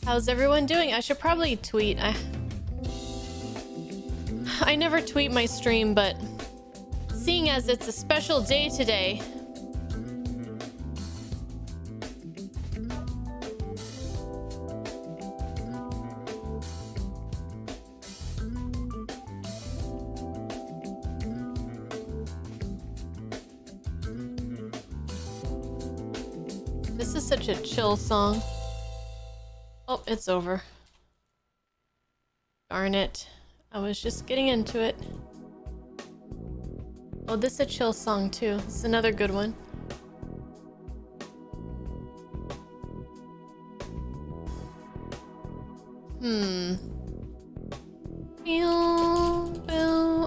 How's everyone doing? I should probably tweet. I never tweet my stream, but seeing as it's a special day today, this is such a chill song. Oh, it's over. Darn it. I was just getting into it. Oh, this is a chill song too. This is another good one.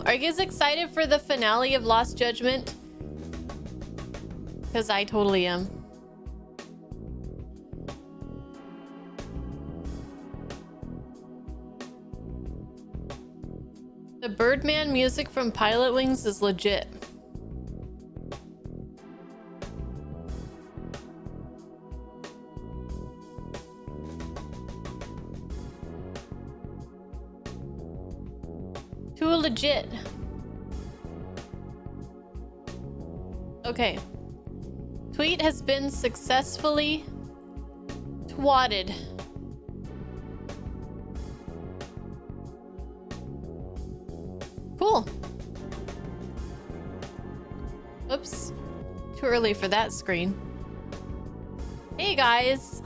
Are you guys excited for the finale of Lost Judgment? Because I totally am. The Birdman music from Pilot Wings is legit. Too legit. Okay. Tweet has been successfully twatted. Cool. Oops. Too early for that screen. Hey guys.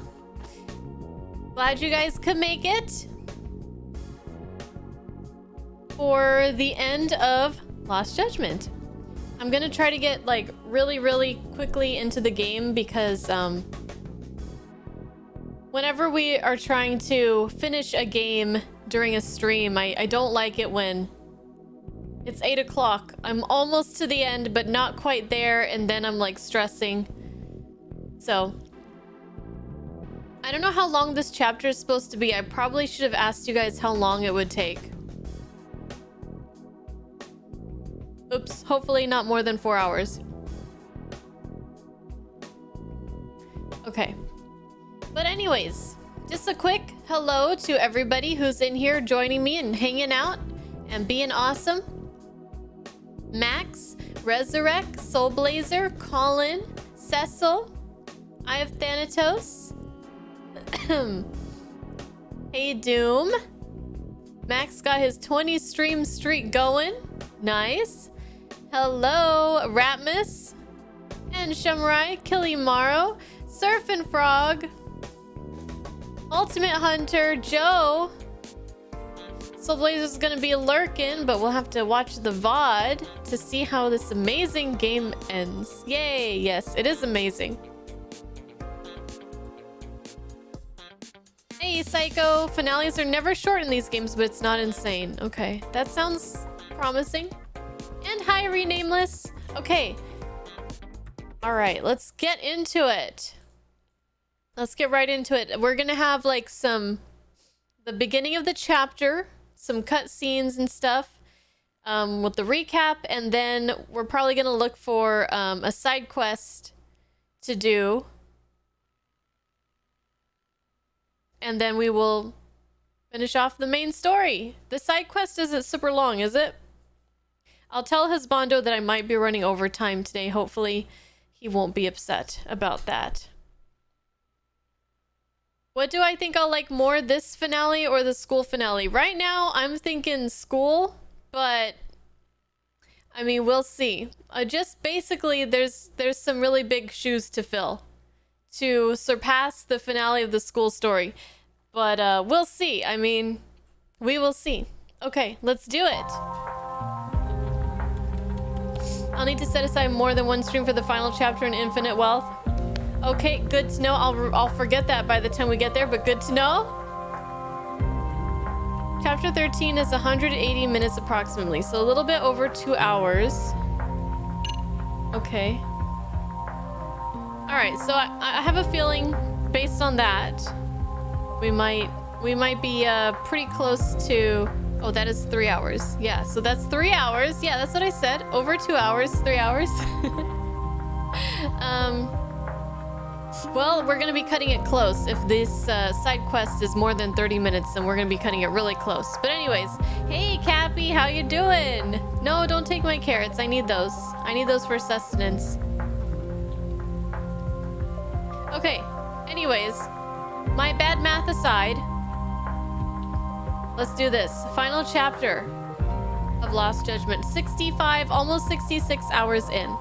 Glad you guys could make it for the end of Lost Judgment. I'm gonna try to get like really quickly into the game because whenever we are trying to finish a game during a stream, I don't like it when it's 8 o'clock. I'm almost to the end, but not quite there, and then I'm like stressing. So I don't know how long this chapter is supposed to be. I probably should have asked you guys how long it would take. Oops, hopefully not more than 4 hours. Okay. But anyways, just a quick hello to everybody who's in here joining me and hanging out and being awesome. Max, Resurrect, Soulblazer, Colin, Cecil, I have Thanatos. Hey Doom. Max got his 20 stream streak going. Nice. Hello, Ratmus and Shamrai, Kilimaro, Surfin' Frog, Ultimate Hunter, Joe. Soulblazer's gonna be lurking, but we'll have to watch the VOD to see how this amazing game ends. Yay, yes, it is amazing. Hey, Psycho, finales are never short in these games, but it's not insane. Okay, that sounds promising. And hi, Renameless. Okay. All right, let's get into it. Let's get right into it. We're gonna have like the beginning of the chapter, some cutscenes and stuff with the recap, and then we're probably gonna look for a side quest to do, and then we will finish off the main story. The side quest isn't super long, is it? I'll tell Husbando that I might be running overtime today. Hopefully he won't be upset about that. What do I think I'll like more, this finale or the school finale? Right now, I'm thinking school, but I mean, we'll see. Just basically, there's some really big shoes to fill to surpass the finale of the school story. But we'll see. I mean, we will see. Okay, let's do it. I'll need to set aside more than one stream for the final chapter in Infinite Wealth. Okay, good to know. I'll forget that by the time we get there, but good to know. Chapter 13 is 180 minutes approximately, so a little bit over 2 hours. Okay. All right, so I have a feeling based on that, we might be pretty close to. Oh, that is 3 hours. Yeah, so that's 3 hours. Yeah, that's what I said. Over 2 hours, 3 hours. Well, we're gonna be cutting it close. If this side quest is more than 30 minutes, then we're gonna be cutting it really close. But anyways, hey Cappy, how you doing? No, don't take my carrots. I need those. I need those for sustenance. Okay, anyways, my bad math aside, let's do this. Final chapter of Lost Judgment. 65, almost 66 hours in.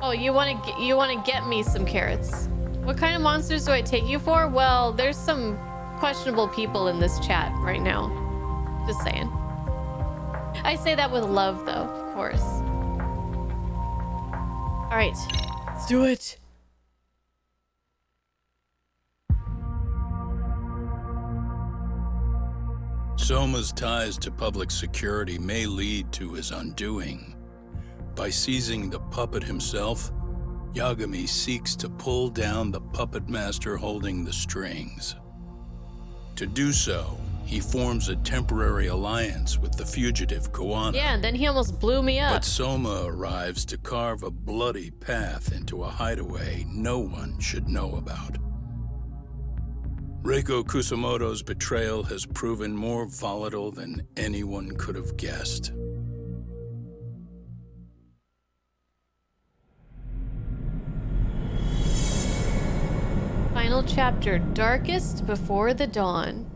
Oh, you want to get me some carrots. What kind of monsters do I take you for? Well, there's some questionable people in this chat right now. Just saying. I say that with love, though, of course. All right, let's do it. Soma's ties to public security may lead to his undoing. By seizing the puppet himself, Yagami seeks to pull down the puppet master holding the strings. To do so, he forms a temporary alliance with the fugitive Koana. Yeah, and then he almost blew me up. But Soma arrives to carve a bloody path into a hideaway no one should know about. Reiko Kusamoto's betrayal has proven more volatile than anyone could have guessed. Final chapter, darkest before the dawn.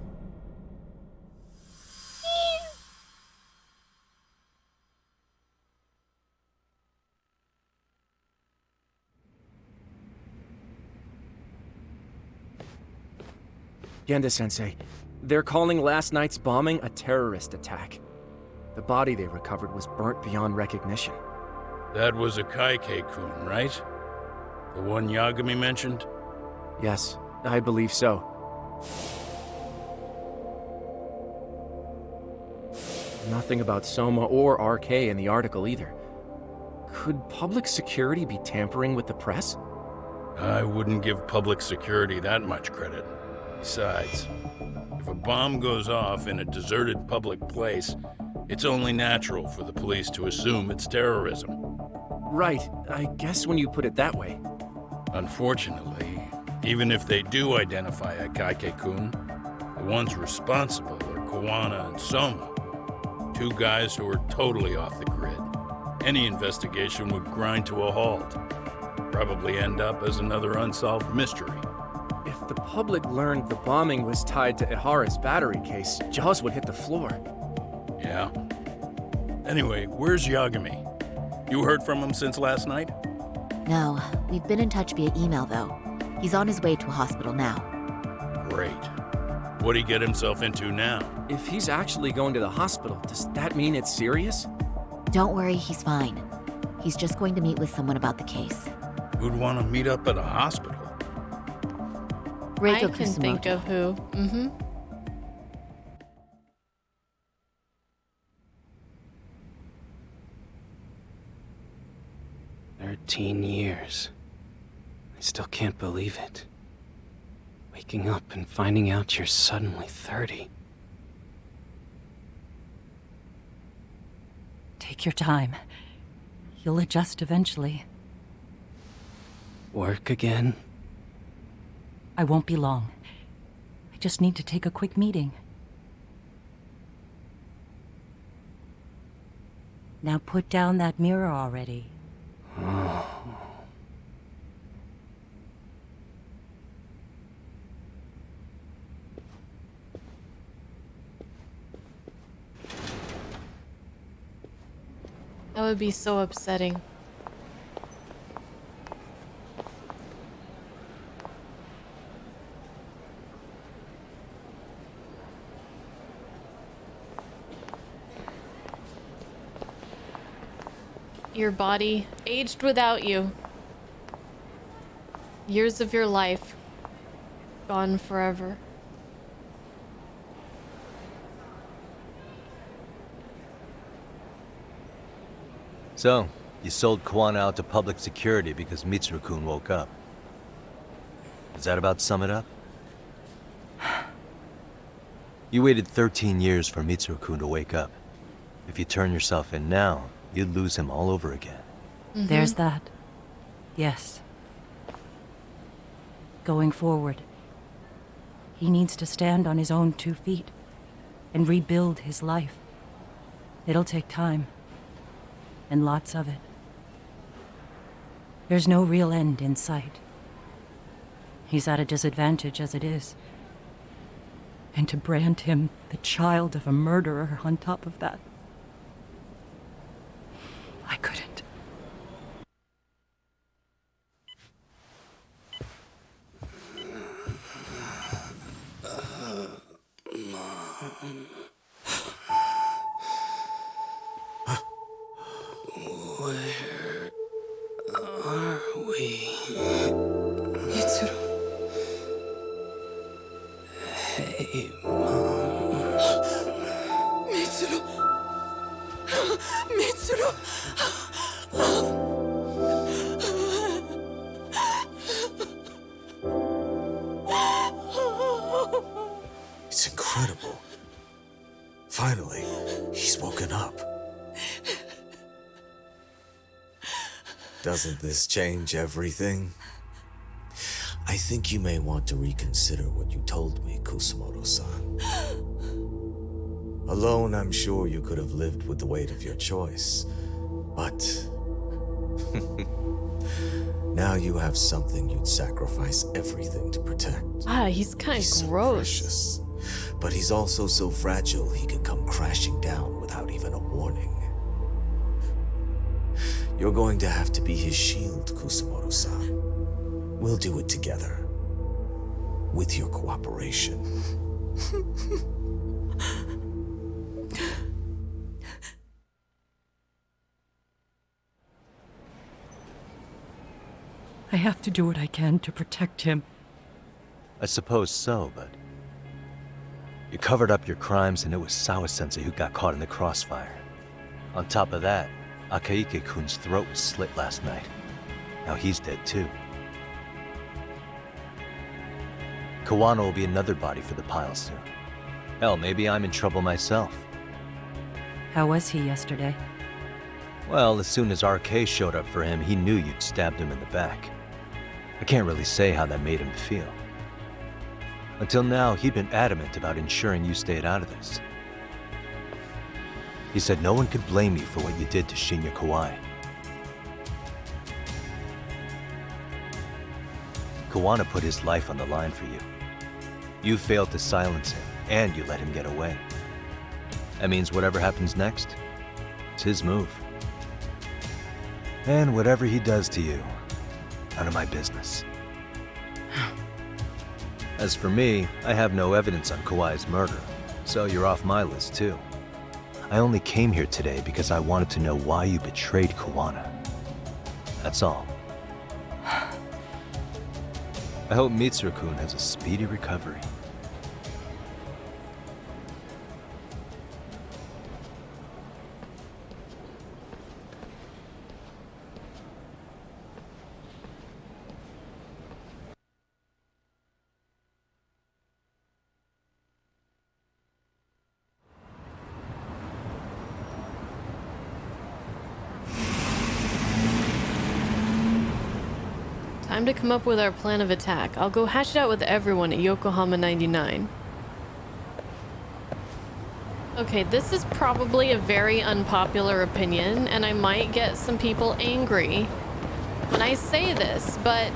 Genda-sensei, they're calling last night's bombing a terrorist attack. The body they recovered was burnt beyond recognition. That was a Kaike-kun, right? The one Yagami mentioned? Yes, I believe so. Nothing about Soma or RK in the article either. Could public security be tampering with the press? I wouldn't give public security that much credit. Besides, if a bomb goes off in a deserted public place, it's only natural for the police to assume it's terrorism. Right, I guess when you put it that way. Unfortunately, even if they do identify a Kaike-kun, the ones responsible are Koana and Soma, two guys who are totally off the grid. Any investigation would grind to a halt, probably end up as another unsolved mystery. If the public learned the bombing was tied to Ihara's battery case, jaws would hit the floor. Yeah. Anyway, where's Yagami? You heard from him since last night? No, we've been in touch via email though. He's on his way to a hospital now. Great. What'd he get himself into now? If he's actually going to the hospital, does that mean it's serious? Don't worry, he's fine. He's just going to meet with someone about the case. Who'd want to meet up at a hospital? Reiko I can Kusumoto. think of who. 13 years. I still can't believe it. Waking up and finding out you're suddenly 30. Take your time. You'll adjust eventually. Work again? I won't be long. I just need to take a quick meeting. Now put down that mirror already. That would be so upsetting. Your body aged without you. Years of your life gone forever. So, you sold Koana out to public security because Mitsuru-kun woke up. Does that about sum it up? You waited 13 years for Mitsuru-kun to wake up. If you turn yourself in now, you'd lose him all over again. There's that. Yes. Going forward, he needs to stand on his own 2 feet and rebuild his life. It'll take time, and lots of it. There's no real end in sight. He's at a disadvantage as it is. And to brand him the child of a murderer on top of that, I couldn't. Where are we? Mitsuru. Hey, Mom. Mitsuru. Mitsuru. It's incredible. Finally, he's woken up. Doesn't this change everything? I think you may want to reconsider what you told me, Kusumoto-san. Alone, I'm sure you could have lived with the weight of your choice, but now you have something you'd sacrifice everything to protect. Ah, he's kind He's of so gross. precious, but he's also so fragile he could come crashing down without even a warning. You're going to have to be his shield, Kusumoto-san. We'll do it together. With your cooperation. I have to do what I can to protect him. I suppose so, but... You covered up your crimes and it was Sawa-sensei who got caught in the crossfire. On top of that, Akaike-kun's throat was slit last night. Now he's dead too. Kawano will be another body for the pile soon. Hell, maybe I'm in trouble myself. How was he yesterday? Well, as soon as RK showed up for him, he knew you'd stabbed him in the back. I can't really say how that made him feel. Until now, he'd been adamant about ensuring you stayed out of this. He said no one could blame you for what you did to Shinya Kawai. Kawana put his life on the line for you. You failed to silence him, and you let him get away. That means whatever happens next, it's his move. And whatever he does to you, none of my business. As for me, I have no evidence on Kawai's murder, so you're off my list too. I only came here today because I wanted to know why you betrayed Kawana. That's all. I hope Mitsuru-kun has a speedy recovery. Time to come up with our plan of attack. I'll go hash it out with everyone at Yokohama 99. Okay, this is probably a very unpopular opinion, and I might get some people angry when I say this, but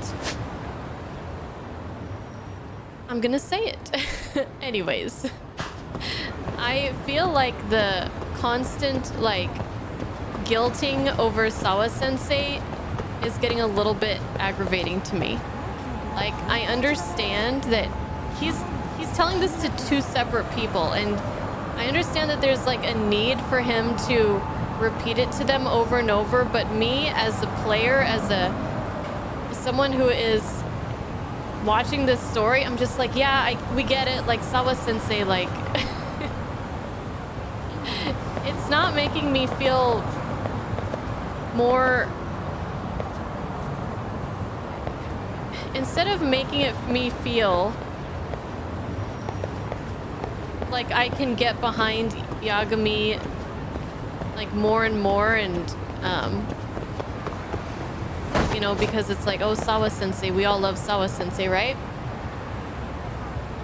I'm gonna say it. Anyways, I feel like the constant, like, guilting over Sawa-sensei is getting a little bit aggravating to me. Like, I understand that he's telling this to two separate people, and I understand that there's like a need for him to repeat it to them over and over, but me as a player, as someone who is watching this story, I'm just like, yeah, we get it, like Sawa-sensei, like it's not making me feel more. Instead of making me feel like I can get behind Yagami like more and more, and know, because it's like, oh, Sawa-sensei, we all love Sawa-sensei, right?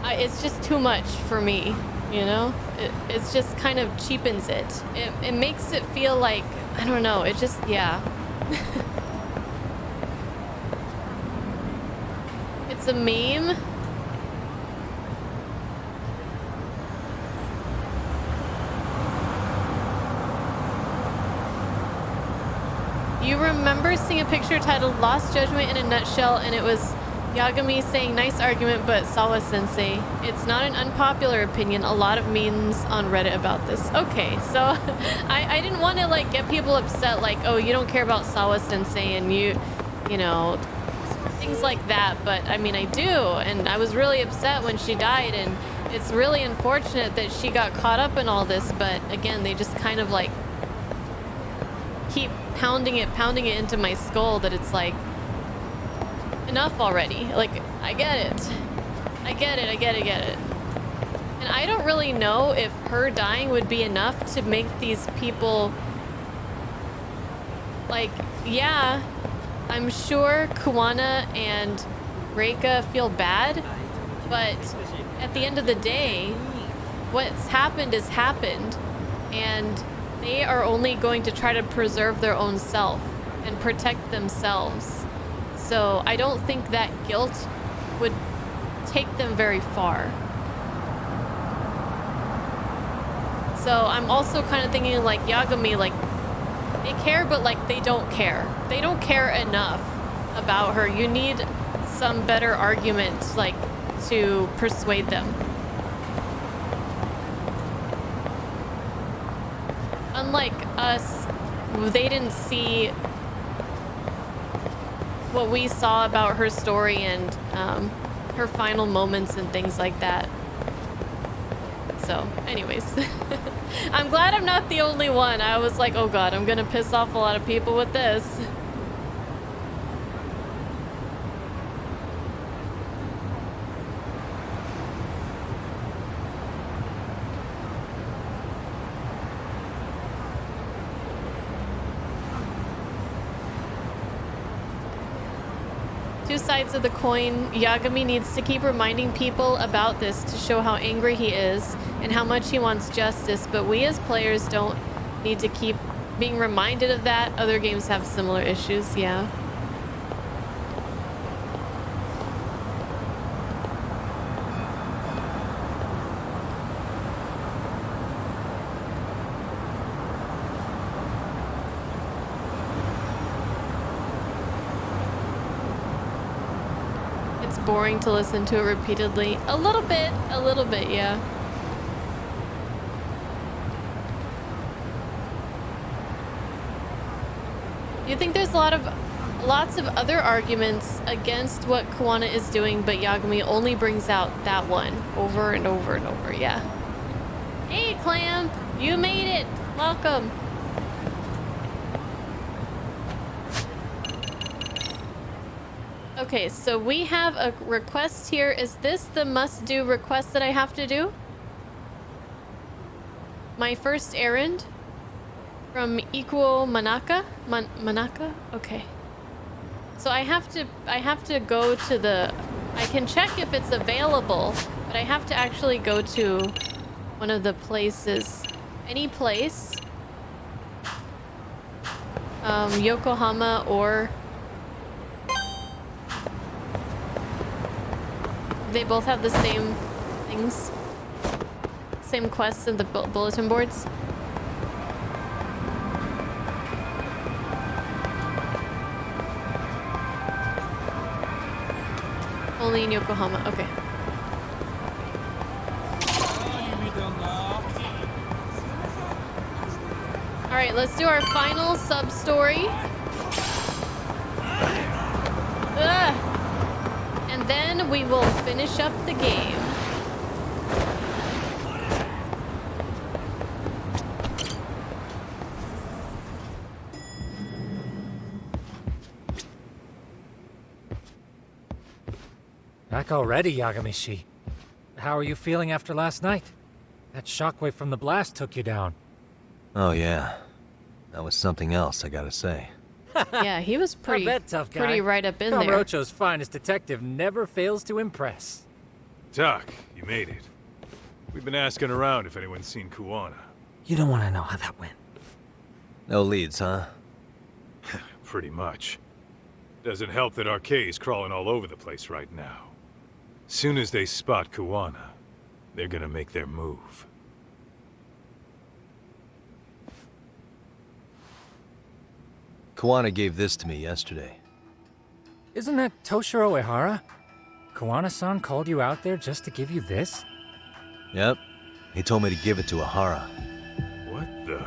It's just too much for me, you know? It's just kind of cheapens it. It makes it feel like, I don't know, it just, yeah. It's a meme. You remember seeing a picture titled Lost Judgment in a Nutshell, and it was Yagami saying nice argument, but Sawa-sensei. It's not an unpopular opinion. A lot of memes on Reddit about this. Okay, so I didn't want to like get people upset like, oh, you don't care about Sawa-sensei and you know, things like that. But I mean, I do, and I was really upset when she died, and it's really unfortunate that she got caught up in all this. But again, they just kind of like keep pounding it into my skull that it's like, enough already. Like, I get it. I get it. And I don't really know if her dying would be enough to make these people like, yeah, I'm sure Kuwana and Reika feel bad, but at the end of the day, what's happened is happened, and they are only going to try to preserve their own self and protect themselves. So I don't think that guilt would take them very far. So I'm also kind of thinking like Yagami, like they care, but like they don't care. They don't care enough about her. You need some better argument like to persuade them. Unlike us, they didn't see what we saw about her story and her final moments and things like that. So, anyways, I'm glad I'm not the only one. I was like, oh god, I'm gonna piss off a lot of people with this. Two sides of the coin. Yagami needs to keep reminding people about this to show how angry he is and how much he wants justice, but we as players don't need to keep being reminded of that. Other games have similar issues, yeah. Boring to listen to it repeatedly. A little bit, yeah. You think there's lots of other arguments against what Kuwana is doing, but Yagami only brings out that one over and over and over, yeah. Hey, Clamp, you made it. Welcome. Okay, so we have a request here. Is this the must-do request that I have to do? My first errand from Ikuo Manaka? Manaka? Okay. So I have to go to the... I can check if it's available, but I have to actually go to one of the places. Any place. Yokohama or... They both have the same things. Same quests in the bulletin boards. Only in Yokohama, okay. Alright, let's do our final sub-story. And then we will finish up the game. Back already, Yagami-shi. How are you feeling after last night? That shockwave from the blast took you down. Oh yeah. That was something else, I gotta say. Yeah, he was I bet, tough guy. pretty right up in there. Kamurocho's finest detective never fails to impress. Doc, you made it. We've been asking around if anyone's seen Kuwana. You don't want to know how that went. No leads, huh? Pretty much. Doesn't help that RK's crawling all over the place right now. Soon as they spot Kuwana, they're gonna make their move. Kuwana gave this to me yesterday. Isn't that Toshiro Ehara? Kawana-san called you out there just to give you this? Yep. He told me to give it to Ehara. What the?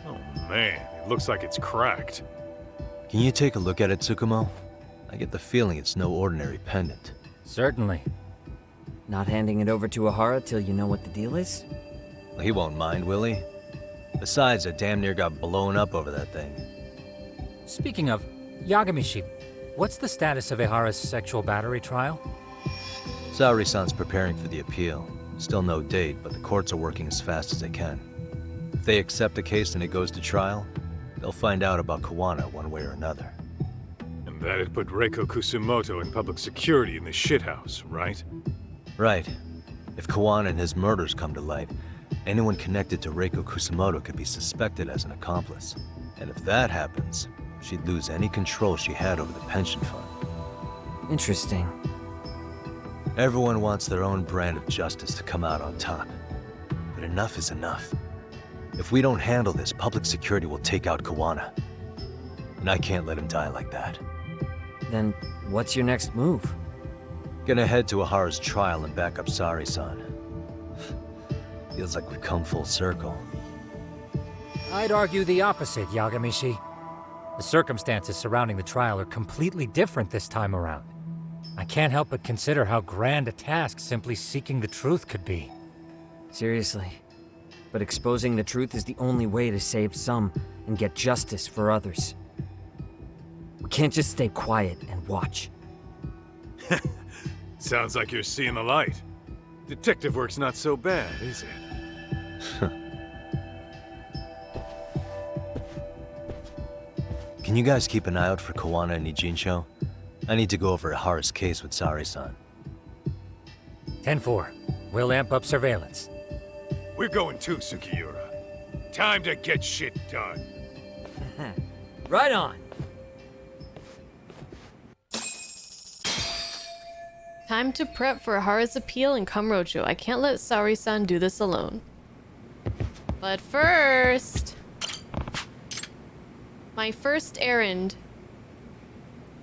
Oh man, it looks like it's cracked. Can you take a look at it, Tsukumo? I get the feeling it's no ordinary pendant. Certainly. Not handing it over to Ehara till you know what the deal is? He won't mind, will he? Besides, I damn near got blown up over that thing. Speaking of, Yagamishi, what's the status of Ehara's sexual battery trial? Saori-san's preparing for the appeal. Still no date, but the courts are working as fast as they can. If they accept the case and it goes to trial, they'll find out about Kuwana one way or another. And that'd put Reiko Kusumoto in public security in the shithouse, right? Right. If Kuwana and his murders come to light, anyone connected to Reiko Kusumoto could be suspected as an accomplice. And if that happens, she'd lose any control she had over the pension fund. Interesting. Everyone wants their own brand of justice to come out on top. But enough is enough. If we don't handle this, public security will take out Kuwana. And I can't let him die like that. Then what's your next move? Gonna head to Ehara's trial and back up Saori-san. Feels like we've come full circle. I'd argue the opposite, Yagamishi. The circumstances surrounding the trial are completely different this time around. I can't help but consider how grand a task simply seeking the truth could be. Seriously. But exposing the truth is the only way to save some and get justice for others. We can't just stay quiet and watch. Sounds like you're seeing the light. Detective work's not so bad, is it? Can you guys keep an eye out for Kuwana and Ijincho? I need to go over Ehara's case with Saori-san. 10-4. We'll amp up surveillance. We're going too, Sukiura. Time to get shit done. Right on. Time to prep for Ehara's appeal in Kamurocho. I can't let Saori-san do this alone. But first... my first errand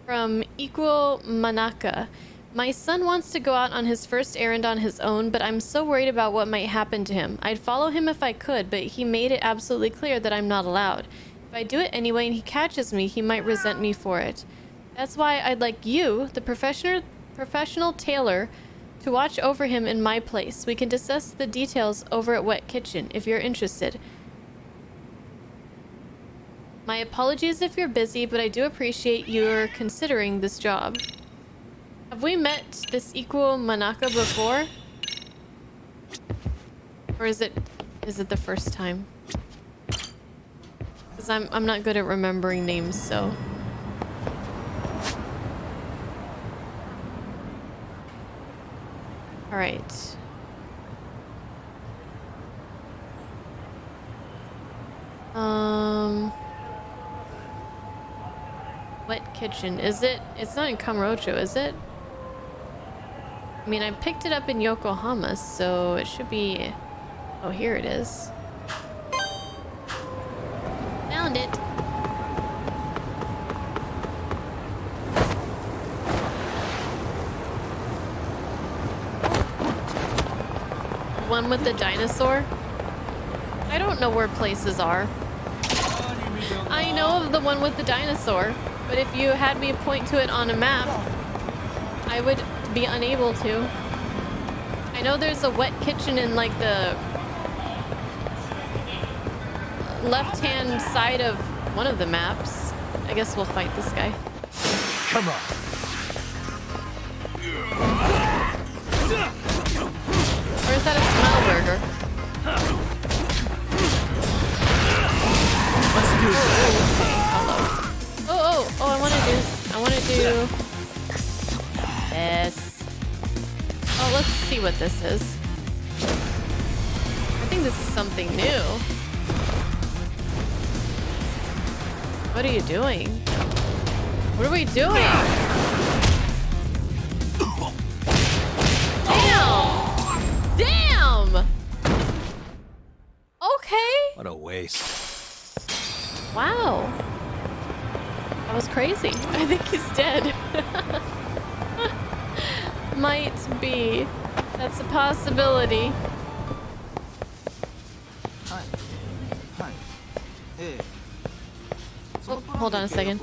from Equal Manaka. My son wants to go out on his first errand on his own, but I'm so worried about what might happen to him. I'd follow him if I could, but he made it absolutely clear that I'm not allowed. If I do it anyway and he catches me, he might resent me for it. That's why I'd like you, the professional tailor, to watch over him in my place. We can discuss the details over at Wet Kitchen if you're interested. My apologies if you're busy, but I do appreciate your considering this job. Have we met this Equal Manaka before? Or is it the first time? Because I'm not good at remembering names, so. Alright. Wet Kitchen. Is it? It's not in Kamurocho, is it? I mean, I picked it up in Yokohama, so it should be... oh, here it is. Found it. One with the dinosaur? I don't know where places are. I know of the one with the dinosaur, but if you had me point to it on a map, I would be unable to. I know there's a Wet Kitchen in like the left-hand side of one of the maps. I guess we'll fight this guy. Come on. Or is that a smile burger? Let's do this. Hello. Yes. Oh, let's see what this is. I think this is something new. What are you doing? What are we doing? Damn! Damn! Okay. What a waste. Wow. That was crazy. I think he's dead. Might be. That's a possibility. Oh, hold on a second.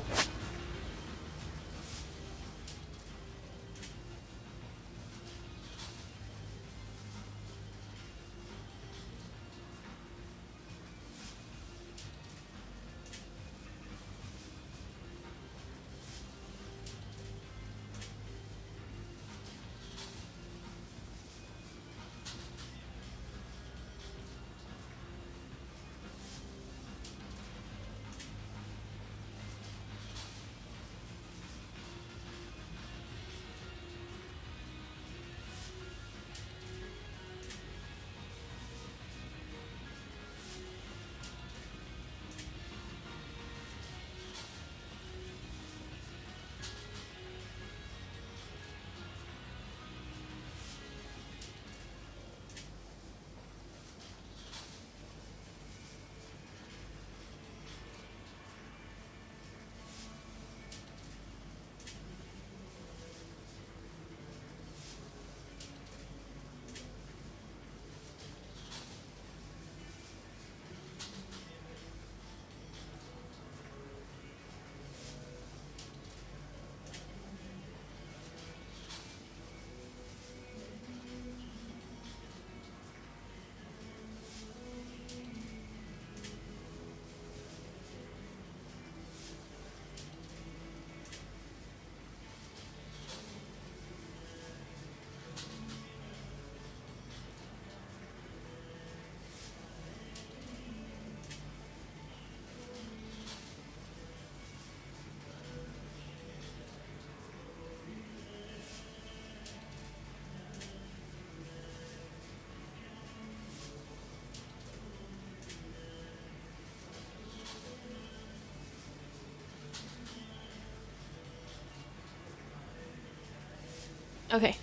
Okay.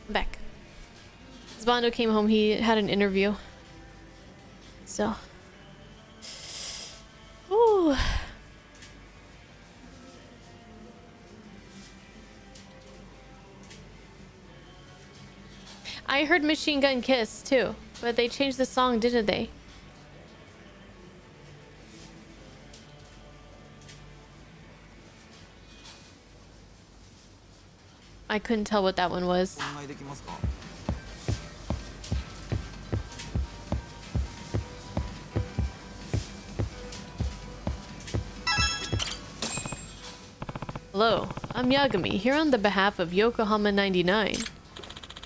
I'm back. Zbando came home, he had an interview. So. Ooh. I heard Machine Gun Kiss too, but they changed the song, didn't they? I couldn't tell what that one was. Hello, I'm Yagami, here on the behalf of Yokohama 99.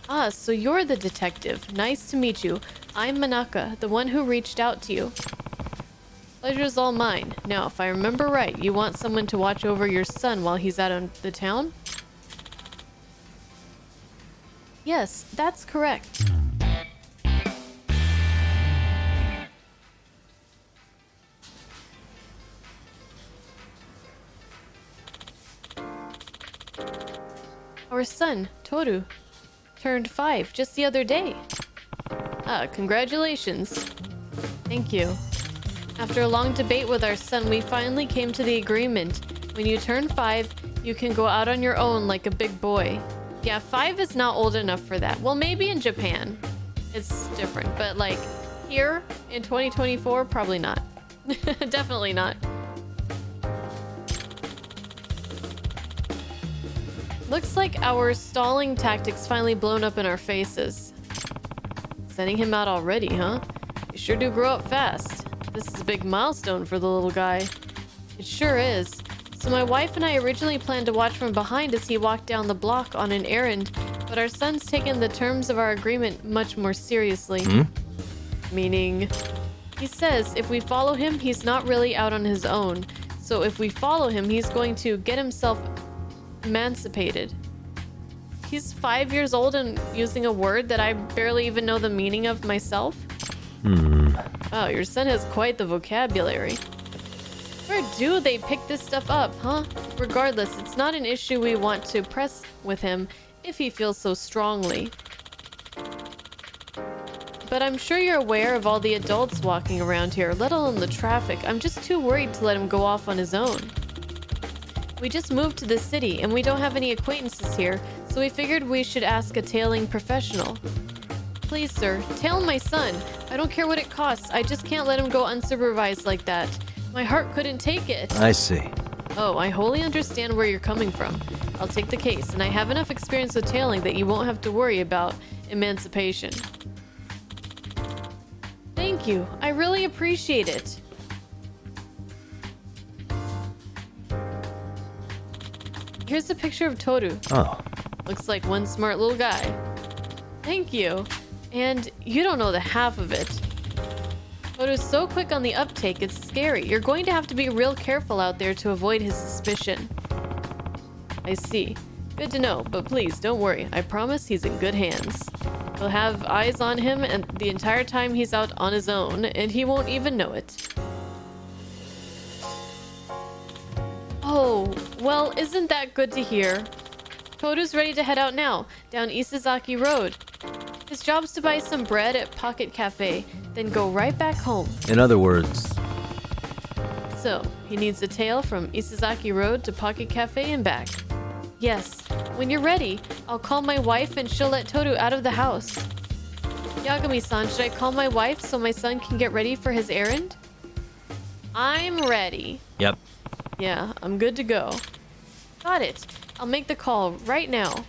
Ah, so you're the detective. Nice to meet you. I'm Manaka, the one who reached out to you. Pleasure's all mine. Now, if I remember right, you want someone to watch over your son while he's out of the town? Yes, that's correct. Our son, Toru, turned 5 just the other day. Ah, congratulations. Thank you. After a long debate with our son, we finally came to the agreement. When you turn 5, you can go out on your own like a big boy. Yeah, 5 is not old enough for that. Well, maybe in Japan it's different, but like here in 2024, probably not. Definitely not. Looks like our stalling tactics finally blown up in our faces. Sending him out already, huh? You sure do grow up fast. This is a big milestone for the little guy. It sure is. So my wife and I originally planned to watch from behind as he walked down the block on an errand, but our son's taken the terms of our agreement much more seriously. Meaning, he says if we follow him, he's not really out on his own. So if we follow him, he's going to get himself emancipated. He's 5 years old and using a word that I barely even know the meaning of myself? Oh, your son has quite the vocabulary. Where do they pick this stuff up, huh? Regardless, it's not an issue we want to press with him if he feels so strongly. But I'm sure you're aware of all the adults walking around here, let alone the traffic. I'm just too worried to let him go off on his own. We just moved to the city and we don't have any acquaintances here, so we figured we should ask a tailing professional. Please, sir, tail my son. I don't care what it costs. I just can't let him go unsupervised like that. My heart couldn't take it. I see. Oh, I wholly understand where you're coming from. I'll take the case, and I have enough experience with tailing that you won't have to worry about emancipation. Thank you. I really appreciate it. Here's a picture of Toru. Oh. Looks like one smart little guy. Thank you. And you don't know the half of it. Toru's so quick on the uptake, it's scary. You're going to have to be real careful out there to avoid his suspicion. I see. Good to know, but please don't worry. I promise he's in good hands. He'll have eyes on him and the entire time he's out on his own, and he won't even know it. Oh, well, isn't that good to hear? Toru's ready to head out now, down Isazaki Road. His job's to buy some bread at Pocket Cafe, then go right back home. In other words... So, he needs a tail from Isazaki Road to Pocket Cafe and back. Yes, when you're ready, I'll call my wife and she'll let Toru out of the house. Yagami-san, should I call my wife so my son can get ready for his errand? I'm ready. Yep. Yeah, I'm good to go. Got it. I'll make the call right now.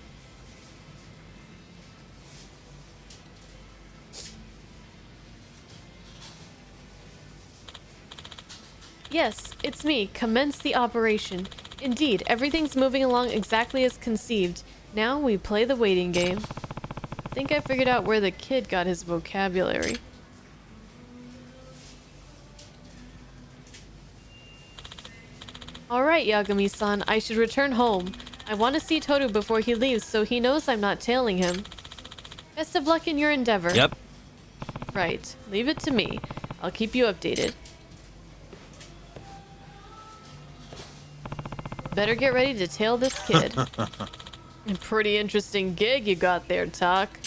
Yes, it's me. Commence the operation. Indeed, everything's moving along exactly as conceived. Now we play the waiting game. I think I figured out where the kid got his vocabulary. Alright, Yagami-san, I should return home. I want to see Toru before he leaves so he knows I'm not tailing him. Best of luck in your endeavor. Yep. Right. Leave it to me. I'll keep you updated. Better get ready to tail this kid. Pretty interesting gig you got there, Tak.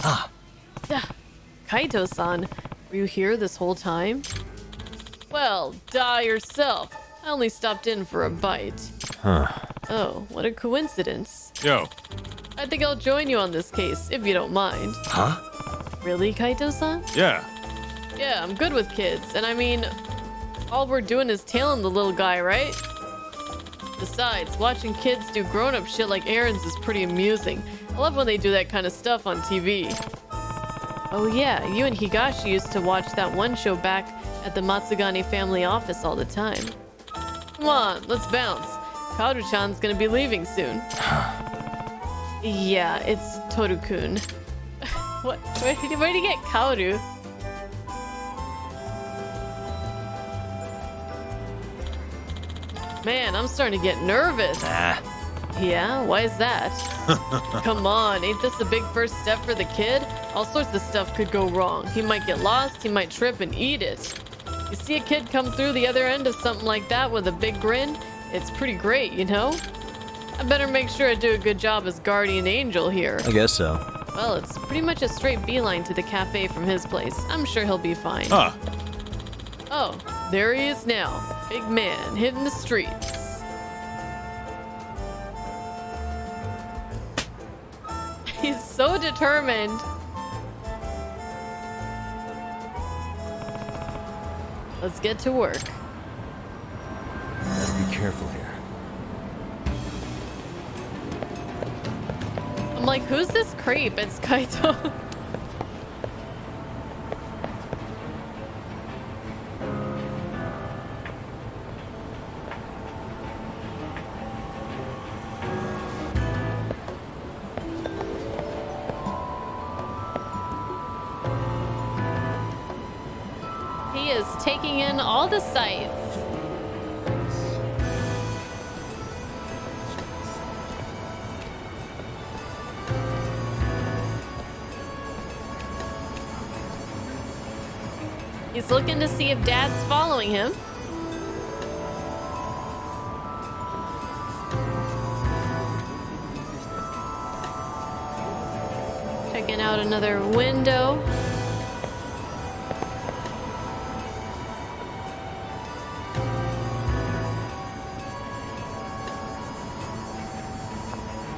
Kaito-san, were you here this whole time? Well, die yourself. I only stopped in for a bite. Oh, what a coincidence. Yo. I think I'll join you on this case, if you don't mind. Really, Kaito-san? Yeah. Yeah, I'm good with kids, and I mean, all we're doing is tailing the little guy, right? Besides, watching kids do grown-up shit like errands is pretty amusing. I love when they do that kind of stuff on TV. Oh yeah, you and Higashi used to watch that one show back at the Matsugane family office all the time. Come on, let's bounce. Kaoru-chan's gonna be leaving soon. Yeah, it's Toru-kun. What? Where did he get Kaoru? Man, I'm starting to get nervous. Yeah? Why is that? Come on, ain't this a big first step for the kid? All sorts of stuff could go wrong. He might get lost, he might trip and eat it. You see a kid come through the other end of something like that with a big grin? It's pretty great, you know? I better make sure I do a good job as guardian angel here. I guess so. Well, it's pretty much a straight beeline to the cafe from his place. I'm sure he'll be fine. Oh, there he is now. Big man, hitting the streets. He's so determined. Let's get to work. Be careful here. I'm like, who's this creep? It's Kaito. He is taking in all the sights. He's looking to see if Dad's following him. Checking out another window.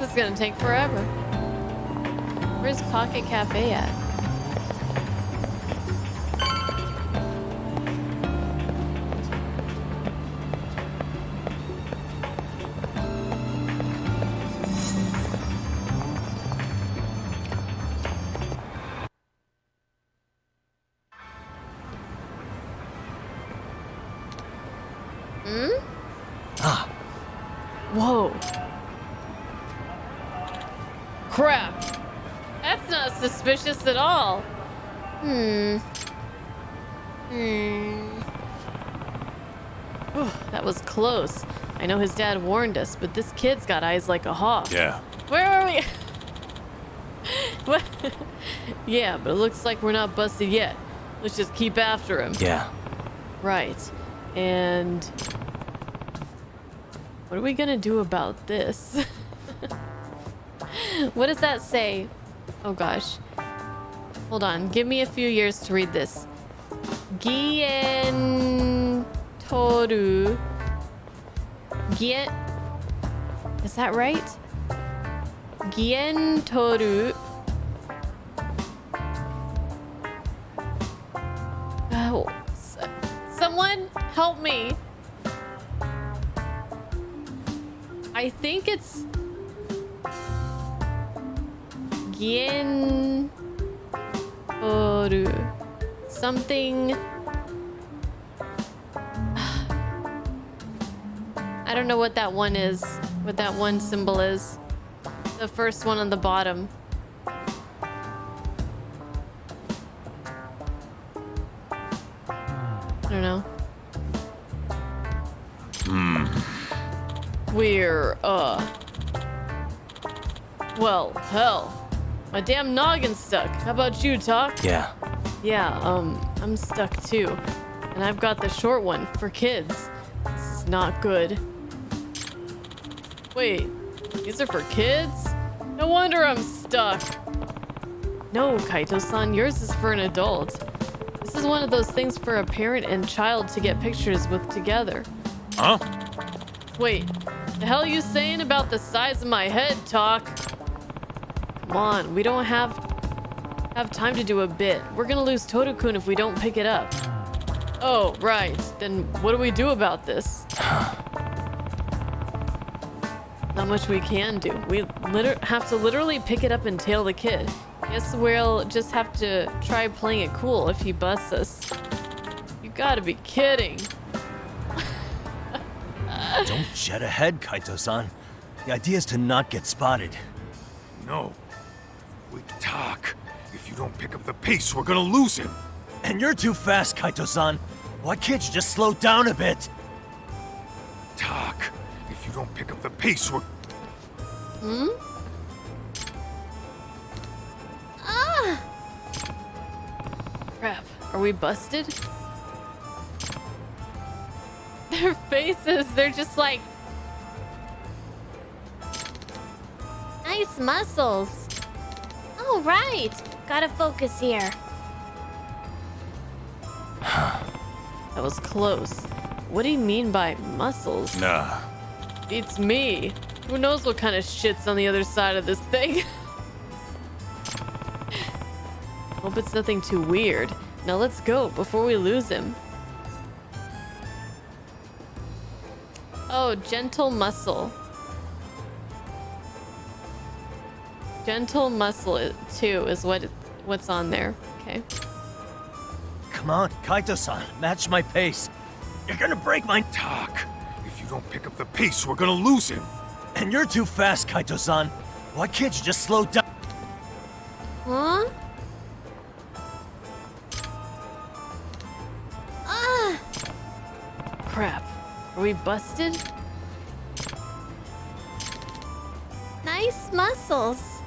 This is gonna take forever. Where's Pocket Cafe at? Whoa. Crap. That's not suspicious at all. Whew, that was close. I know his dad warned us, but this kid's got eyes like a hawk. Yeah. Where are we? What? Yeah, but it looks like we're not busted yet. Let's just keep after him. Yeah. Right. And what are we gonna do about this? What does that say? Oh gosh. Hold on. Give me a few years to read this. Gien Toru. Gien. Is that right? Gien Toru. Oh. Someone help me. I think it's Gien Toru. Something. I don't know what that one is. What that one symbol is. The first one on the bottom. I don't know. We're, well, hell. My damn noggin's stuck. How about you, Talk? Yeah. Yeah, I'm stuck too. And I've got the short one for kids. This is not good. Wait, these are for kids? No wonder I'm stuck. No, Kaito-san, yours is for an adult. This is one of those things for a parent and child to get pictures with together. Huh? Wait, the hell are you saying about the size of my head, Talk? Come on, we don't have time to do a bit. We're gonna lose Toru-kun if we don't pick it up. Oh, right. Then what do we do about this? Not much we can do. We have to literally pick it up and tail the kid. Guess we'll just have to try playing it cool if he busts us. You gotta be kidding. Don't jet ahead, Kaito-san. The idea is to not get spotted. No. We talk. If you don't pick up the pace, we're gonna lose him. And you're too fast, Kaito-san. Why can't you just slow down a bit? Talk. If you don't pick up the pace, we're... Crap. Are we busted? Their faces, they're just like... Nice muscles. All right. Gotta focus here. That was close. What do you mean by muscles? Nah. It's me. Who knows what kind of shit's on the other side of this thing? Hope it's nothing too weird. Now let's go before we lose him. Oh, gentle muscle. Gentle muscle too is what's on there. Okay. Come on, Kaito-san, match my pace. You're gonna break my Talk. If you don't pick up the pace, we're gonna lose him. And you're too fast, Kaito-san. Why can't you just slow down? Huh? Crap. Are we busted? Nice muscles.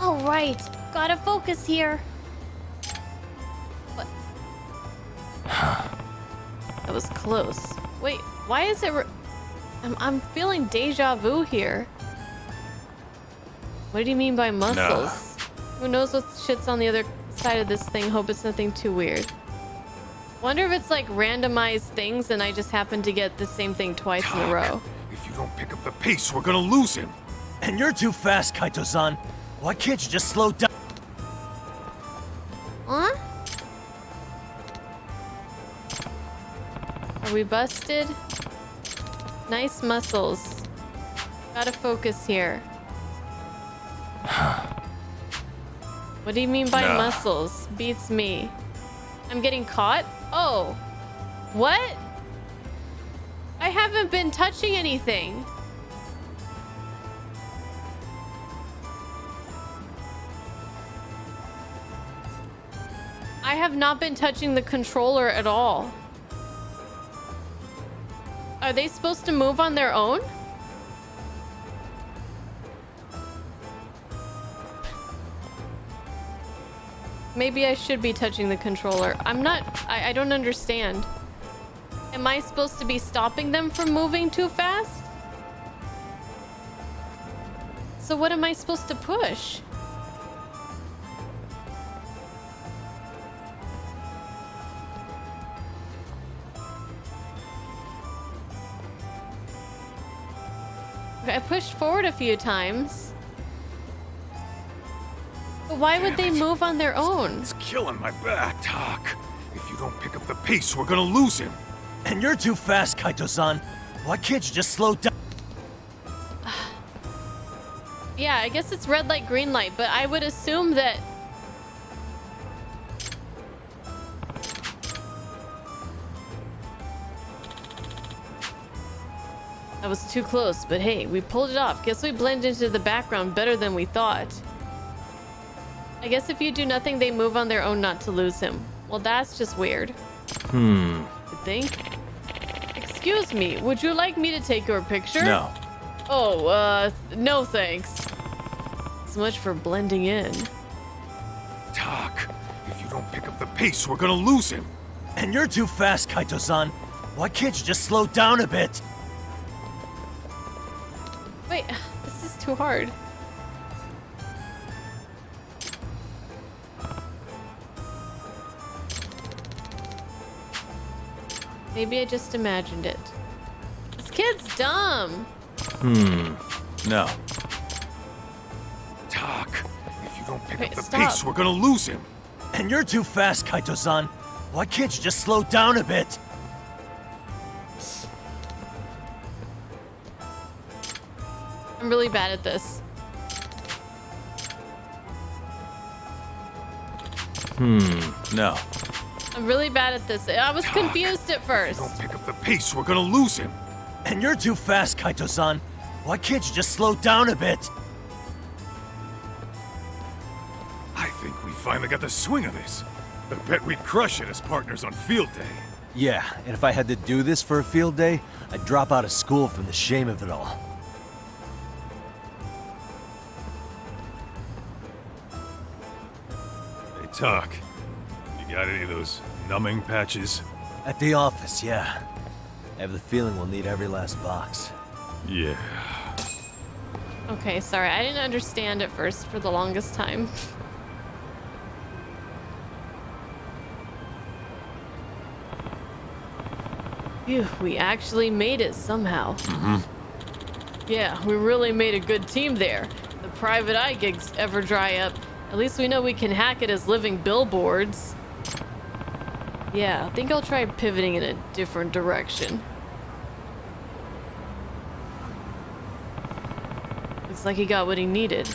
All right. Gotta focus here. That was close. Wait, why is it... I'm feeling deja vu here. What do you mean by muscles? Who knows what shit's on the other side of this thing? Hope it's nothing too weird. Wonder if it's like randomized things and I just happen to get the same thing twice in a row. If you don't pick up the pace, we're gonna lose him. And you're too fast, Kaito-san. Why can't you just slow down? Huh? Are we busted? Nice muscles. Gotta focus here. What do you mean by muscles? Beats me. I'm getting caught? Oh. What? I haven't been touching anything. I have not been touching the controller at all. Are they supposed to move on their own? Maybe I should be touching the controller. I'm not... I don't understand. Am I supposed to be stopping them from moving too fast? So what am I supposed to push? Okay, I pushed forward a few times. But why would they move on their own? It's killing my back, Tak. If you don't pick up the pace, we're gonna lose him. And you're too fast, Kaito-san. Why can't you just slow down? Yeah, I guess it's red light, green light, but I would assume that... That was too close, but hey, we pulled it off. Guess we blend into the background better than we thought. I guess if you do nothing, they move on their own not to lose him. Well, that's just weird. You think? Excuse me, would you like me to take your picture? No. Oh, no thanks. So much for blending in. Tak, if you don't pick up the pace, we're gonna lose him. And you're too fast, Kaito-san. Why can't you just slow down a bit? Wait, this is too hard. Maybe I just imagined it. This kid's dumb. No. Tak, if you don't pick Wait, up the stop. pace, we're gonna lose him. And you're too fast, Kaito-san. Why can't you just slow down a bit? I'm really bad at this. No. I'm really bad at this. I was confused at first. Don't pick up the pace, we're gonna lose him. And you're too fast, Kaito-san. Why can't you just slow down a bit? I think we finally got the swing of this. I bet we'd crush it as partners on field day. Yeah, and if I had to do this for a field day, I'd drop out of school from the shame of it all. Hey, Tak, you got any of those numbing patches? At the office, yeah. I have the feeling we'll need every last box. Yeah. Okay, sorry. I didn't understand at first for the longest time. Phew, we actually made it somehow. Yeah, we really made a good team there. The private eye gigs ever dry up. At least we know we can hack it as living billboards. Yeah, I think I'll try pivoting in a different direction. Looks like he got what he needed.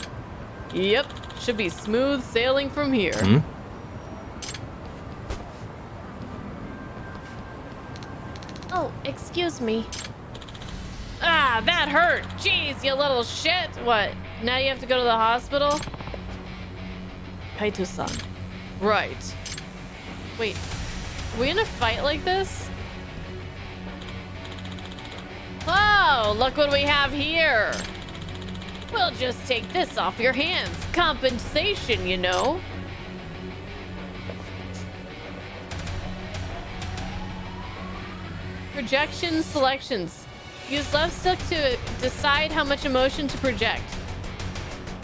Yep, should be smooth sailing from here. Oh, excuse me. Ah, that hurt! Jeez, you little shit! What? Now you have to go to the hospital? Kaito-san. Right. Wait, are we in a fight like this? Oh, look what we have here! We'll just take this off your hands. Compensation, you know. Projection selections. Use left stick to decide how much emotion to project.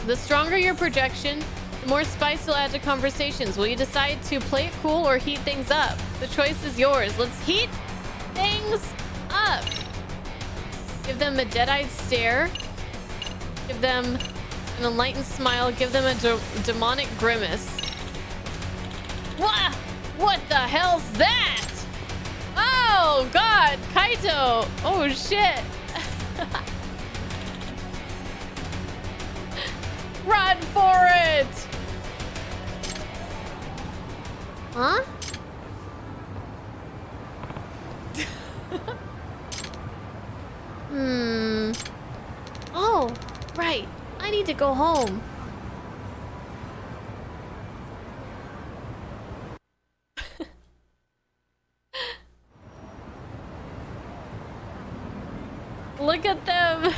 The stronger your projection, the more spice you'll add to conversations. Will you decide to play it cool or heat things up? The choice is yours. Let's heat things up. Give them a dead-eyed stare. Give them an enlightened smile. Give them a demonic grimace. What the hell's that? Oh, God. Kaito. Oh, shit. Run for it. Huh? Oh, right. I need to go home. Look at them.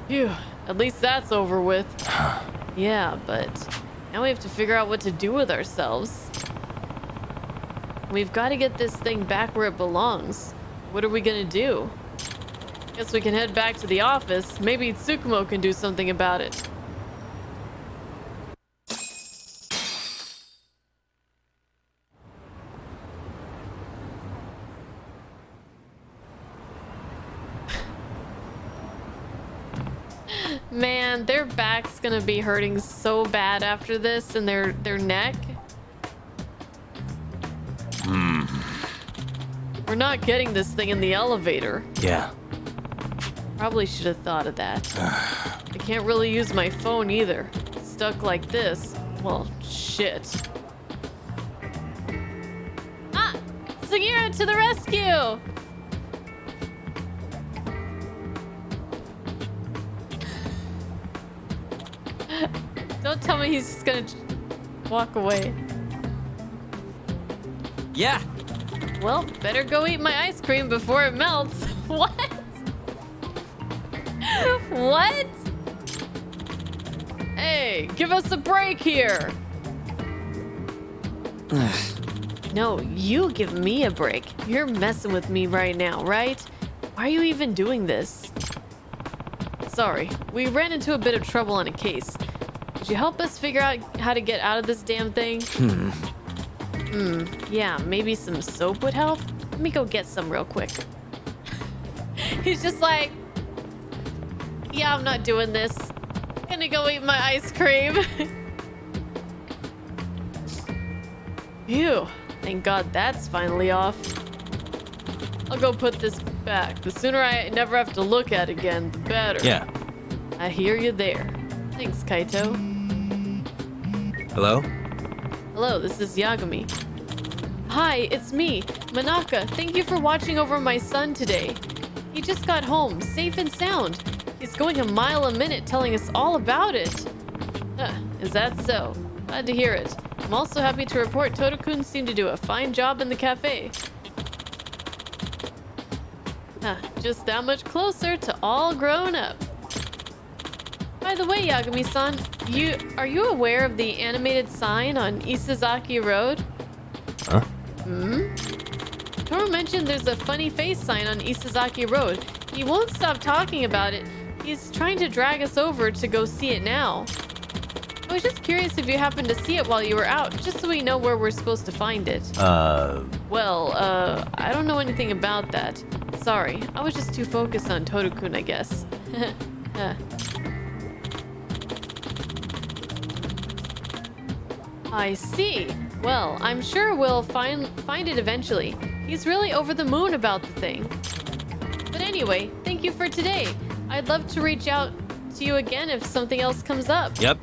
Phew, at least that's over with. Yeah, but now we have to figure out what to do with ourselves. We've got to get this thing back where it belongs. What are we gonna do? Guess we can head back to the office. Maybe Tsukumo can do something about it. Man, their back's gonna be hurting so bad after this, and their neck. We're not getting this thing in the elevator. Yeah. Probably should have thought of that. I can't really use my phone either. Stuck like this. Well, shit. Ah! Sugira to the rescue! Don't tell me he's just gonna walk away. Yeah. Well, better go eat my ice cream before it melts. What? What? Hey, give us a break here. No, you give me a break. You're messing with me right now, right? Why are you even doing this? Sorry, we ran into a bit of trouble on a case. Could you help us figure out how to get out of this damn thing? Yeah, maybe some soap would help. Let me go get some real quick. He's just like, yeah, I'm not doing this. I'm gonna go eat my ice cream. Phew, thank God that's finally off. I'll go put this back. The sooner I never have to look at it again, the better. Yeah. I hear you there. Thanks, Kaito. Hello? Hello, this is Yagami. Hi, it's me, Manaka. Thank you for watching over my son today. He just got home, safe and sound. He's going a mile a minute telling us all about it. Is that so? Glad to hear it. I'm also happy to report Totokun seemed to do a fine job in the cafe. Just that much closer to all grown up. By the way, Yagami-san, are you aware of the animated sign on Isazaki Road? Huh? Toru mentioned there's a funny face sign on Isazaki Road. He won't stop talking about it. He's trying to drag us over to go see it now. I was just curious if you happened to see it while you were out, just so we know where we're supposed to find it. Well, I don't know anything about that. Sorry, I was just too focused on Totokun, I guess. I see. Well, I'm sure we'll find it eventually. He's really over the moon about the thing. But anyway, thank you for today. I'd love to reach out to you again if something else comes up. Yep.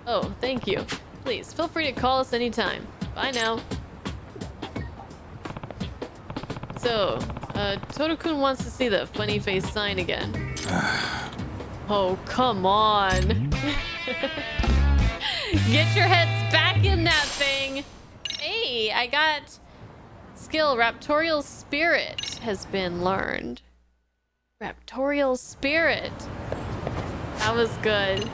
Oh, thank you. Please, feel free to call us anytime. Bye now. So, Totokun wants to see the funny face sign again. Oh, come on. Get your heads back in that thing. Hey, I got skill. Raptorial Spirit has been learned. Raptorial Spirit. That was good.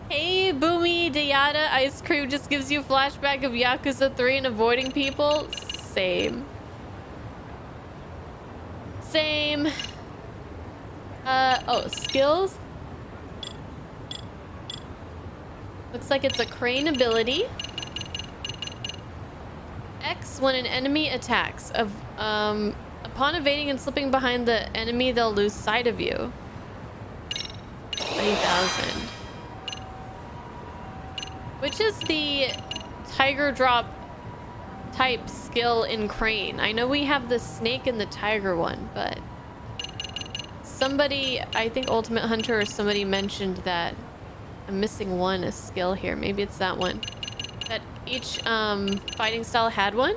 Hey, Boomy Dayada ice cream just gives you a flashback of Yakuza 3 and avoiding people? Same. Same. Oh, skills? Looks like it's a crane ability. X when an enemy attacks. Upon evading and slipping behind the enemy, they'll lose sight of you. 20,000. Which is the tiger drop type skill in crane? I know we have the snake and the tiger one, but somebody, I think Ultimate Hunter or somebody mentioned that I'm missing a skill here. Maybe it's that one. That each fighting style had one.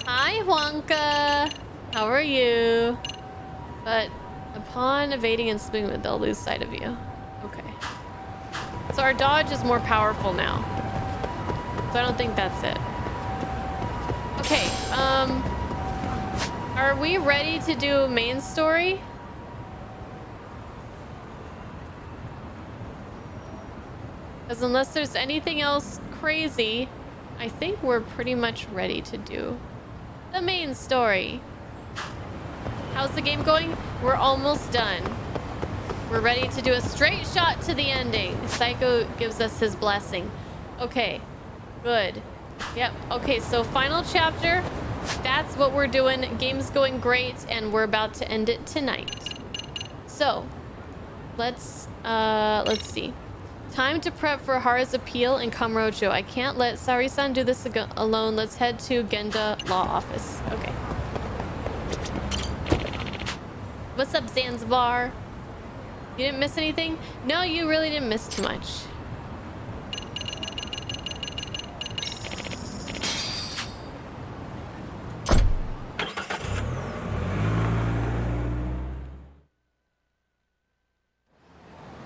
Hi, Wonka. How are you? But upon evading and slipping, they'll lose sight of you. Okay. So our dodge is more powerful now. So I don't think that's it. Okay, are we ready to do main story? Because unless there's anything else crazy, I think we're pretty much ready to do the main story. How's the game going? We're almost done. We're ready to do a straight shot to the ending. Psycho gives us his blessing. Okay, good. Yep, okay, so final chapter. That's what we're doing. Game's going great, and we're about to end it tonight. So, let's see. Time to prep for Hara's appeal in Kamurocho. I can't let Sari-san do this alone. Let's head to Genda Law Office. Okay. What's up, Zanzibar? You didn't miss anything? No, you really didn't miss too much.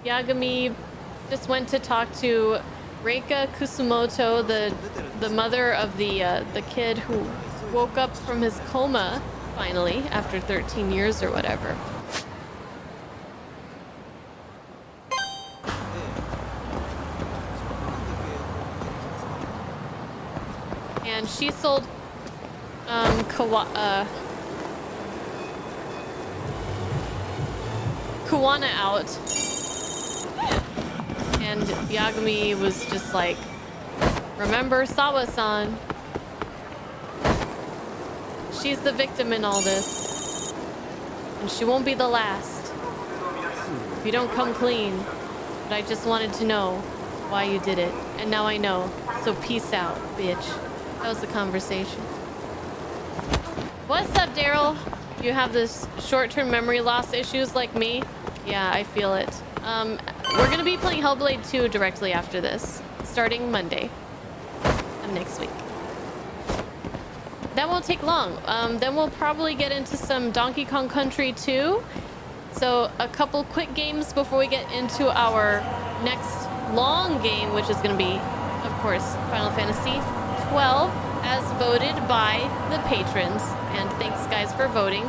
Yagami just went to talk to Reika Kusumoto, the mother of the kid who woke up from his coma finally after 13 years or whatever. And she sold Kuwana out. And Yagami was just like, remember Sawa-san. She's the victim in all this. And she won't be the last. If you don't come clean. But I just wanted to know why you did it. And now I know. So peace out, bitch. That was the conversation. What's up, Daryl? You have this short-term memory loss issues like me? Yeah, I feel it. We're gonna be playing Hellblade 2 directly after this, starting Monday of next week. That won't take long. Then we'll probably get into some Donkey Kong Country 2. So a couple quick games before we get into our next long game, which is gonna be, of course, Final Fantasy 12, as voted by the patrons. And thanks, guys, for voting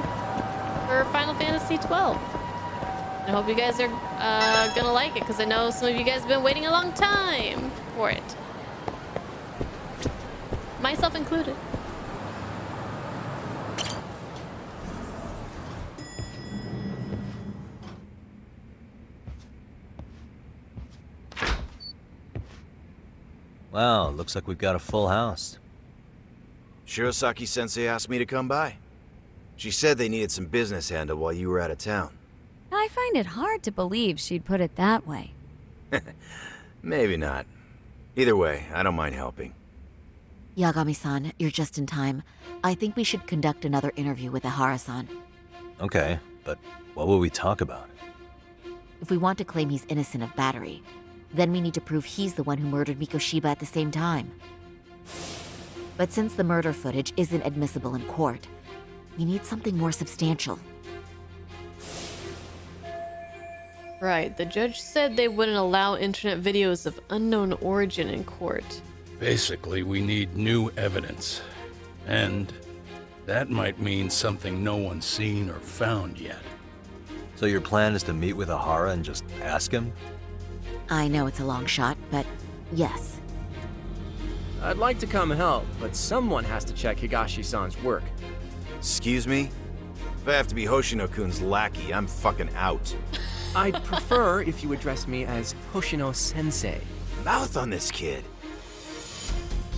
for Final Fantasy 12. I hope you guys are gonna like it, because I know some of you guys have been waiting a long time for it. Myself included. Wow, looks like we've got a full house. Shirosaki-sensei asked me to come by. She said they needed some business handled while you were out of town. I find it hard to believe she'd put it that way. Maybe not. Either way, I don't mind helping. Yagami-san, you're just in time. I think we should conduct another interview with Ihara-san. Okay, but what will we talk about? If we want to claim he's innocent of battery, then we need to prove he's the one who murdered Mikoshiba at the same time. But since the murder footage isn't admissible in court, we need something more substantial. Right, the judge said they wouldn't allow internet videos of unknown origin in court. Basically, we need new evidence. And that might mean something no one's seen or found yet. So your plan is to meet with Ahara and just ask him? I know it's a long shot, but yes. I'd like to come help, but someone has to check Higashi-san's work. Excuse me? If I have to be Hoshino-kun's lackey, I'm fucking out. I'd prefer if you address me as Hoshino-sensei. Mouth on this kid.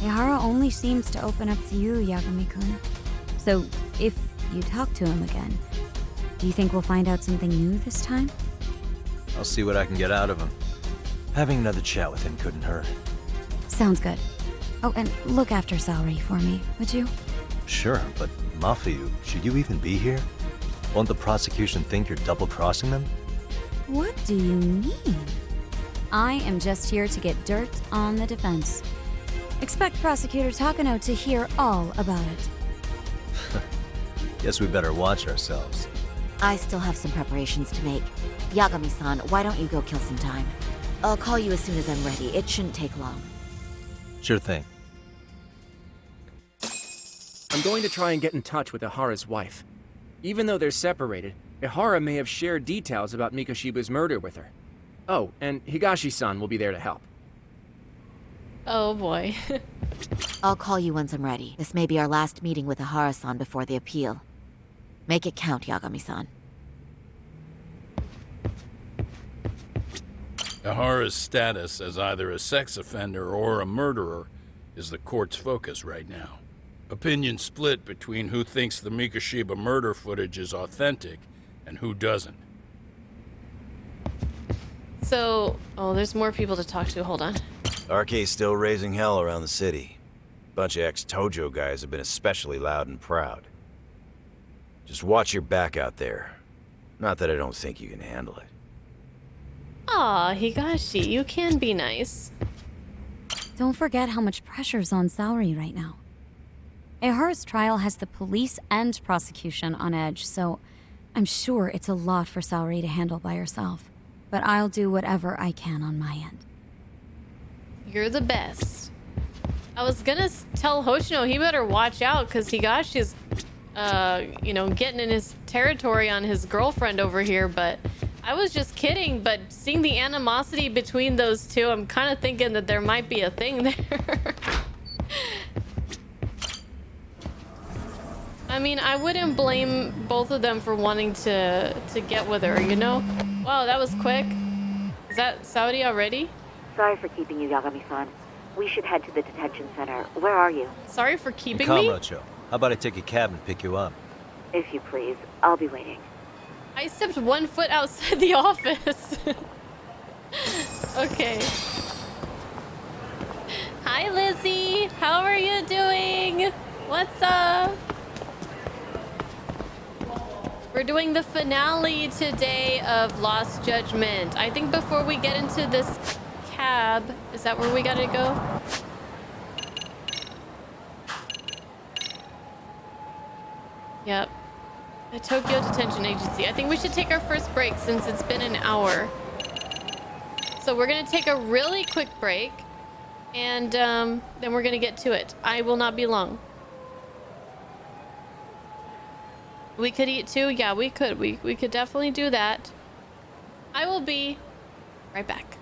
Ehara only seems to open up to you, Yagami-kun. So, if you talk to him again, do you think we'll find out something new this time? I'll see what I can get out of him. Having another chat with him couldn't hurt. Sounds good. Oh, and look after Saori for me, would you? Sure, but Mafuyu, should you even be here? Won't the prosecution think you're double-crossing them? What do you mean? I am just here to get dirt on the defense. Expect Prosecutor Takano to hear all about it. Guess we better watch ourselves. I still have some preparations to make. Yagami-san, why don't you go kill some time? I'll call you as soon as I'm ready. It shouldn't take long. Sure thing. I'm going to try and get in touch with Ihara's wife. Even though they're separated, Ihara may have shared details about Mikoshiba's murder with her. Oh, and Higashi-san will be there to help. Oh boy. I'll call you once I'm ready. This may be our last meeting with Ihara-san before the appeal. Make it count, Yagami-san. Ahara's status as either a sex offender or a murderer is the court's focus right now. Opinions split between who thinks the Mikoshiba murder footage is authentic and who doesn't. So, oh, there's more people to talk to. Hold on. RK's still raising hell around the city. Bunch of ex-Tojo guys have been especially loud and proud. Just watch your back out there. Not that I don't think you can handle it. Aw, Higashi, you can be nice. Don't forget how much pressure's on Saori right now. Ehara's trial has the police and prosecution on edge, so I'm sure it's a lot for Saori to handle by herself. But I'll do whatever I can on my end. You're the best. I was gonna tell Hoshino he better watch out because Higashi's, you know, getting in his territory on his girlfriend over here, but I was just kidding. But seeing the animosity between those two, I'm kind of thinking that there might be a thing there. I mean, I wouldn't blame both of them for wanting to get with her, you know? Wow, that was quick. Is that Saudi already? Sorry for keeping you, Yagami-san. We should head to the detention center. Where are you? Sorry for keeping me? Kamacho, how about I take a cab and pick you up? If you please. I'll be waiting. I stepped 1 foot outside the office. Okay. Hi, Lizzie. How are you doing? What's up? We're doing the finale today of Lost Judgment. I think before we get into this cab, is that where we gotta go? Yep. The Tokyo Detention Agency. I think we should take our first break since it's been an hour. So we're gonna take a really quick break and then we're gonna get to it. I will not be long. We could eat too? Yeah, we could. We could definitely do that. I will be right back.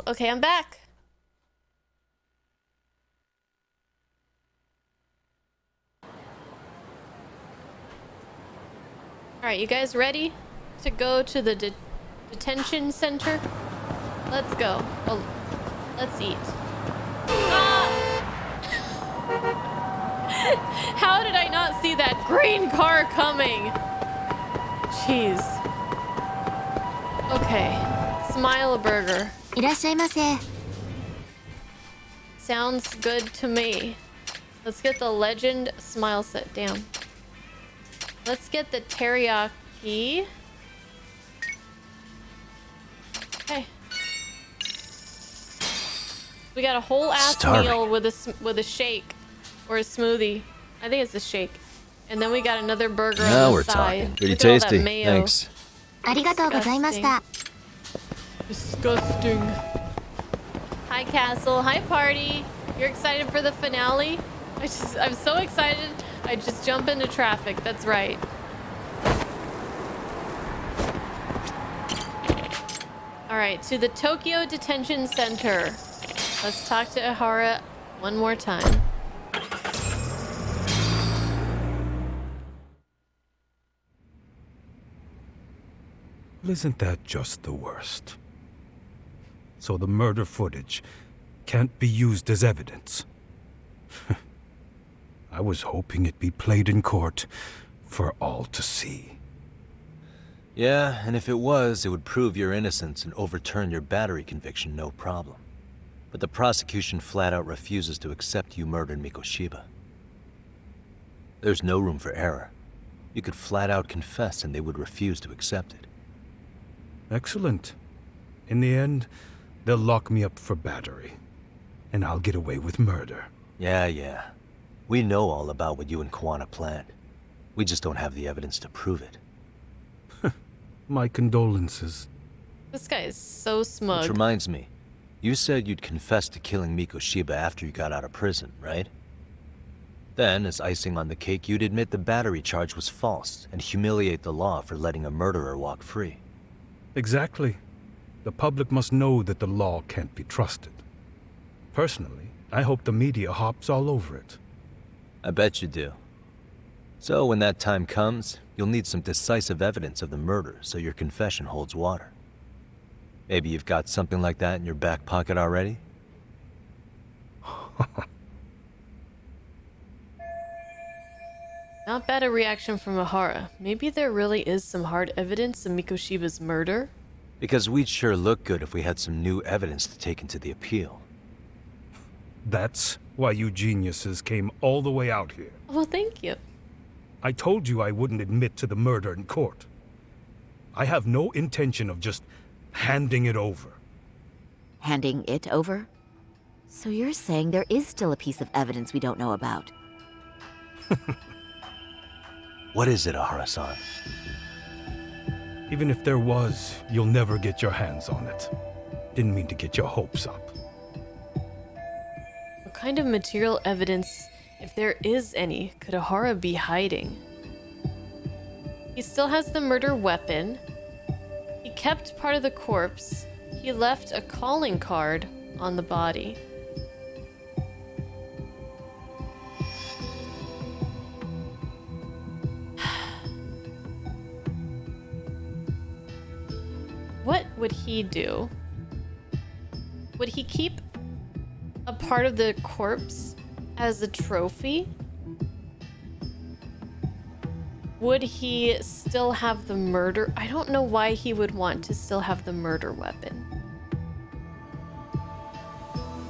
Okay, I'm back. Alright, you guys ready to go to the detention center? Let's go. Oh, let's eat. Ah! How did I not see that green car coming? Jeez. Okay. Smile burger. いらっしゃいませ。 Sounds good to me. Let's get the legend smile set. Damn. Let's get the teriyaki. Okay. We got a whole ass meal with a shake or a smoothie. I think it's a shake. And then we got another burger on the Now we're side. talking. Pretty Look at all that tasty. mayo. Thanks. ありがとうございました。 Disgusting. Hi Castle. Hi Party. You're excited for the finale? I'm so excited. I just jump into traffic. That's right. All right, to the Tokyo Detention Center. Let's talk to Ihara one more time. Isn't that just the worst? So the murder footage can't be used as evidence. I was hoping it'd be played in court for all to see. Yeah, and if it was, it would prove your innocence and overturn your battery conviction, no problem. But the prosecution flat out refuses to accept you murdered Mikoshiba. There's no room for error. You could flat out confess and they would refuse to accept it. Excellent. In the end, they'll lock me up for battery, and I'll get away with murder. Yeah. We know all about what you and Kwana planned. We just don't have the evidence to prove it. My condolences. This guy is so smug. Which reminds me, you said you'd confess to killing Mikoshiba after you got out of prison, right? Then, as icing on the cake, you'd admit the battery charge was false and humiliate the law for letting a murderer walk free. Exactly. The public must know that the law can't be trusted. Personally, I hope the media hops all over it. I bet you do. So when that time comes, you'll need some decisive evidence of the murder so your confession holds water. Maybe you've got something like that in your back pocket already? Not bad a reaction from Ihara. Maybe there really is some hard evidence of Mikoshiba's murder? Because we'd sure look good if we had some new evidence to take into the appeal. That's why you geniuses came all the way out here. Well, thank you. I told you I wouldn't admit to the murder in court. I have no intention of just handing it over. Handing it over? So you're saying there is still a piece of evidence we don't know about? What is it, Ihara-san? Even if there was, you'll never get your hands on it. Didn't mean to get your hopes up. What kind of material evidence, if there is any, could Ihara be hiding? He still has the murder weapon. He kept part of the corpse. He left a calling card on the body. What would he do? Would he keep a part of the corpse as a trophy? Would he still have the murder? I don't know why he would want to still have the murder weapon.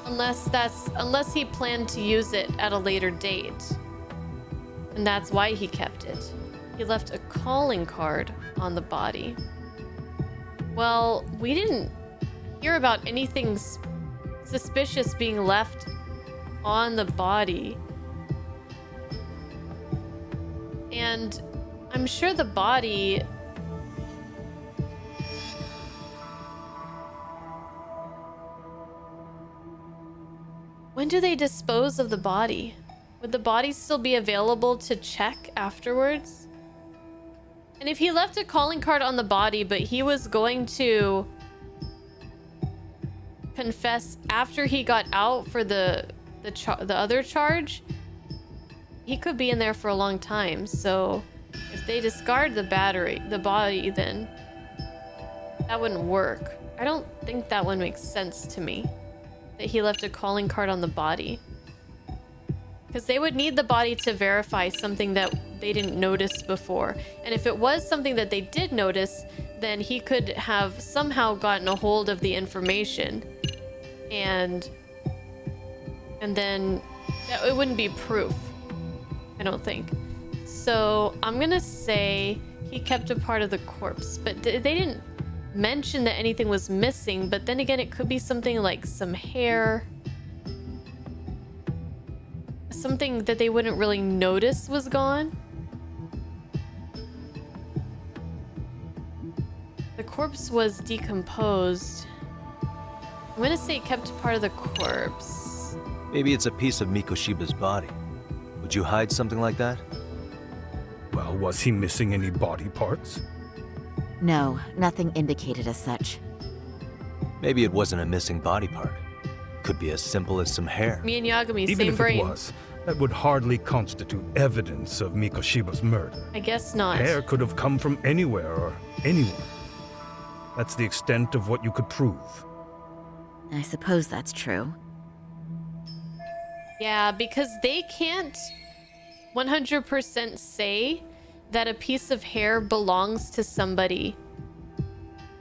Unless he planned to use it at a later date. And that's why he kept it. He left a calling card on the body. Well, we didn't hear about anything suspicious being left on the body. And I'm sure the body... When do they dispose of the body? Would the body still be available to check afterwards? And if he left a calling card on the body, but he was going to confess after he got out for the other charge, he could be in there for a long time. So if they discard the body, then that wouldn't work. I don't think that one makes sense to me, that he left a calling card on the body. Because they would need the body to verify something that they didn't notice before. And if it was something that they did notice, then he could have somehow gotten a hold of the information. And then it wouldn't be proof, I don't think. So I'm gonna say he kept a part of the corpse, but they didn't mention that anything was missing. But then again, it could be something like some hair, something that they wouldn't really notice was gone. The corpse was decomposed. I'm gonna say kept part of the corpse. Maybe it's a piece of Mikoshiba's body. Would you hide something like that? Well, was he missing any body parts? No, nothing indicated as such. Maybe it wasn't a missing body part. Could be as simple as some hair. Me and Yagami, Even same if brain. it was, that would hardly constitute evidence of Mikoshiba's murder. I guess not. Hair could have come from anywhere or anyone. That's the extent of what you could prove. I suppose that's true. Yeah, because they can't 100% say that a piece of hair belongs to somebody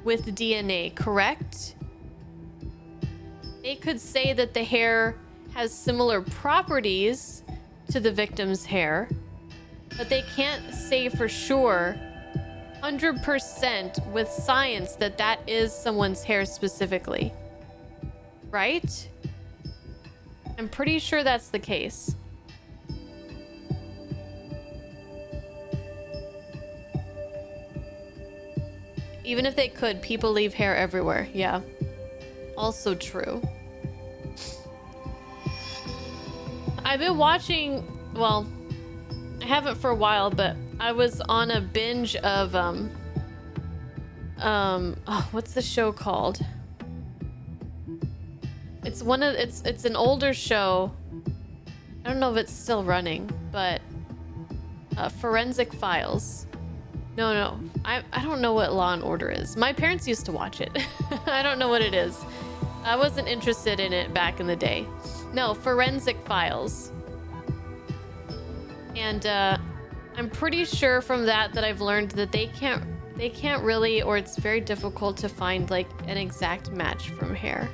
with DNA, correct? They could say that the hair has similar properties to the victim's hair, but they can't say for sure 100% with science that that is someone's hair specifically. Right? I'm pretty sure that's the case. Even if they could, people leave hair everywhere. Yeah. Also true. I've been watching, well, I haven't for a while, but I was on a binge of what's the show called? It's it's an older show. I don't know if it's still running, but Forensic Files. No, I don't know what Law and Order is. My parents used to watch it. I don't know what it is. I wasn't interested in it back in the day. No, Forensic Files. And I'm pretty sure from that I've learned that they can't really, or it's very difficult to find like an exact match from hair.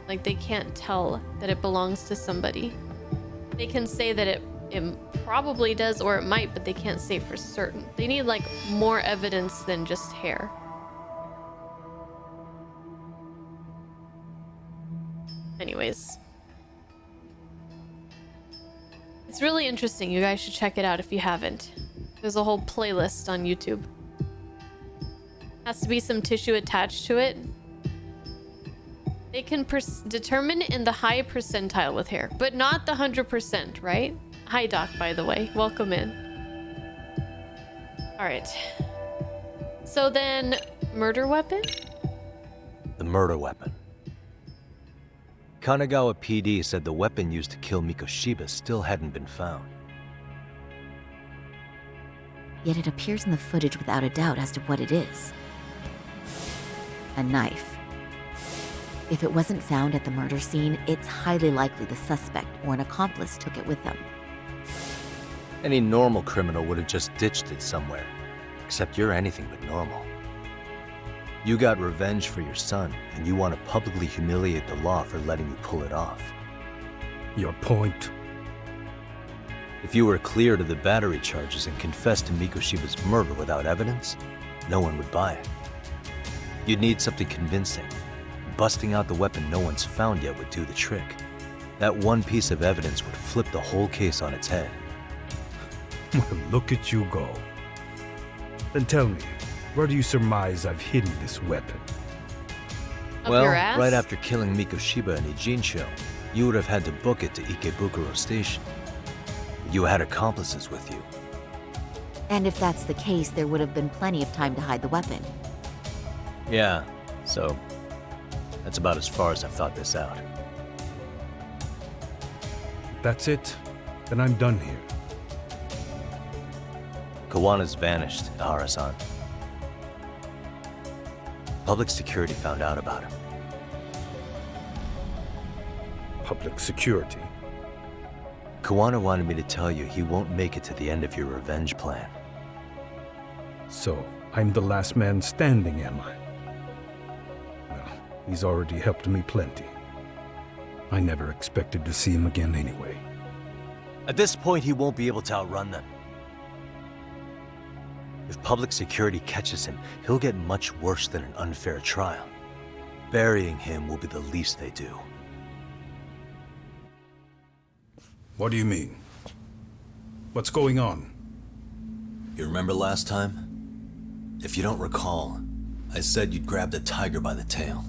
Like they can't tell that it belongs to somebody. They can say that it probably does, or it might, but they can't say for certain. They need like more evidence than just hair. Anyways. It's really interesting. You guys should check it out if you haven't. There's a whole playlist on YouTube. Has to be some tissue attached to it. They can determine in the high percentile with hair, but not the 100%, right? Hi, Doc, by the way. Welcome in. All right. So then, murder weapon? The murder weapon. Kanagawa PD said the weapon used to kill Mikoshiba still hadn't been found. Yet it appears in the footage without a doubt as to what it is. A knife. If it wasn't found at the murder scene, it's highly likely the suspect or an accomplice took it with them. Any normal criminal would have just ditched it somewhere. Except you're anything but normal. You got revenge for your son, and you want to publicly humiliate the law for letting you pull it off. Your point? If you were cleared of the battery charges and confessed to Mikoshiba's murder without evidence, no one would buy it. You'd need something convincing. Busting out the weapon no one's found yet would do the trick. That one piece of evidence would flip the whole case on its head. Well, look at you go. Then tell me, where do you surmise I've hidden this weapon? Well, right after killing Mikoshiba and Ijincho, you would have had to book it to Ikebukuro Station. You had accomplices with you. And if that's the case, there would have been plenty of time to hide the weapon. Yeah, so That's about as far as I've thought this out. That's it? Then I'm done here. Kawana's vanished, Ahara-san. Public security found out about him. Public security? Kawana wanted me to tell you he won't make it to the end of your revenge plan. So, I'm the last man standing, am I? Well, he's already helped me plenty. I never expected to see him again anyway. At this point, he won't be able to outrun them. If public security catches him, he'll get much worse than an unfair trial. Burying him will be the least they do. What do you mean? What's going on? You remember last time? If you don't recall, I said you'd grab the tiger by the tail.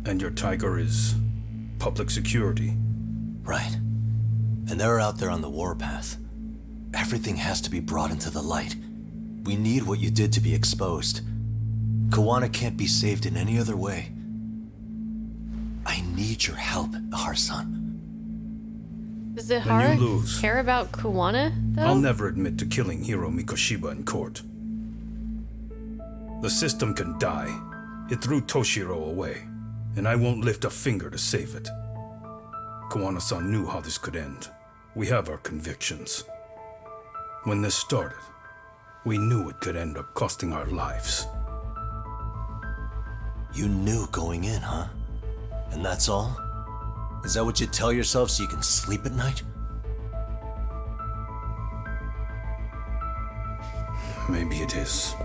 And your tiger is public security? Right. And they're out there on the warpath. Everything has to be brought into the light. We need what you did to be exposed. Kawana can't be saved in any other way. I need your help, Ahara-san. Does Then Ihara you lose. care about Kawana, though? I'll never admit to killing Hiro Mikoshiba in court. The system can die. It threw Toshiro away, and I won't lift a finger to save it. Kawana-san knew how this could end. We have our convictions. When this started, we knew it could end up costing our lives. You knew going in, huh? And that's all? Is that what you tell yourself so you can sleep at night? Maybe it is.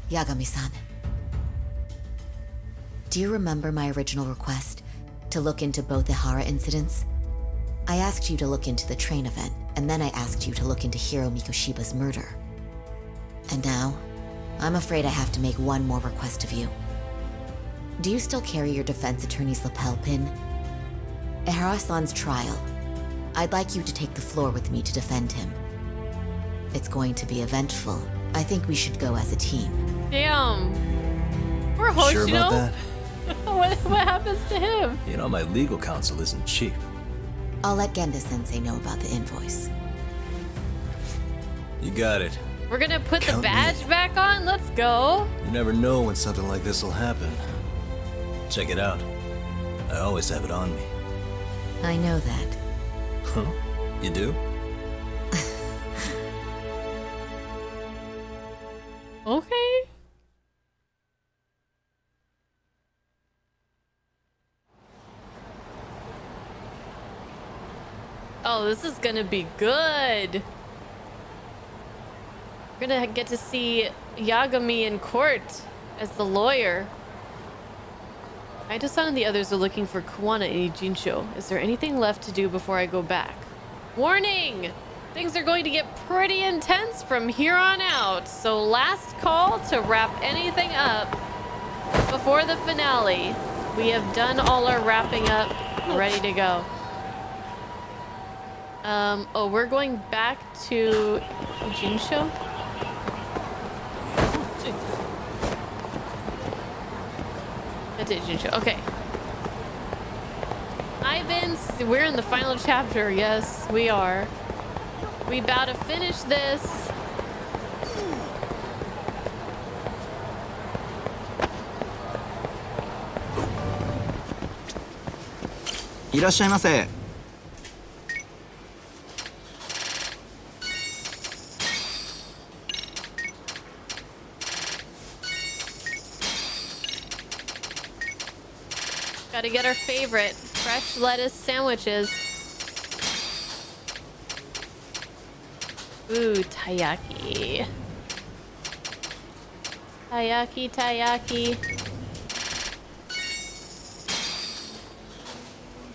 Yagami-san. Do you remember my original request to look into both Ihara incidents? I asked you to look into the train event, and then I asked you to look into Hiro Mikoshiba's murder. And now, I'm afraid I have to make one more request of you. Do you still carry your defense attorney's lapel pin? Ihara-san's trial. I'd like you to take the floor with me to defend him. It's going to be eventful. I think we should go as a team. Damn. Poor Sure about Hoshino. that? What happens to him? You know, my legal counsel isn't cheap. I'll let Genda-sensei know about the invoice. You got it. We're gonna put Count the badge back on? Let's go. You never know when something like this will happen. Check it out. I always have it on me. I know that. Huh? You do? Okay. Oh, this is gonna be good. We're gonna get to see Yagami in court as the lawyer. Aito-san and the others are looking for Kawana and Ijincho. Is there anything left to do before I go back? Warning! Things are going to get pretty intense from here on out, so last call to wrap anything up before the finale. We have done all our wrapping up, ready to go. Oh, we're going back to Ijincho? That's Ijincho, okay. Hi Vince, we're in the final chapter, yes, we are. We about to finish this. Gotta get our favorite, fresh lettuce sandwiches. Ooh, taiyaki. Taiyaki.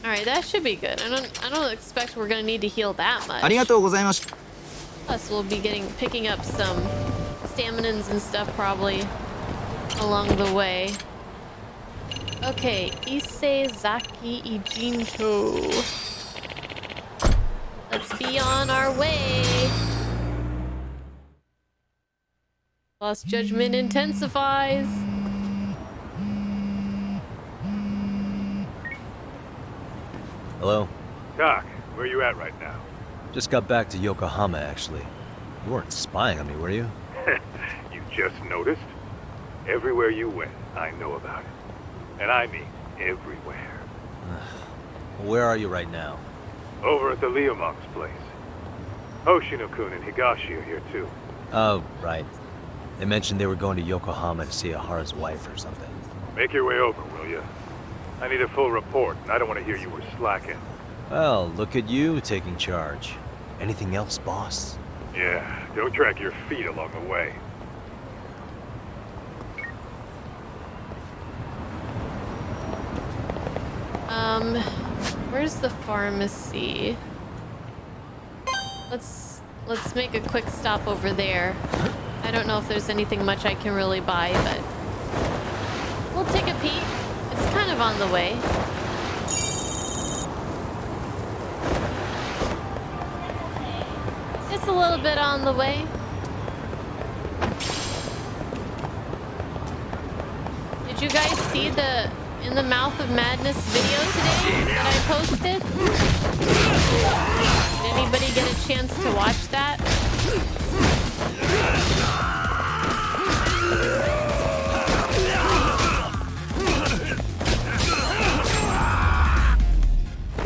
Alright, that should be good. I don't expect we're gonna need to heal that much. Plus we'll be picking up some staminans and stuff probably along the way. Okay, Isezaki Ijincho. Let's be on our way. Lost judgment intensifies. Hello? Doc, where you at right now? Just got back to Yokohama, actually. You weren't spying on me, were you? You just noticed? Everywhere you went, I know about it. And I mean everywhere. Where are you right now? Over at the Leomont's place. Hoshino-kun and Higashi are here too. Oh, right. They mentioned they were going to Yokohama to see Ahara's wife or something. Make your way over, will you? I need a full report, and I don't want to hear you were slacking. Well, look at you taking charge. Anything else, boss? Yeah, don't drag your feet along the way. Where's the pharmacy? Let's make a quick stop over there. I don't know if there's anything much I can really buy, but we'll take a peek. It's kind of on the way. It's a little bit on the way. Did you guys see the In the Mouth of Madness video today that I posted? Did anybody get a chance to watch that?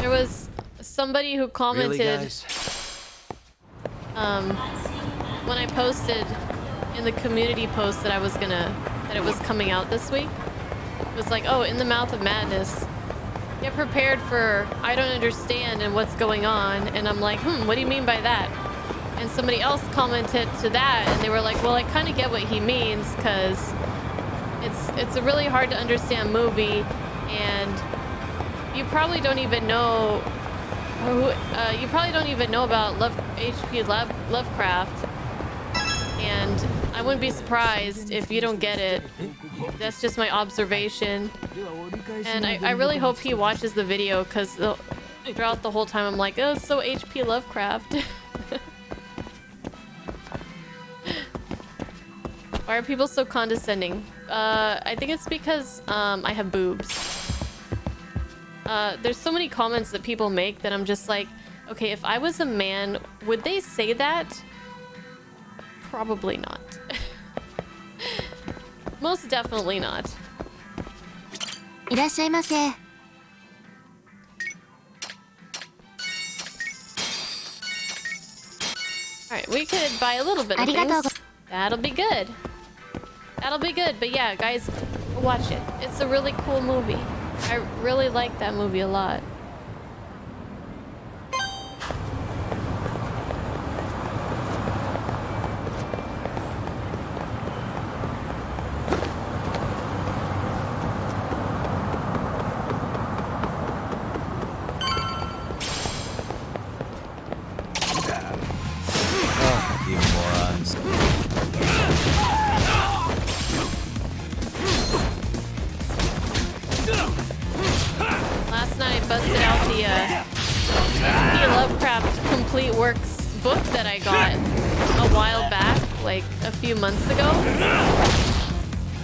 There was somebody who commented, Really, guys? when I posted in the community post that that it was coming out this week. It was like, oh, In the Mouth of Madness. Get prepared for I don't understand and what's going on. And I'm like, what do you mean by that? And somebody else commented to that and they were like, well, I kind of get what he means because it's a really hard to understand movie and you probably don't even know about H.P. Lovecraft. And I wouldn't be surprised if you don't get it. That's just my observation. And I really hope he watches the video because throughout the whole time I'm like, oh, it's so H.P. Lovecraft. Why are people so condescending? I think it's because I have boobs. There's so many comments that people make that I'm just like, okay, if I was a man, would they say that? Probably not. Most definitely not. Irashaimase. Alright, we could buy a little bit of things. That'll be good. That'll be good. But yeah, guys, watch it. It's a really cool movie. I really like that movie a lot. Last night I busted out the H.P. Lovecraft Complete Works book that I got a while back, like a few months ago.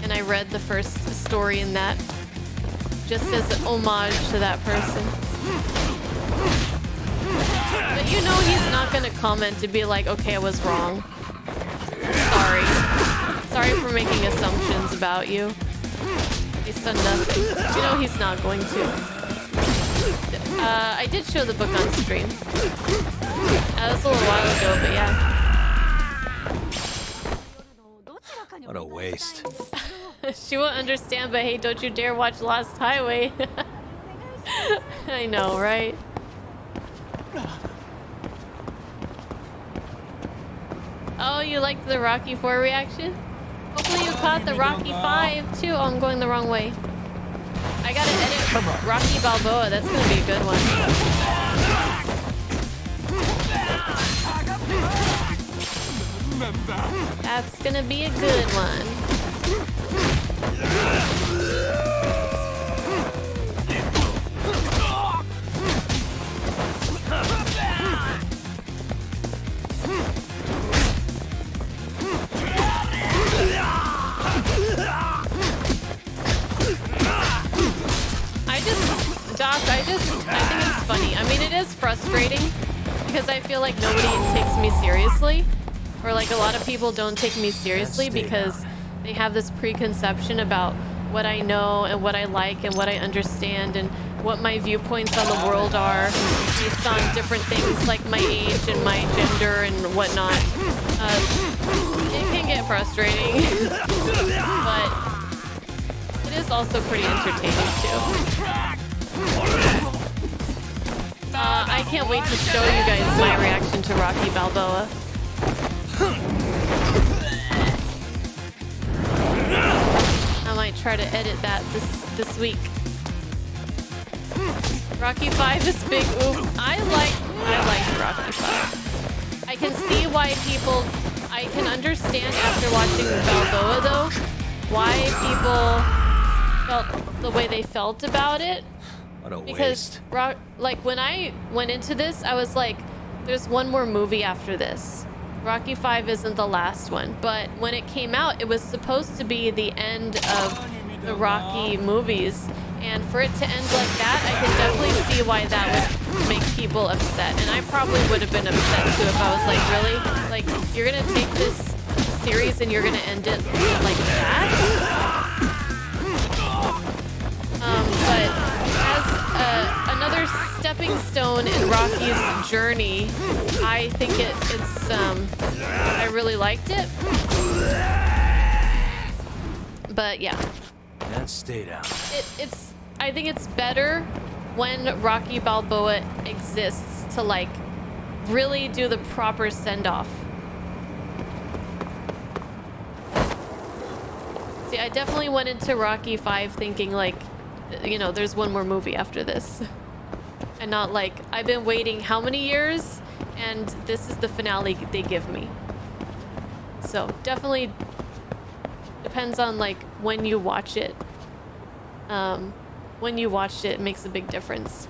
And I read the first story in that just as an homage to that person. But you know he's not gonna comment to be like, okay, I was wrong. Sorry. Sorry for making assumptions about you. He's done nothing. You know he's not going to. I did show the book on stream. That was a little while ago, but yeah. What a waste. She won't understand, but hey, don't you dare watch Lost Highway. I know, right? Oh, you liked the Rocky 4 reaction? Hopefully you caught the Rocky 5 too. Oh, I'm going the wrong way. I gotta edit Rocky Balboa. That's gonna be a good one. That's gonna be a good one. because I feel like nobody takes me seriously, or like a lot of people don't take me seriously because they have this preconception about what I know and what I like and what I understand and what my viewpoints on the world are based on different things like my age and my gender and whatnot. It can get frustrating, but it is also pretty entertaining too. I can't wait to show you guys my reaction to Rocky Balboa. I might try to edit that this week. Rocky 5 is big. Ooh, I like Rocky 5. I can see why I can understand after watching Balboa though, why people felt the way they felt about it. What a because waste. like when I went into this, I was like, there's one more movie after this. Rocky 5 isn't the last one, but when it came out, it was supposed to be the end of the Rocky movies, and for it to end like that, I can definitely see why that would make people upset, and I probably would have been upset too if I was like, really? Like, you're gonna take this series and you're gonna end it like that? But as another stepping stone in Rocky's journey, I think it's I really liked it. But yeah. And stay down. I think it's better when Rocky Balboa exists to like really do the proper send-off. See, I definitely went into Rocky 5 thinking like, you know, there's one more movie after this. And not like, I've been waiting how many years and this is the finale they give me. So definitely depends on like when you watch it. When you watched it makes a big difference.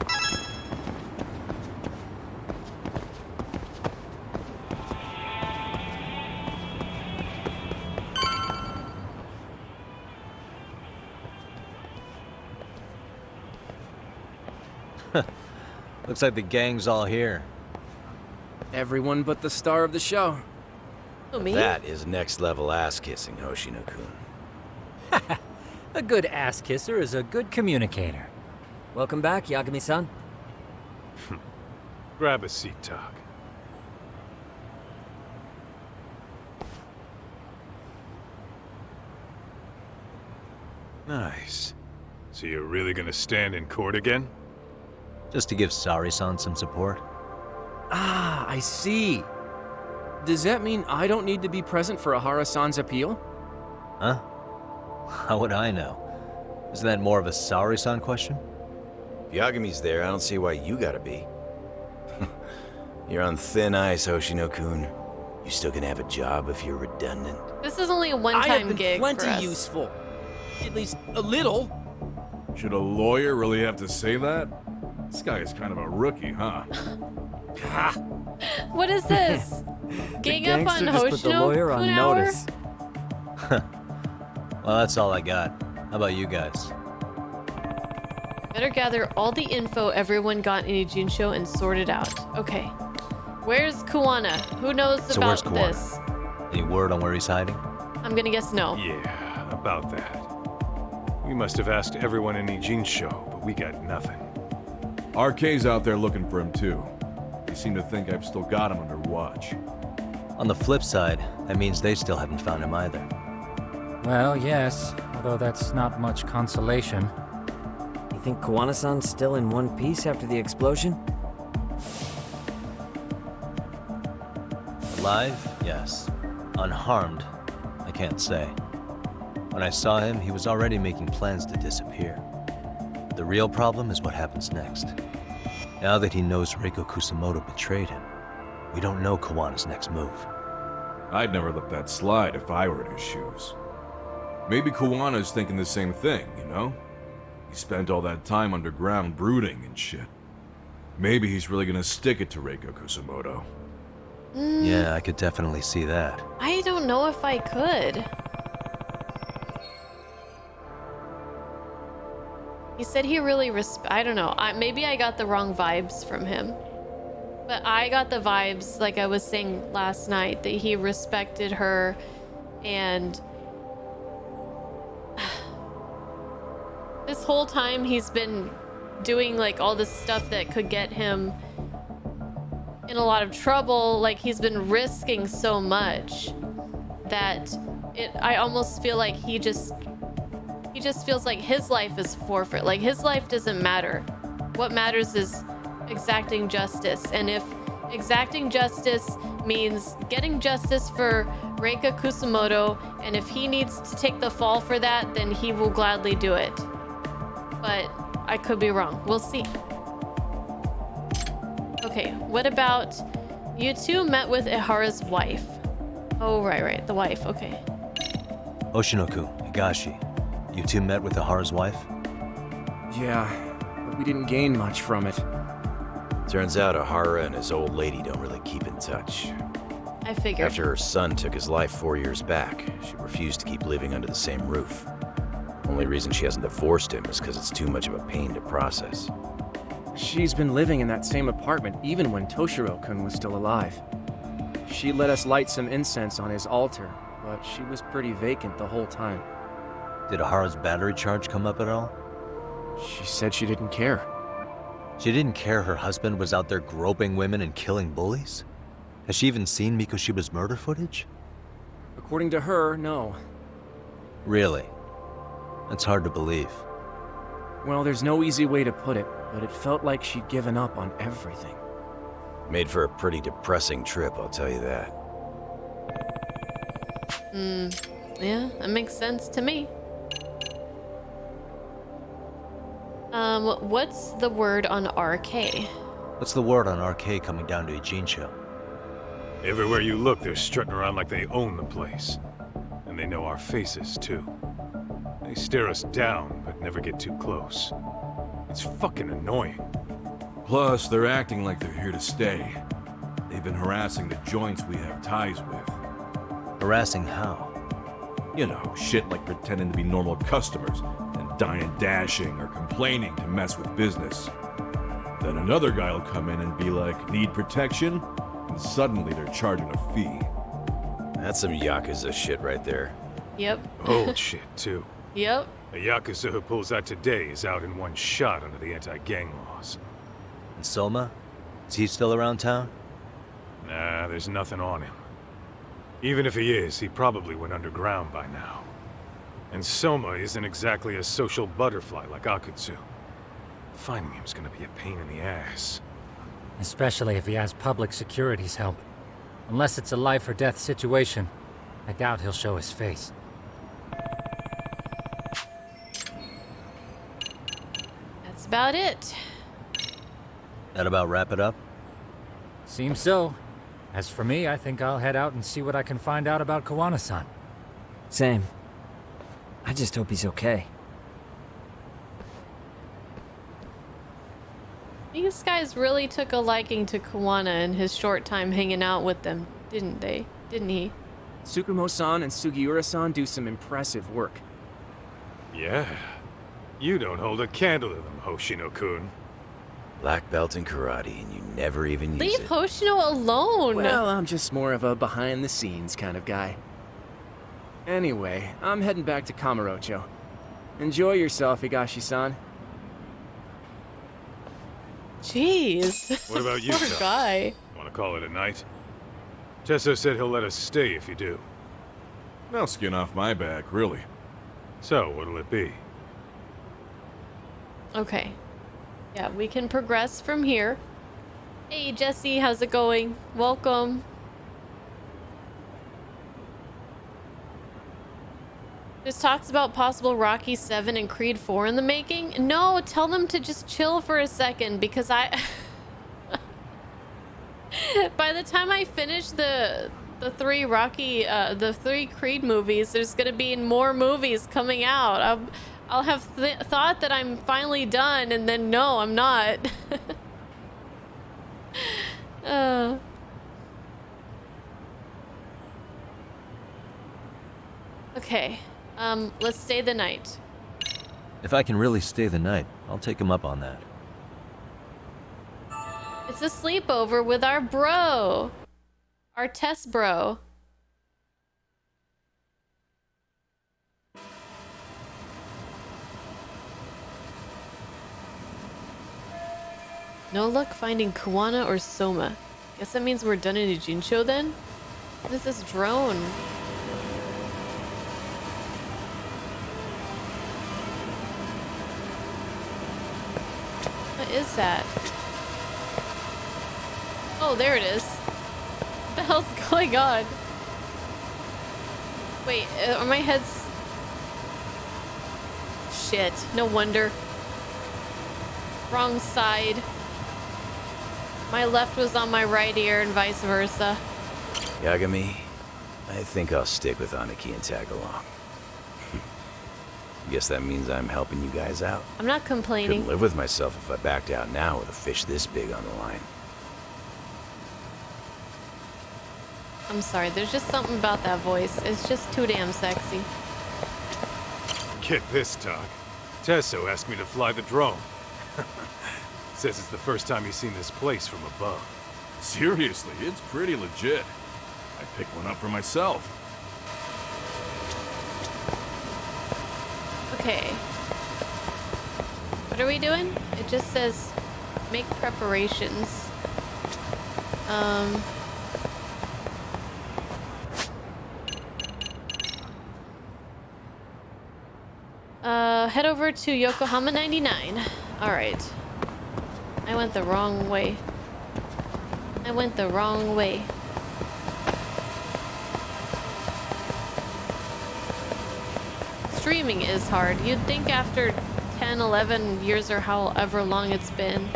Looks like the gang's all here. Everyone but the star of the show. Oh, me? That is next level ass kissing, Hoshino-kun. A good ass kisser is a good communicator. Welcome back, Yagami-san. Grab a seat, Tak. Nice. So you're really gonna stand in court again? Just to give Sari-san some support. Ah, I see. Does that mean I don't need to be present for Ahara-san's appeal? Huh? How would I know? Isn't that more of a Sari-san question? If Yagami's there, I don't see why you gotta be. You're on thin ice, Hoshino-kun. You still gonna have a job if you're redundant. This is only a I have one-time been gig plenty for us. useful. At least a little. Should a lawyer really have to say that? This guy is kind of a rookie, huh? What is this? Gang up on Gangster just put the lawyer on Hoshino-kun notice. Well, that's all I got. How about you guys? Better gather all the info everyone got in Ijincho and sort it out. Okay. Where's Kuwana? Who knows So where's about Kuwana? this? Any word on where he's hiding? I'm gonna guess no. Yeah, about that. We must have asked everyone in Ijincho, but we got nothing. RK's out there looking for him too. They seem to think I've still got him under watch. On the flip side, that means they still haven't found him either. Well, yes, although that's not much consolation. You think Kuwana-san's still in one piece after the explosion? Alive? Yes. Unharmed? I can't say. When I saw him, he was already making plans to disappear. The real problem is what happens next. Now that he knows Reiko Kusamoto betrayed him, we don't know Kawana's next move. I'd never let that slide if I were in his shoes. Maybe Kuwana's thinking the same thing, you know? He spent all that time underground brooding and shit. Maybe he's really gonna stick it to Reiko Kusamoto. Yeah, I could definitely see that. I don't know if I could. He said he really I don't know. Maybe I got the wrong vibes from him. But I got the vibes, like I was saying last night, that he respected her and this whole time he's been doing like all this stuff that could get him in a lot of trouble. Like he's been risking so much that I almost feel like he just feels like his life is forfeit. Like his life doesn't matter. What matters is exacting justice. And if exacting justice means getting justice for Reika Kusumoto, and if he needs to take the fall for that, then he will gladly do it. But I could be wrong. We'll see. Okay, what about you two met with Ihara's wife? Oh, right, the wife, okay. Oshinoku, Higashi, you two met with Ihara's wife? Yeah, but we didn't gain much from it. Turns out Ihara and his old lady don't really keep in touch. I figured. After her son took his life 4 years back, she refused to keep living under the same roof. Only reason she hasn't divorced him is because it's too much of a pain to process. She's been living in that same apartment even when Toshiro-kun was still alive. She let us light some incense on his altar, but she was pretty vacant the whole time. Did Ihara's battery charge come up at all? She said she didn't care. She didn't care her husband was out there groping women and killing bullies? Has she even seen Mikoshiba's murder footage? According to her, no. Really? That's hard to believe. Well, there's no easy way to put it, but it felt like she'd given up on everything. Made for a pretty depressing trip, I'll tell you that. Yeah, that makes sense to me. What's the word on RK? What's the word on RK coming down to Ijincho? Everywhere you look, they're strutting around like they own the place. And they know our faces, too. They stare us down, but never get too close. It's fucking annoying. Plus, they're acting like they're here to stay. They've been harassing the joints we have ties with. Harassing how? You know, shit like pretending to be normal customers and dying dashing or complaining to mess with business. Then another guy will come in and be like, need protection? And suddenly they're charging a fee. That's some Yakuza shit right there. Yep. Old shit, too. Yep. A Yakuza who pulls that today is out in one shot under the anti-gang laws. And Soma? Is he still around town? Nah, there's nothing on him. Even if he is, he probably went underground by now. And Soma isn't exactly a social butterfly like Akutsu. Finding him's gonna be a pain in the ass. Especially if he has public security's help. Unless it's a life or death situation, I doubt he'll show his face. That's about it. That about wrap it up? Seems so. As for me, I think I'll head out and see what I can find out about Kawana-san. Same. I just hope he's okay. These guys really took a liking to Kawana in his short time hanging out with them, didn't they? Didn't he? Tsukumo-san and Sugiura-san do some impressive work. Yeah. You don't hold a candle to them, Hoshino-kun. Black belt in karate, and you never even use Leave it. Hoshino alone! Well, I'm just more of a behind-the-scenes kind of guy. Anyway, I'm heading back to Kamurocho. Enjoy yourself, Higashi-san. Jeez. What about you, Poor son? guy. Want to call it a night? Tesso said he'll let us stay if you do. Now skin off my back, really. So, what'll it be? Okay. Yeah, we can progress from here. Hey, Jesse, how's it going? Welcome. There's talks about possible Rocky 7 and Creed 4 in the making. No, tell them to just chill for a second because I... By the time I finish the three the three Creed movies, there's gonna be more movies coming out. I'll have thought that I'm finally done, and then no, I'm not. Okay, let's stay the night. If I can really stay the night, I'll take him up on that. It's a sleepover with our bro. Our test bro. No luck finding Kawana or Soma. Guess that means we're done in a Jinsho then? What is this drone? What is that? Oh, there it is. What the hell's going on? Wait, are my heads... Shit, no wonder. Wrong side. My left was on my right ear and vice versa. Yagami, I think I'll stick with Aniki and tag along. Guess that means I'm helping you guys out. I'm not complaining. Couldn't live with myself if I backed out now with a fish this big on the line. I'm sorry, there's just something about that voice. It's just too damn sexy. Get this, Doc. Tesso asked me to fly the drone. Says it's the first time he's seen this place from above. Seriously, it's pretty legit. I picked one up for myself. Okay. What are we doing? It just says make preparations. Head over to Yokohama 99. Alright. I went the wrong way. I went the wrong way. Streaming is hard. You'd think after 10, 11 years or however long it's been,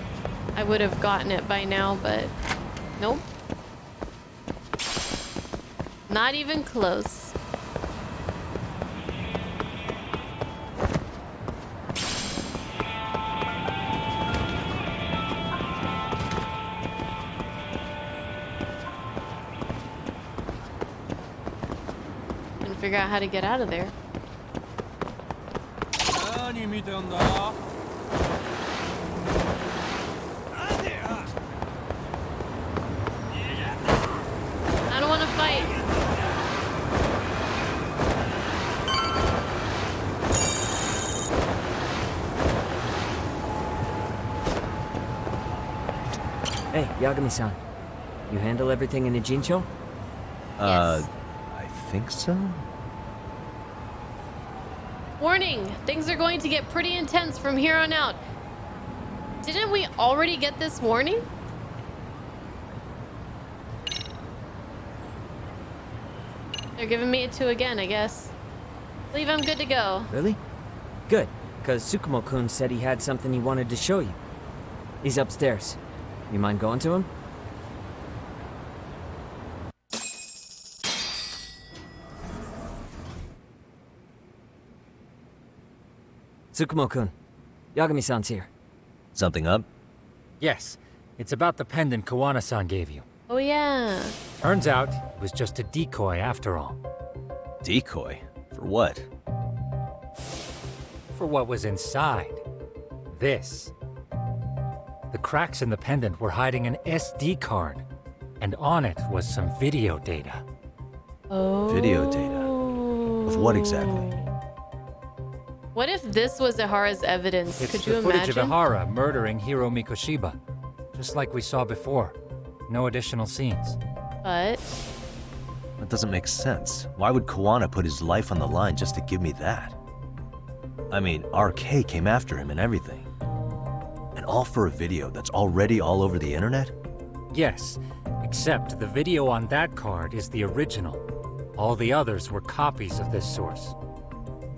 I would have gotten it by now, but nope. Not even close. Figure out how to get out of there. I don't want to fight. Hey, Yagami-san. You handle everything in a Jinsho? Yes. I think so? Warning! Things are going to get pretty intense from here on out. Didn't we already get this warning? They're giving me a 2 again, I guess. Believe I'm good to go. Really? Good, because Tsukumo-kun said he had something he wanted to show you. He's upstairs. You mind going to him? Tsukumo-kun, Yagami-san's here. Something up? Yes, it's about the pendant Kawana-san gave you. Oh yeah. Turns out, it was just a decoy after all. Decoy? For what? For what was inside. This. The cracks in the pendant were hiding an SD card, and on it was some video data. Oh. Video data? Of what exactly? What if this was Ihara's evidence? It's Could you the footage imagine? of Ihara murdering Hiro Mikoshiba, just like we saw before. No additional scenes. But That doesn't make sense. Why would Kawana put his life on the line just to give me that? I mean, RK came after him and everything. And all for a video that's already all over the internet? Yes, except the video on that card is the original. All the others were copies of this source.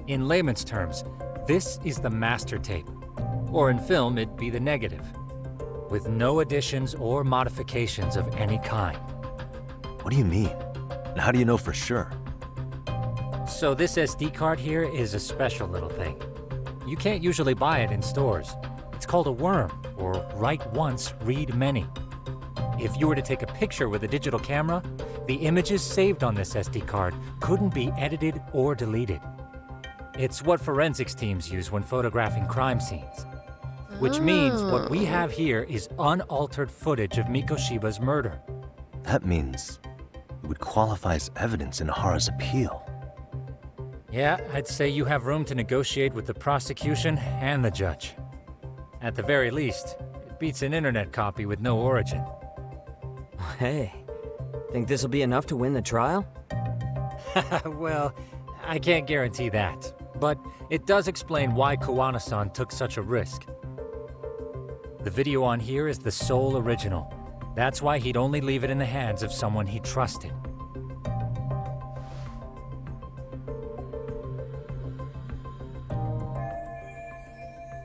In layman's terms, this is the master tape. Or in film, it'd be the negative. With no additions or modifications of any kind. What do you mean? And how do you know for sure? So this SD card here is a special little thing. You can't usually buy it in stores. It's called a worm, or write once, read many. If you were to take a picture with a digital camera, the images saved on this SD card couldn't be edited or deleted. It's what forensics teams use when photographing crime scenes. Which means what we have here is unaltered footage of Mikoshiba's murder. That means it would qualify as evidence in Ahara's appeal. Yeah, I'd say you have room to negotiate with the prosecution and the judge. At the very least, it beats an internet copy with no origin. Hey, think this'll be enough to win the trial? Well, I can't guarantee that. But it does explain why Kuwana-san took such a risk. The video on here is the sole original. That's why he'd only leave it in the hands of someone he trusted.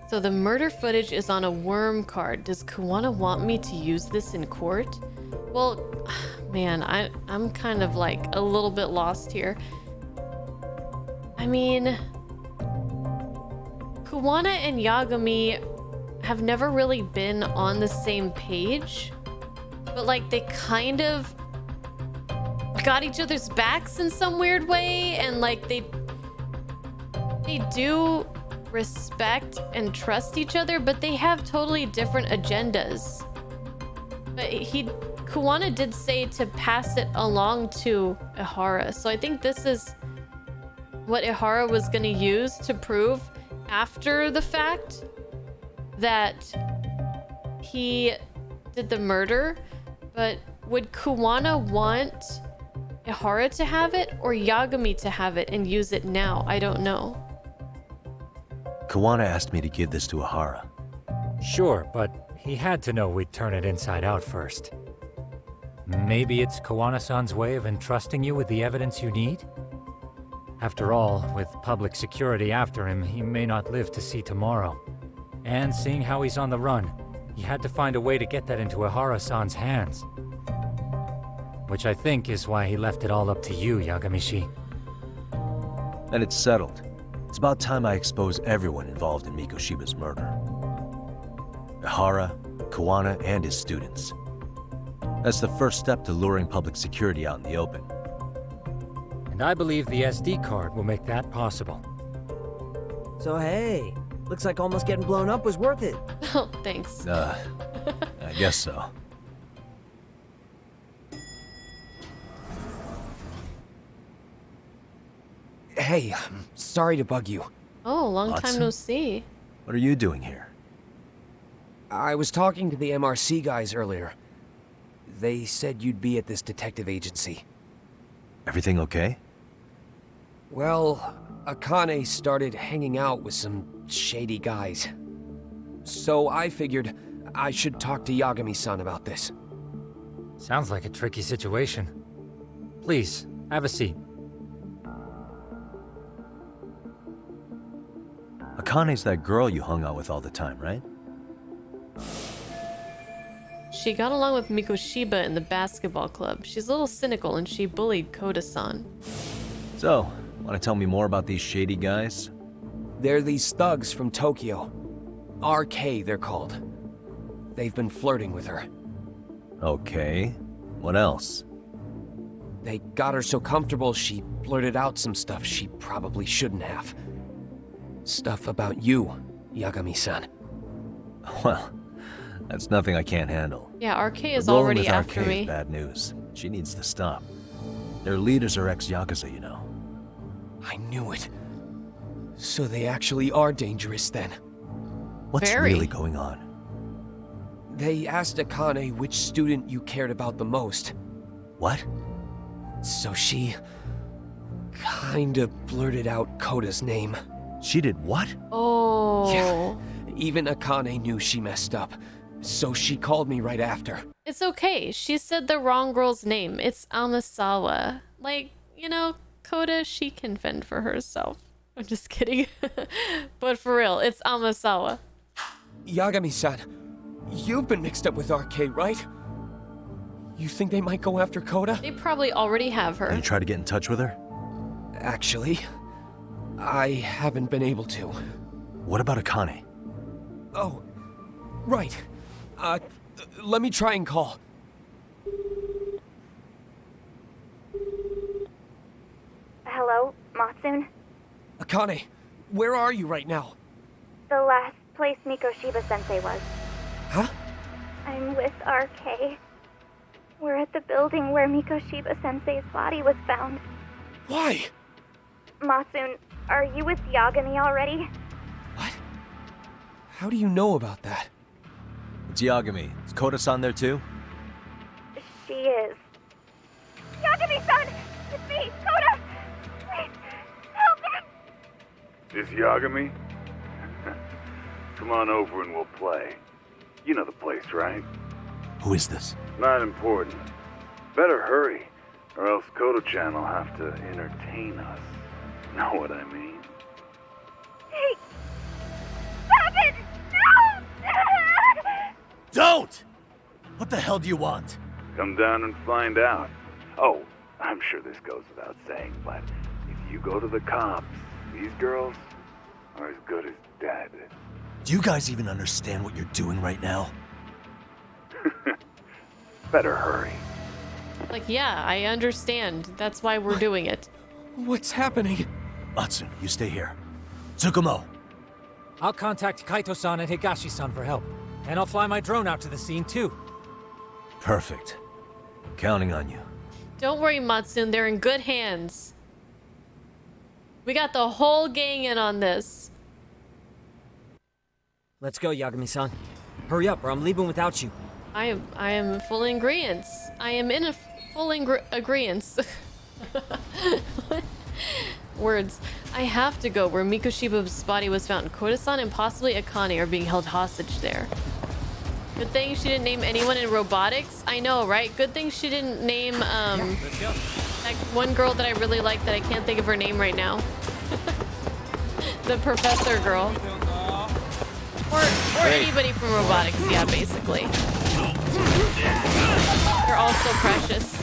So the murder footage is on a worm card. Does Kuwana want me to use this in court? Well, man, I'm kind of like a little bit lost here. I mean, Kuwana and Yagami have never really been on the same page, but like they kind of got each other's backs in some weird way, and like they do respect and trust each other, but they have totally different agendas. But Kuwana did say to pass it along to Ihara, so I think this is what Ihara was gonna use to prove after the fact that he did the murder. But would Kuwana want Ihara to have it or Yagami to have it and use it now? I don't know. Kuwana asked me to give this to Ahara. Sure, but he had to know we'd turn it inside out first. Maybe it's Kuwana-san's way of entrusting you with the evidence you need? After all, with public security after him, he may not live to see tomorrow. And seeing how he's on the run, he had to find a way to get that into Ihara-san's hands. Which I think is why he left it all up to you, Yagami-shi. Then it's settled. It's about time I expose everyone involved in Mikoshiba's murder. Ihara, Kuwana, and his students. That's the first step to luring public security out in the open. And I believe the SD card will make that possible. So hey, looks like almost getting blown up was worth it. Oh, thanks. I guess so. Hey, sorry to bug you. Oh, long time Watson? no see. What are you doing here? I was talking to the MRC guys earlier. They said you'd be at this detective agency. Everything okay? Well, Akane started hanging out with some shady guys. So I figured I should talk to Yagami-san about this. Sounds like a tricky situation. Please, have a seat. Akane's that girl you hung out with all the time, right? She got along with Mikoshiba in the basketball club. She's a little cynical and she bullied Koda-san. So, want to tell me more about these shady guys? They're these thugs from Tokyo. RK, they're called. They've been flirting with her. Okay. What else? They got her so comfortable she blurted out some stuff she probably shouldn't have. Stuff about you, Yagami-san. Well, that's nothing I can't handle. Yeah, RK is Rolling already with after RK me. is bad news. She needs to stop. Their leaders are ex-Yakuza, you know. I knew it. So they actually are dangerous then. What's Very. really going on? They asked Akane which student you cared about the most. What? So she kinda blurted out Koda's name. She did what? Oh. Yeah. Even Akane knew she messed up. So she called me right after. It's okay. She said the wrong girl's name. It's Amasawa. Like, you know, Koda, she can fend for herself. I'm just kidding. But for real, it's Amasawa. Yagami-san, you've been mixed up with RK, right? You think they might go after Koda? They probably already have her. Did you try to get in touch with her? Actually, I haven't been able to. What about Akane? Oh, right. Let me try and call. Hello, Matsun? Akane, where are you right now? The last place Mikoshiba-sensei was. Huh? I'm with RK. We're at the building where Mikoshiba-sensei's body was found. Why? Matsune, are you with Yagami already? How do you know about that? It's Yagami. Is Koda-san there too? She is. Yagami-san! It's me, Koda! Please, help me! Is Yagami? Come on over and we'll play. You know the place, right? Who is this? Not important. Better hurry, or else Kodo-chan will have to entertain us. Know what I mean? Hey! Stop it! No! Don't! What the hell do you want? Come down and find out. Oh, I'm sure this goes without saying, but if you go to the cops, these girls are as good as dead. Do you guys even understand what you're doing right now? Better hurry. Like, yeah, I understand. That's why we're doing it. What's happening? Matsune, you stay here. Tsukumo. I'll contact Kaito-san and Higashi-san for help. And I'll fly my drone out to the scene, too. Perfect. Counting on you. Don't worry, Matsune. They're in good hands. We got the whole gang in on this. Let's go, Yagami-san. Hurry up, or I'm leaving without you. I am full in agreeance. I am in a full agreeance. Words. I have to go where Mikoshiba's body was found. Koda-san and possibly Akane are being held hostage there. Good thing she didn't name anyone in robotics. I know, right? Good thing she didn't name that one girl that I really like that I can't think of her name right now. The professor girl. Or anybody from robotics, yeah, basically. They're all so precious.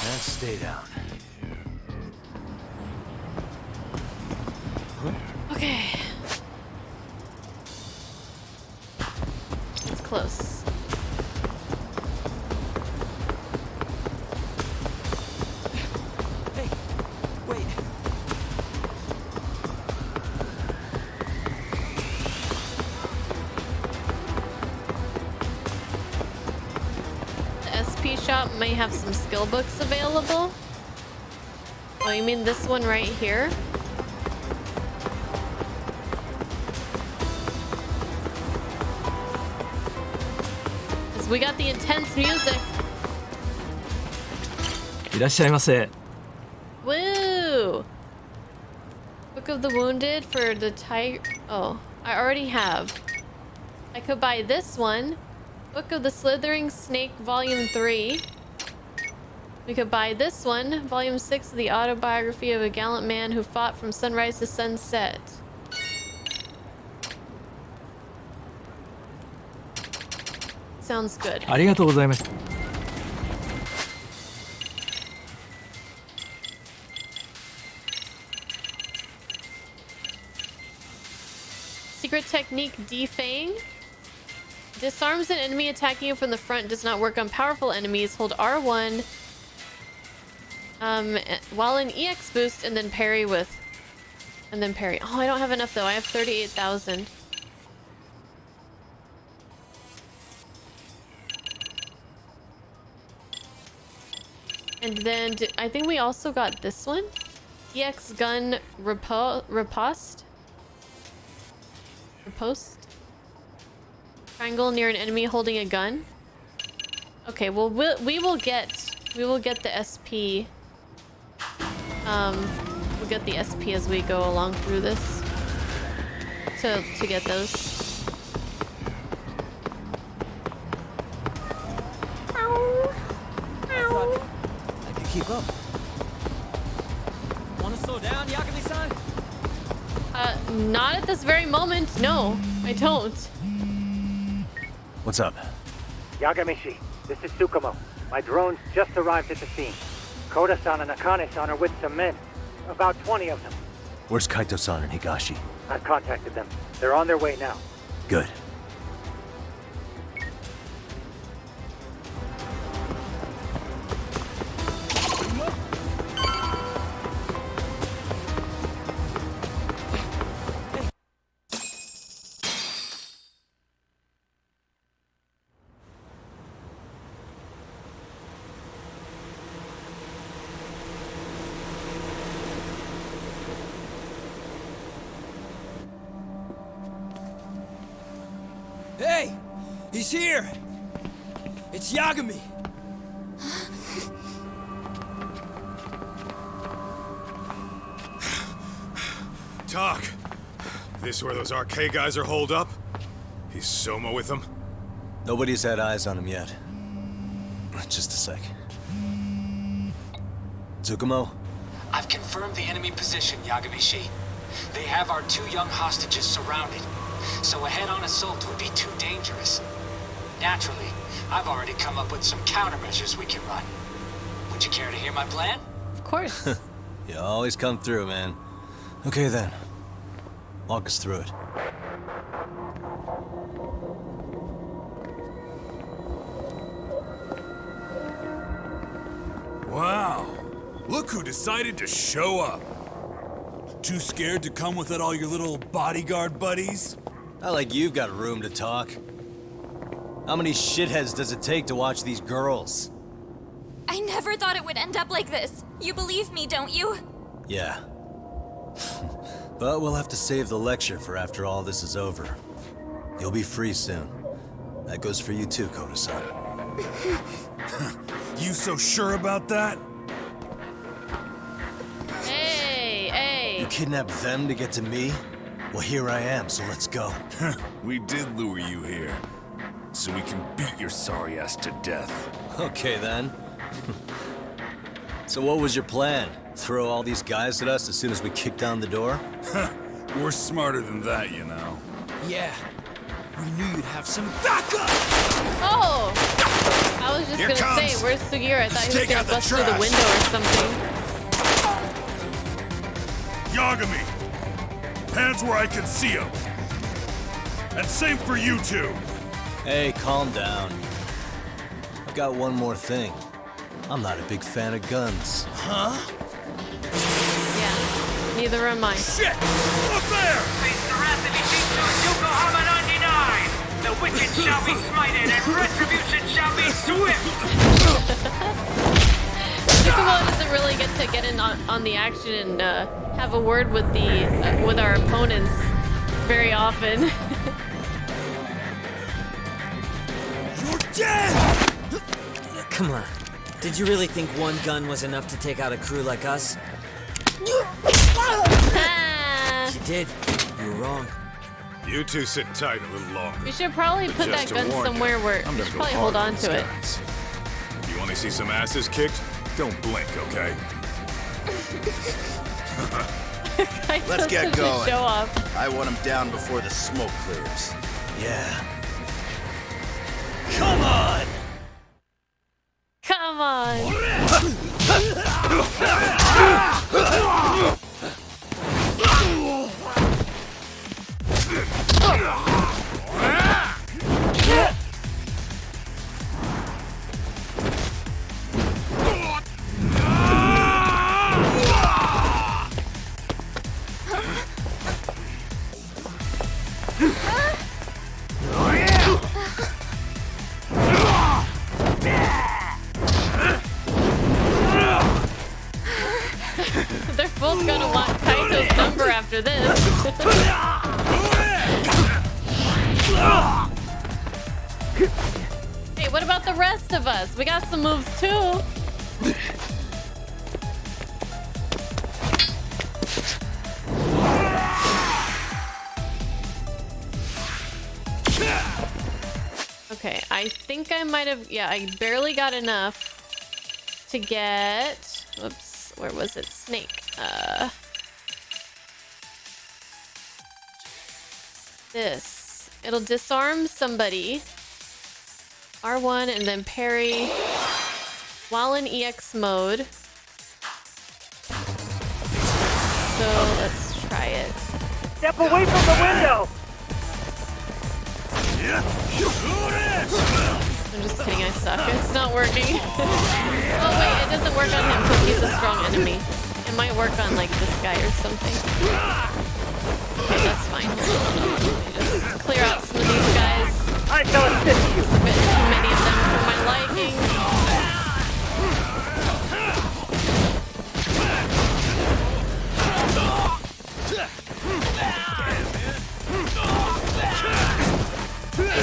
And stay down. Okay. It's close. Hey, wait. The SP shop may have some skill books available. Oh, you mean this one right here? We got the intense music. いらっしゃいませ. Woo! Book of the Wounded for the tiger. Oh, I already have. I could buy this one. Book of the Slithering Snake, Volume 3. We could buy this one. Volume 6 of the autobiography of a gallant man who fought from sunrise to sunset. Sounds good. ありがとうございます. Secret technique defang. Disarms an enemy attacking you from the front. Does not work on powerful enemies. Hold R1 while in EX boost and then parry with. And then parry. Oh, I don't have enough though. I have 38,000. And then I think we also got this one. EX gun riposte. Triangle near an enemy holding a gun. Okay, well we will get the SP. We'll get the SP as we go along through this. To get those. Keep up. Want to slow down, Yagami-san? Not at this very moment. No, I don't. What's up? Yagami-shi, this is Tsukumo. My drones just arrived at the scene. Koda-san and Akane-san are with some men. About 20 of them. Where's Kaito-san and Higashi? I've contacted them. They're on their way now. Good. Hey! He's here! It's Yagami! Talk. This where those RK guys are holed up? He's Soma with them? Nobody's had eyes on him yet. Just a sec. Tsukumo? I've confirmed the enemy position, Yagami-shi. They have our 2 young hostages surrounded, so a head-on assault would be too dangerous. Naturally, I've already come up with some countermeasures we can run. Would you care to hear my plan? Of course. You always come through, man. Okay then. Walk us through it. Wow. Look who decided to show up. Too scared to come without all your little bodyguard buddies? Not like you've got room to talk. How many shitheads does it take to watch these girls? I never thought it would end up like this. You believe me, don't you? Yeah. But we'll have to save the lecture for after all this is over. You'll be free soon. That goes for you too, Koda-san. You so sure about that? Hey! You kidnapped them to get to me? Well, here I am, so let's go. We did lure you here, so we can beat your sorry ass to death. Okay, then. So what was your plan? Throw all these guys at us as soon as we kick down the door? We're smarter than that, you know. Yeah. We knew you'd have some backup! Oh! I was just Here gonna comes. say, where's Sugiura? I thought he was Take gonna out the bust through the trash. window or something. Yagami! Hands where I can see them. And same for you two. Hey, calm down. I've got one more thing. I'm not a big fan of guns. Huh? Yeah, neither am I. Shit! Up there! Yokohama 99! The wicked shall be smited and retribution shall be swift! Tsukumo doesn't really get in on the action and have a word with the with our opponents very often. You're dead! Come on. Did you really think one gun was enough to take out a crew like us? If you did, you were wrong. You two sit tight a little longer. We should probably put that Just to gun warn you, somewhere where I'm we gonna should go probably hold hard on these to it. guys. You want to see some asses kicked? Don't blink, okay? Let's get going. Show off. I want him down before the smoke clears. Yeah. Come on! Come on. They're both gonna want Kaito's number after this. Hey, what about the rest of us? We got some moves too. Okay, I think I might have, yeah, I barely got enough to get, whoops, where was it? Snake. This. It'll disarm somebody. R1 and then parry while in EX mode. So let's quiet. Step away from the window! I'm just kidding, I suck. It's not working. Oh wait, it doesn't work on him because he's a strong enemy. It might work on like this guy or something. Okay, that's fine. Let me just clear out some of these guys. I shall assist you. There's a bit too many of them for my liking.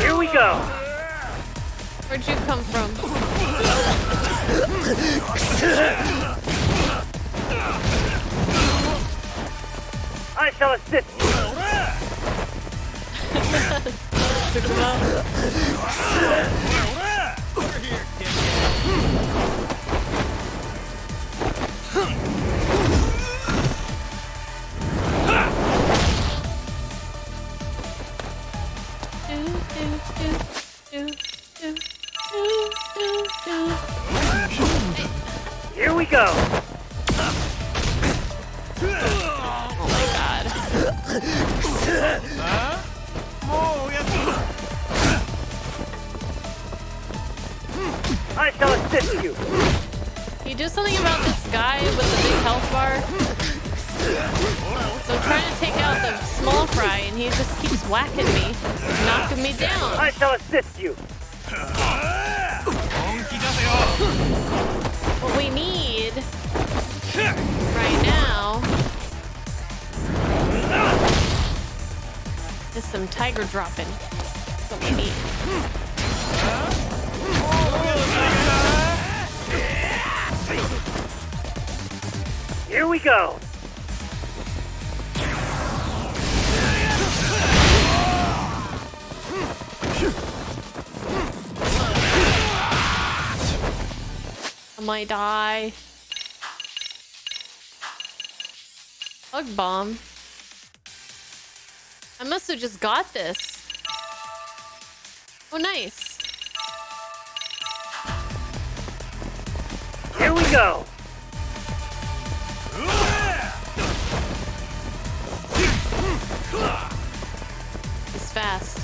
Here we go. Where'd you come from? I shall assist you. Took him out. Here we go. Oh my god. I shall assist you. Can you do something about this guy with the big health bar? So I'm trying to take out the small fry and he just keeps whacking me, knocking me down. I shall assist you. What we need right now is some tiger dropping. That's what we need. Here we go. I might die. Bug bomb. I must have just got this. Oh, nice. Here we go. He's fast.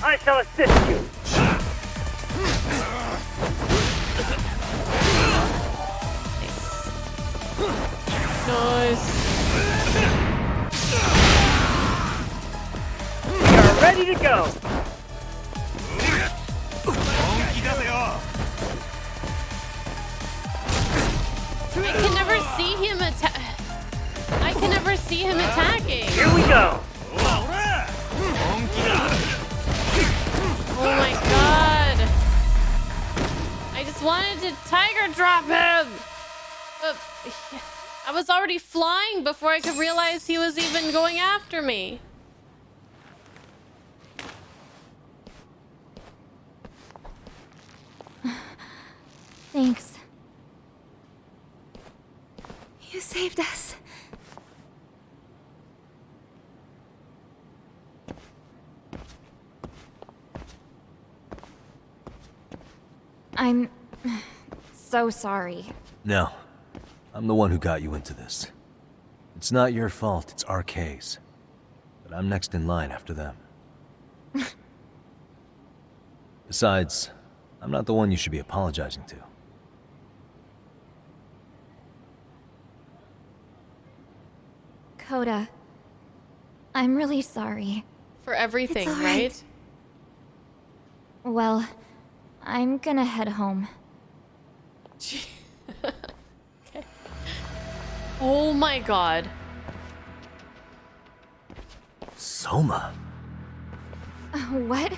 I shall assist you. Nice. We are ready to go. I can never see him attack. I can never see him attacking. Here we go. Oh my god. I just wanted to tiger drop him. But I was already flying before I could realize he was even going after me. Thanks. You saved us. I'm so sorry. No. I'm the one who got you into this. It's not your fault, it's RK's. But I'm next in line after them. Besides, I'm not the one you should be apologizing to. Coda, I'm really sorry. For everything, It's all right? Well, I'm gonna head home. Okay. Oh my god. Soma? What?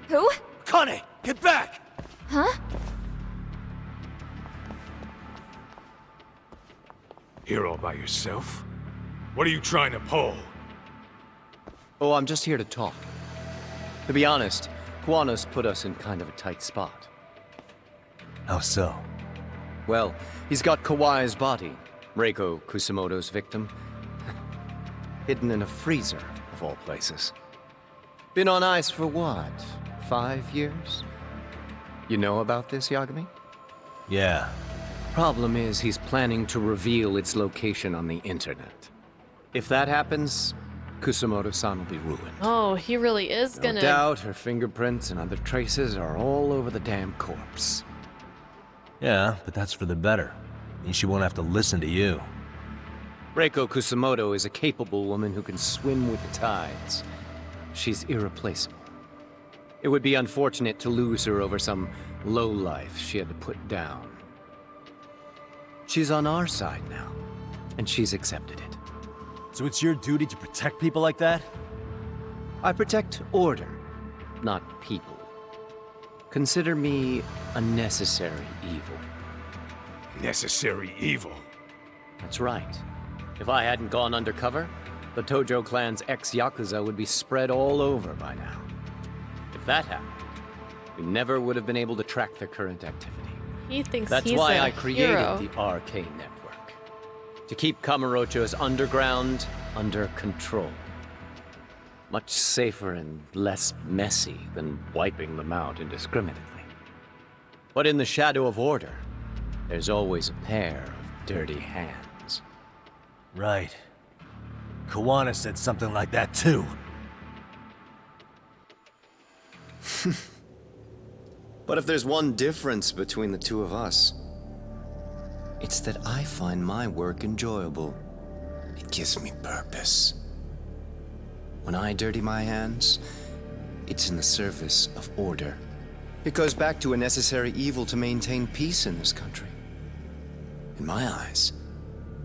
Who? Kane, get back! Huh? Here all by yourself? What are you trying to pull? Oh, I'm just here to talk. To be honest, Kuwano's put us in kind of a tight spot. How so? Well, he's got Kawai's body, Reiko Kusamoto's victim, hidden in a freezer, of all places. Been on ice for what, 5 years? You know about this, Yagami? Yeah. Problem is, he's planning to reveal its location on the internet. If that happens, Kusumoto-san will be ruined. Oh, he really is No gonna... doubt her fingerprints and other traces are all over the damn corpse. Yeah, but that's for the better. Means she won't have to listen to you. Reiko Kusumoto is a capable woman who can swim with the tides. She's irreplaceable. It would be unfortunate to lose her over some lowlife she had to put down. She's on our side now, and she's accepted it. So it's your duty to protect people like that? I protect order, not people. Consider me a necessary evil. Necessary evil? That's right. If I hadn't gone undercover, the Tojo clan's ex-Yakuza would be spread all over by now. If that happened, we never would have been able to track their current activity. He thinks That's he's why a I created hero. the RK network. To keep Kamurocho's underground under control. Much safer and less messy than wiping them out indiscriminately. But in the shadow of order, there's always a pair of dirty hands. Right. Kawana said something like that too. But if there's one difference between the two of us, it's that I find my work enjoyable. It gives me purpose. When I dirty my hands, it's in the service of order. It goes back to a necessary evil to maintain peace in this country. In my eyes,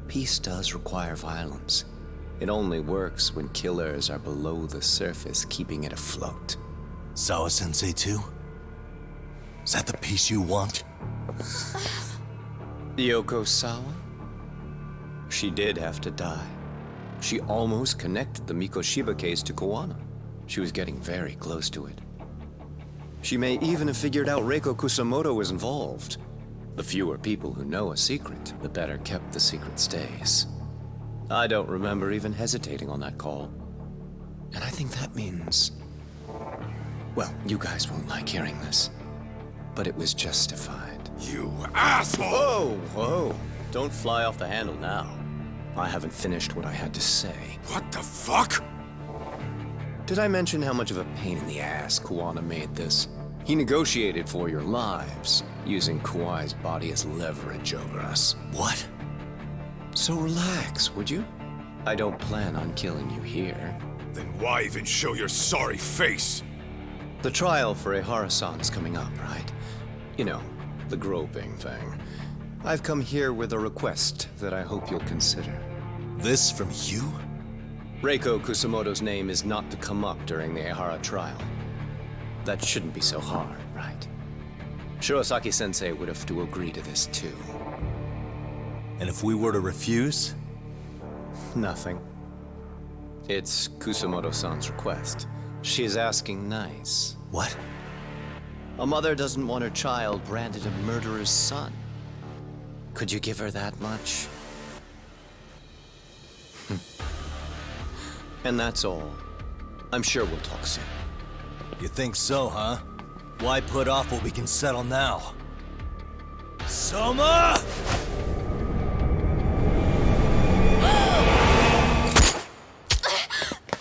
peace does require violence. It only works when killers are below the surface, keeping it afloat. Sawa-sensei too? Is that the peace you want? Yoko Sawa? She did have to die. She almost connected the Mikoshiba case to Kawana. She was getting very close to it. She may even have figured out Reiko Kusumoto was involved. The fewer people who know a secret, the better kept the secret stays. I don't remember even hesitating on that call. And I think that means... Well, you guys won't like hearing this, but it was justified. You asshole! Whoa, whoa. Don't fly off the handle now. I haven't finished what I had to say. What the fuck? Did I mention how much of a pain in the ass Kawana made this? He negotiated for your lives, using Kawai's body as leverage over us. What? So relax, would you? I don't plan on killing you here. Then why even show your sorry face? The trial for Ehara-san is coming up, right? You know, the groping thing. I've come here with a request that I hope you'll consider. This from you? Reiko Kusumoto's name is not to come up during the Ehara trial. That shouldn't be so hard, right? Shirosaki-sensei would have to agree to this too. And if we were to refuse? Nothing. It's Kusumoto-san's request. She's asking nice. What? A mother doesn't want her child branded a murderer's son. Could you give her that much? And that's all. I'm sure we'll talk soon. You think so, huh? Why put off what we can settle now? Soma!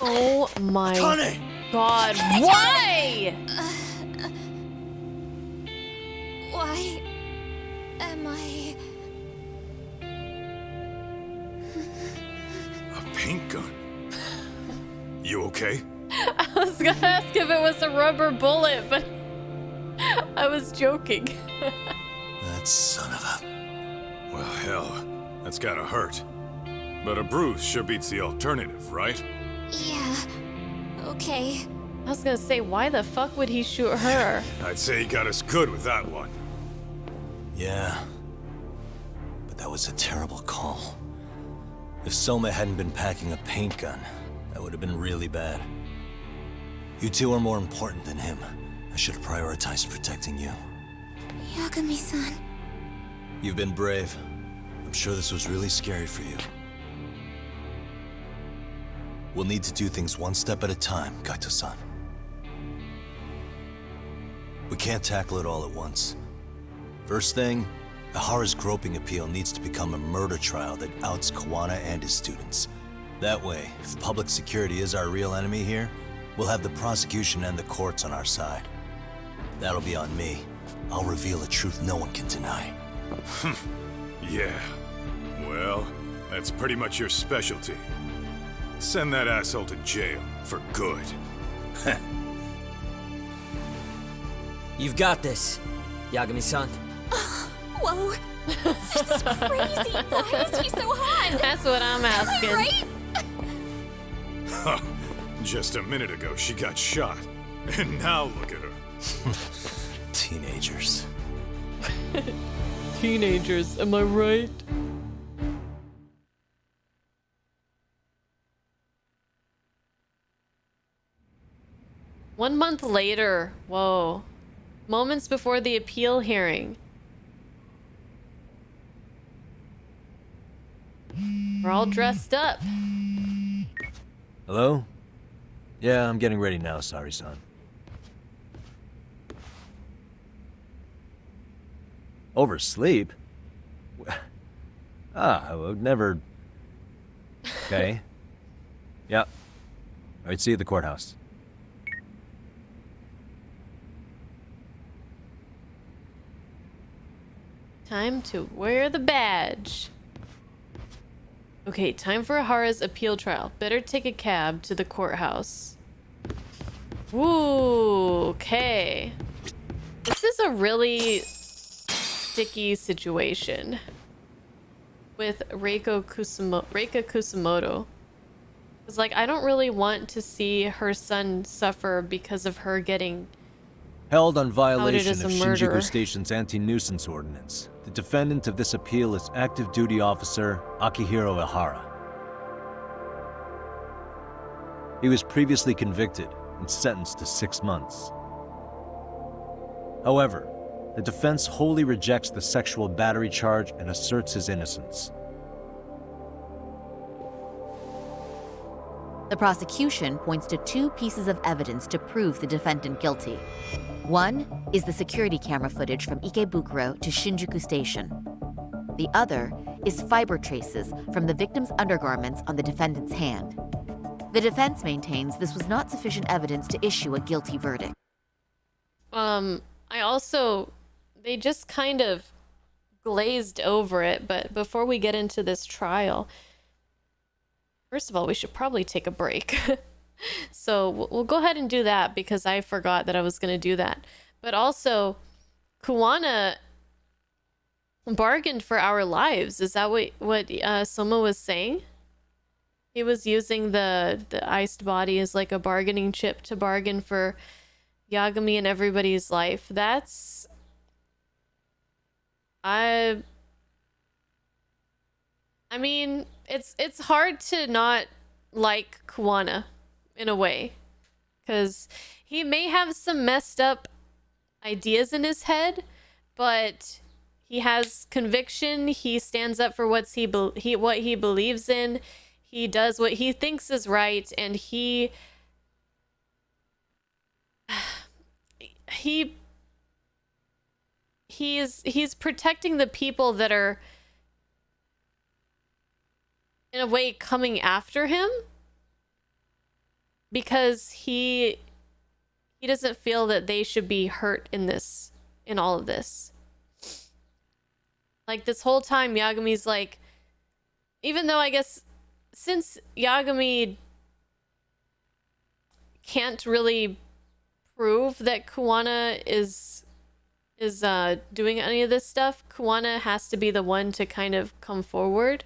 Oh my Akane! god, why? Why am I... A paint gun? You okay? I was gonna ask if it was a rubber bullet, but I was joking. That son of a... Well, hell, that's gotta hurt. But a bruise sure beats the alternative, right? Yeah. Okay. I was gonna say, why the fuck would he shoot her? I'd say he got us good with that one. Yeah. But that was a terrible call. If Soma hadn't been packing a paint gun, that would have been really bad. You two are more important than him. I should have prioritized protecting you. Yagami-san. You've been brave. I'm sure this was really scary for you. We'll need to do things one step at a time, Kaito-san. We can't tackle it all at once. First thing, Ihara's groping appeal needs to become a murder trial that outs Kawana and his students. That way, if public security is our real enemy here, we'll have the prosecution and the courts on our side. That'll be on me. I'll reveal a truth no one can deny. Yeah. Well, that's pretty much your specialty. Send that asshole to jail for good. You've got this, Yagami-san. Whoa. This is crazy. Why is he so hot? That's what I'm asking. Right? Huh. Just a minute ago, she got shot. And now look at her. Teenagers. Teenagers, am I right? One month later, whoa. Moments before the appeal hearing. We're all dressed up. Hello? Yeah, I'm getting ready now, Sari-san. Oversleep? I would never... Okay. Yeah. Alright, see you at the courthouse. Time to wear the badge. Okay, time for Ihara's appeal trial. Better take a cab to the courthouse. Ooh, okay. This is a really sticky situation with Reika Kusumoto. It's like, I don't really want to see her son suffer because of her getting Held on violation as of a Shinjuku murderer. Station's anti-nuisance ordinance. The defendant of this appeal is active duty officer Akihiro Ihara. He was previously convicted and sentenced to 6 months. However, the defense wholly rejects the sexual battery charge and asserts his innocence. The prosecution points to 2 pieces of evidence to prove the defendant guilty. One is the security camera footage from Ikebukuro to Shinjuku Station. The other is fiber traces from the victim's undergarments on the defendant's hand. The defense maintains this was not sufficient evidence to issue a guilty verdict. They just kind of glazed over it, but before we get into this trial, first of all, we should probably take a break. So we'll go ahead and do that because I forgot that I was going to do that. But also, Kuwana bargained for our lives. Is that what Soma was saying? He was using the iced body as like a bargaining chip to bargain for Yagami and everybody's life. That's... I mean, it's hard to not like Kuwana in a way, because he may have some messed up ideas in his head, but he has conviction. He stands up for what he believes in. He does what he thinks is right, and he's protecting the people that are in a way coming after him, because he doesn't feel that they should be hurt in all of this. Like, this whole time Yagami's like, even though I guess since Yagami can't really prove that Kuwana is doing any of this stuff, Kuwana has to be the one to kind of come forward.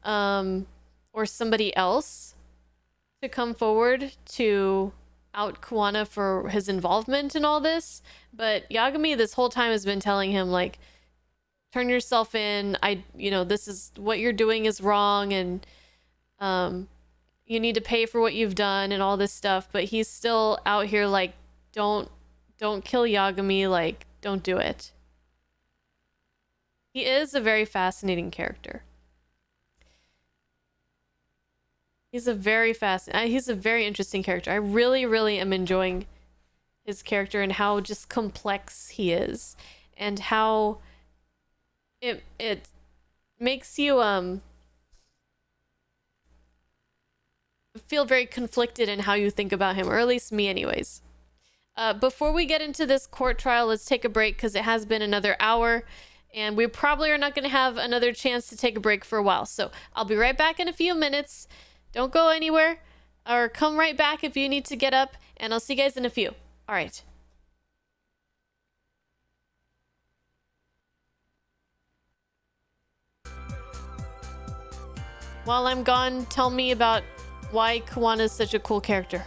Or somebody else to come forward to out Kuwana for his involvement in all this. But Yagami this whole time has been telling him, like, turn yourself in. This is what you're doing is wrong, and you need to pay for what you've done and all this stuff. But he's still out here like, don't kill Yagami, like, don't do it. He is a very fascinating character. He's a very interesting character. I really, really am enjoying his character and how just complex he is. and how it makes you feel very conflicted in how you think about him, or at least me anyways. Before we get into this court trial, let's take a break because it has been another hour and we probably are not going to have another chance to take a break for a while. So I'll be right back in a few minutes. Don't go anywhere, or come right back if you need to get up, and I'll see you guys in a few. All right. While I'm gone, tell me about why Kawana is such a cool character.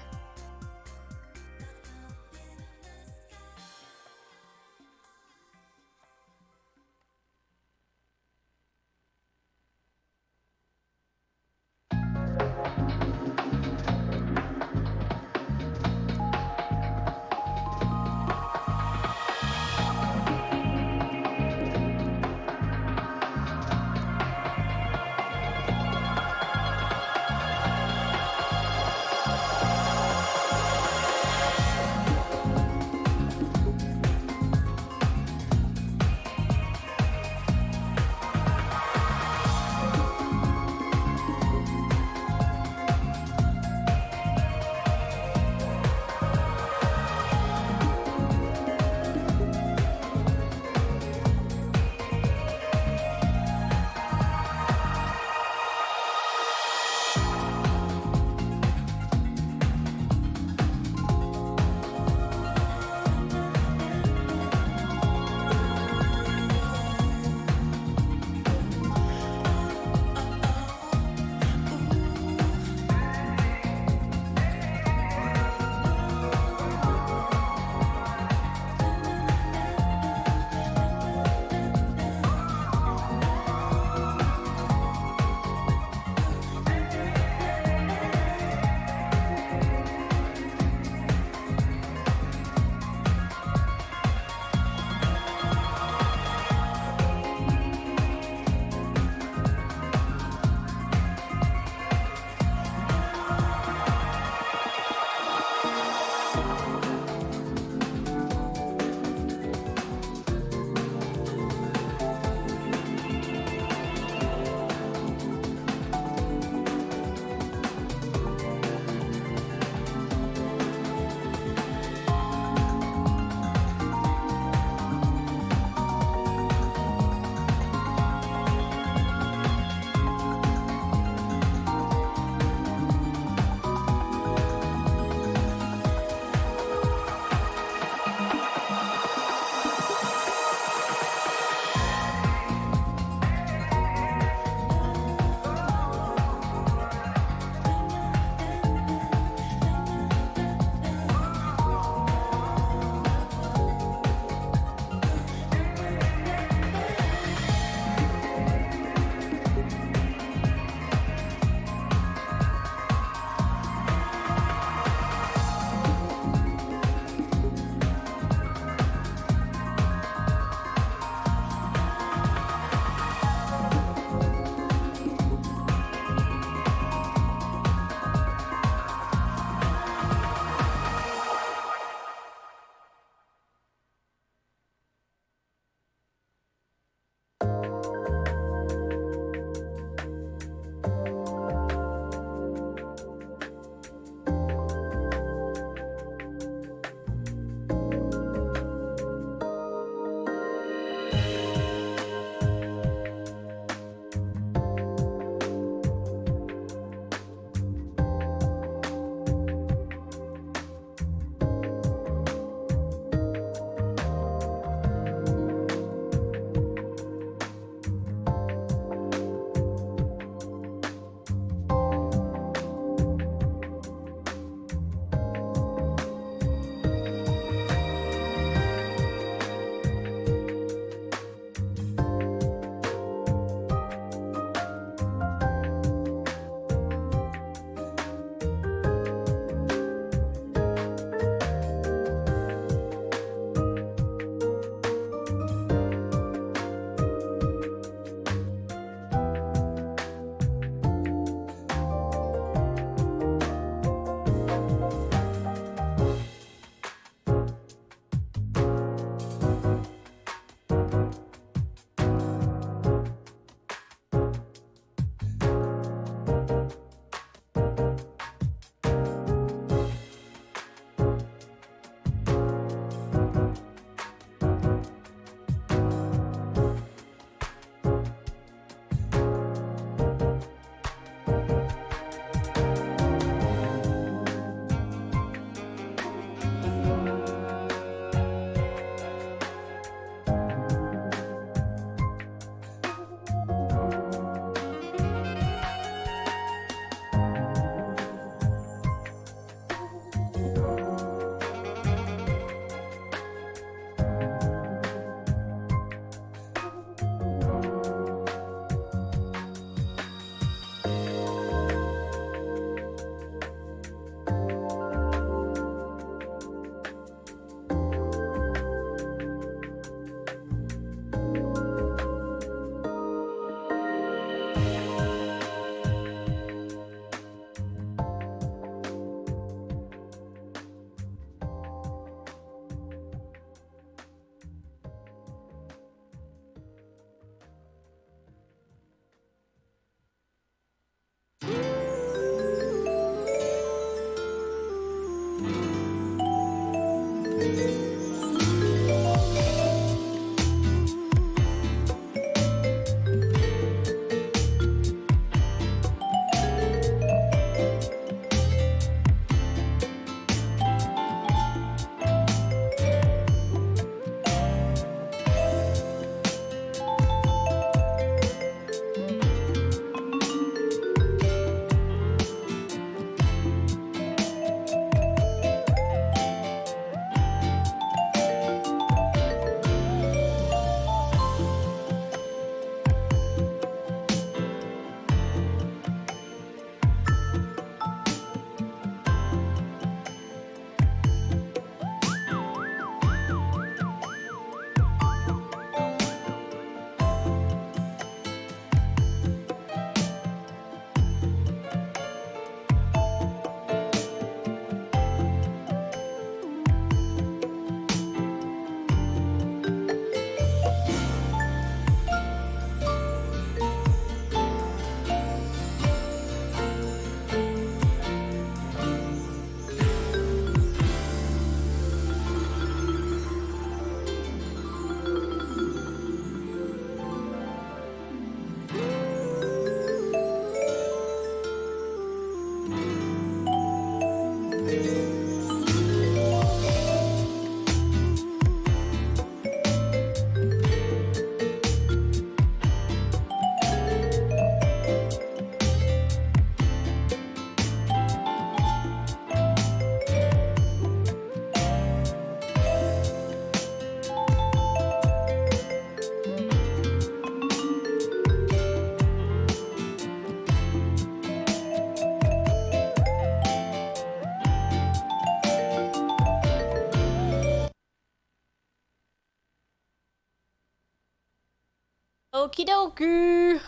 Okie dokie.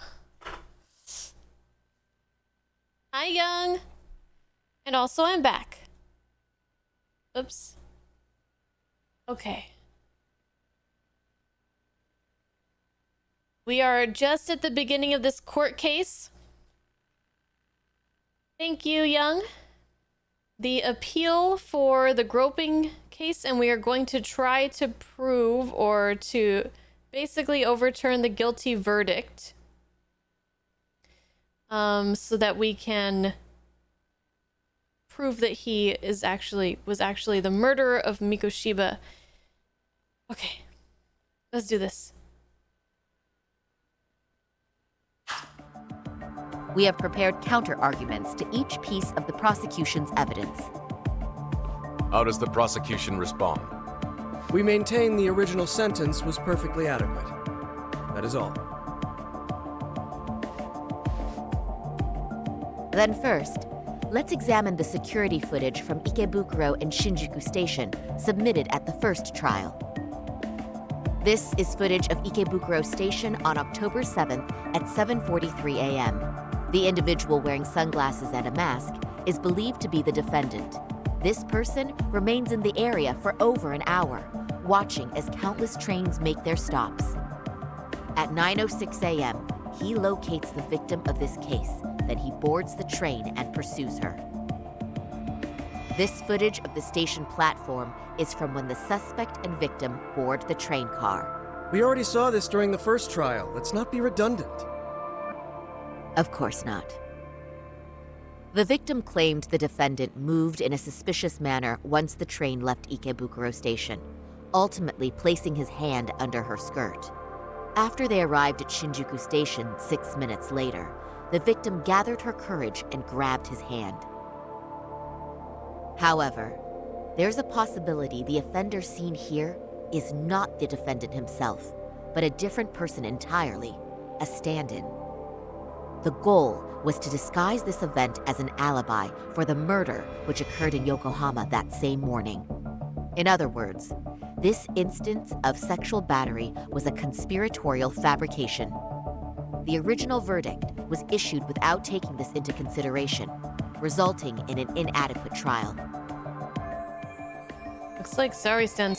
Hi, Young. And also, I'm back. Oops. Okay. We are just at the beginning of this court case. Thank you, Young. The appeal for the groping case, and we are going to try to prove or to basically overturn the guilty verdict. So that we can prove that he was actually the murderer of Mikoshiba. Okay, let's do this. We have prepared counter-arguments to each piece of the prosecution's evidence. How does the prosecution respond? We maintain the original sentence was perfectly adequate. That is all. Then first, let's examine the security footage from Ikebukuro and Shinjuku Station submitted at the first trial. This is footage of Ikebukuro Station on October 7th at 7:43 a.m. The individual wearing sunglasses and a mask is believed to be the defendant. This person remains in the area for over an hour, watching as countless trains make their stops. At 9:06 a.m., he locates the victim of this case. Then he boards the train and pursues her. This footage of the station platform is from when the suspect and victim board the train car. We already saw this during the first trial. Let's not be redundant. Of course not. The victim claimed the defendant moved in a suspicious manner once the train left Ikebukuro Station, ultimately placing his hand under her skirt. After they arrived at Shinjuku Station 6 minutes later, the victim gathered her courage and grabbed his hand. However, there's a possibility the offender seen here is not the defendant himself, but a different person entirely, a stand-in. The goal was to disguise this event as an alibi for the murder which occurred in Yokohama that same morning. In other words, this instance of sexual battery was a conspiratorial fabrication. The original verdict was issued without taking this into consideration, resulting in an inadequate trial. Looks like Saori-san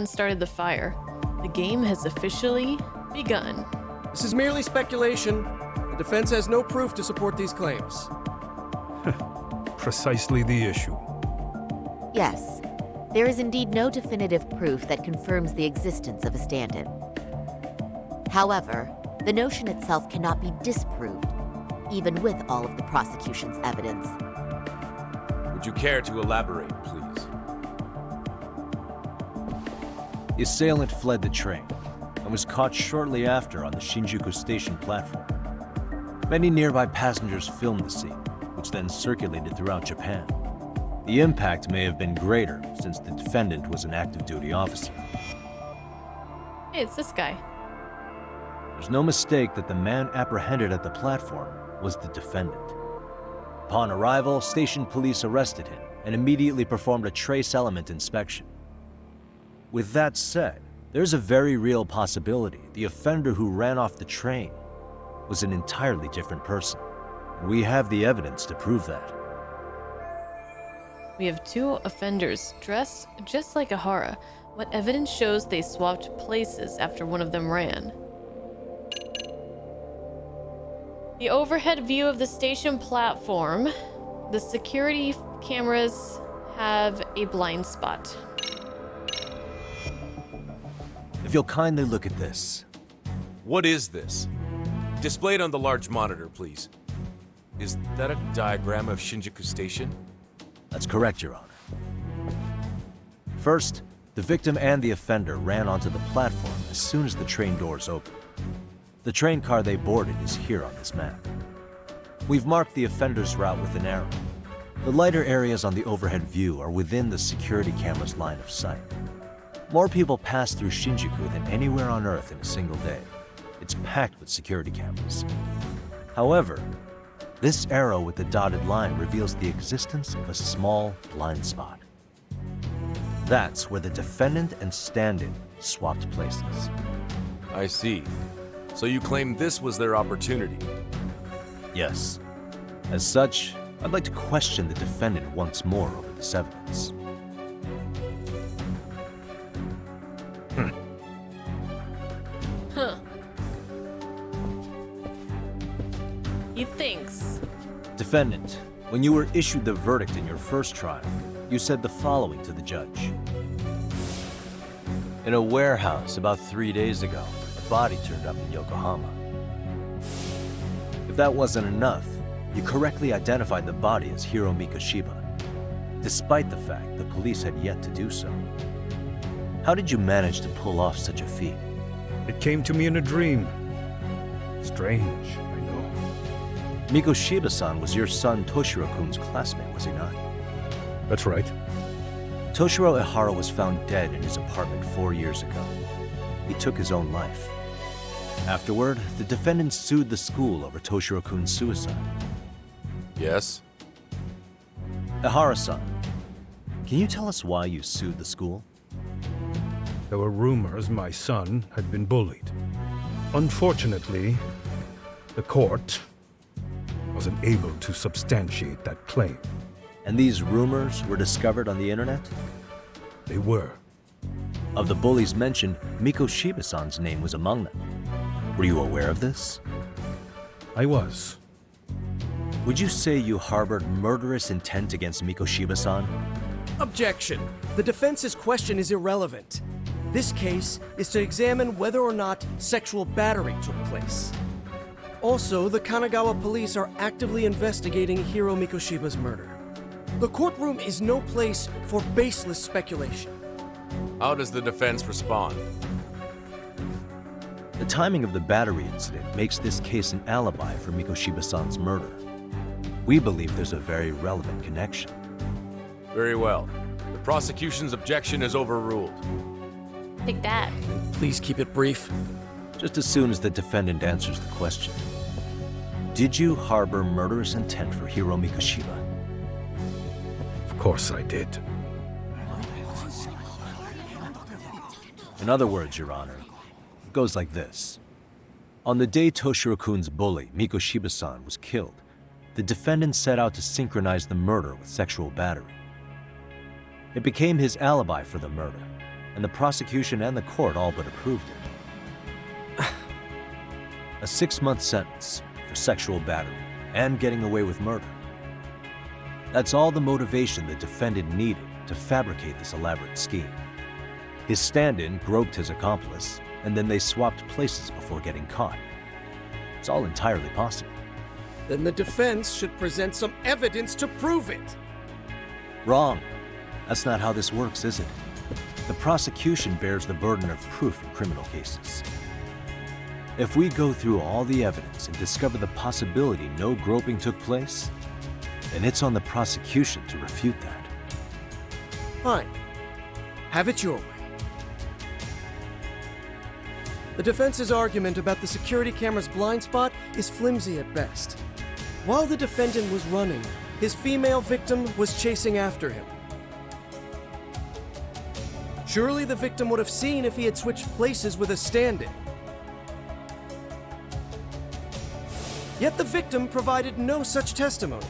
started the fire. The game has officially begun. This is merely speculation. The defense has no proof to support these claims. Precisely the issue. Yes, there is indeed no definitive proof that confirms the existence of a stand-in. However, the notion itself cannot be disproved, even with all of the prosecution's evidence. Would you care to elaborate, please? The assailant fled the train and was caught shortly after on the Shinjuku Station platform. Many nearby passengers filmed the scene, which then circulated throughout Japan. The impact may have been greater since the defendant was an active duty officer. Hey, it's this guy. There's no mistake that the man apprehended at the platform was the defendant. Upon arrival, station police arrested him and immediately performed a trace element inspection. With that said, there's a very real possibility the offender who ran off the train was an entirely different person. We have the evidence to prove that. We have two offenders dressed just like Ahara. What evidence shows they swapped places after one of them ran? The overhead view of the station platform. The security cameras have a blind spot. If you'll kindly look at this. What is this? Displayed on the large monitor, please. Is that a diagram of Shinjuku Station? That's correct, Your Honor. First, the victim and the offender ran onto the platform as soon as the train doors opened. The train car they boarded is here on this map. We've marked the offender's route with an arrow. The lighter areas on the overhead view are within the security camera's line of sight. More people pass through Shinjuku than anywhere on Earth in a single day. It's packed with security cameras. However, this arrow with the dotted line reveals the existence of a small blind spot. That's where the defendant and stand-in swapped places. I see. So you claim this was their opportunity? Yes. As such, I'd like to question the defendant once more over this evidence. Huh. He thinks. Defendant, when you were issued the verdict in your first trial, you said the following to the judge. In a warehouse about 3 days ago, a body turned up in Yokohama. If that wasn't enough, you correctly identified the body as Hiro Mikoshiba, despite the fact the police had yet to do so. How did you manage to pull off such a feat? It came to me in a dream. Strange, I know. Mikoshiba-san was your son Toshiro-kun's classmate, was he not? That's right. Toshiro Ihara was found dead in his apartment 4 years ago. He took his own life. Afterward, the defendant sued the school over Toshiro-kun's suicide. Yes? Ihara-san, can you tell us why you sued the school? There were rumors my son had been bullied. Unfortunately, the court wasn't able to substantiate that claim. And these rumors were discovered on the internet? They were. Of the bullies mentioned, Mikoshiba-san's name was among them. Were you aware of this? I was. Would you say you harbored murderous intent against Mikoshiba-san? Objection. The defense's question is irrelevant. This case is to examine whether or not sexual battery took place. Also, the Kanagawa police are actively investigating Hiro Mikoshiba's murder. The courtroom is no place for baseless speculation. How does the defense respond? The timing of the battery incident makes this case an alibi for Mikoshiba-san's murder. We believe there's a very relevant connection. Very well. The prosecution's objection is overruled. Take that. Please keep it brief. Just as soon as the defendant answers the question. Did you harbor murderous intent for Hiro Mikoshiba? Of course I did. In other words, Your Honor, it goes like this. On the day Toshiro-kun's bully, Mikoshiba-san, was killed, the defendant set out to synchronize the murder with sexual battery. It became his alibi for the murder, and the prosecution and the court all but approved it. A 6-month sentence for sexual battery and getting away with murder. That's all the motivation the defendant needed to fabricate this elaborate scheme. His stand-in groped his accomplice, and then they swapped places before getting caught. It's all entirely possible. Then the defense should present some evidence to prove it. Wrong. That's not how this works, is it? The prosecution bears the burden of proof in criminal cases. If we go through all the evidence and discover the possibility no groping took place, then it's on the prosecution to refute that. Fine. Have it your way. The defense's argument about the security camera's blind spot is flimsy at best. While the defendant was running, his female victim was chasing after him. Surely the victim would have seen if he had switched places with a stand-in. Yet the victim provided no such testimony.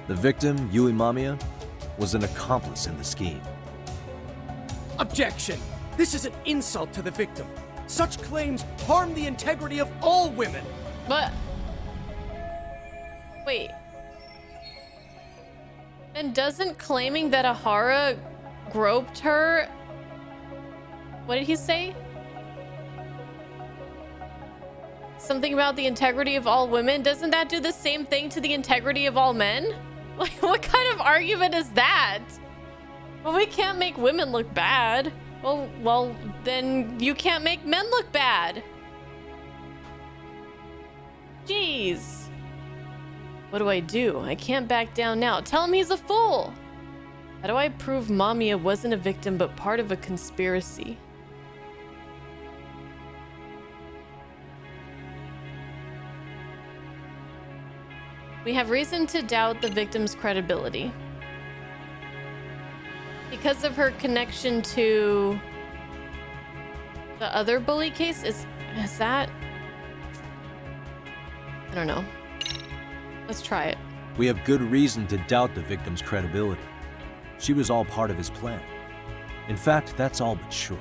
The victim, Yui Mamiya, was an accomplice in the scheme. Objection! This is an insult to the victim. Such claims harm the integrity of all women. But wait. And doesn't claiming that Ihara groped her... What did he say? Something about the integrity of all women? Doesn't that do the same thing to the integrity of all men? Like, what kind of argument is that? Well, we can't make women look bad. Well, then you can't make men look bad. Jeez. What do? I can't back down now. Tell him he's a fool. How do I prove Mamiya wasn't a victim but part of a conspiracy? We have reason to doubt the victim's credibility. Because of her connection to the other bully case? Is that? I don't know. Let's try it. We have good reason to doubt the victim's credibility. She was all part of his plan. In fact, that's all but sure.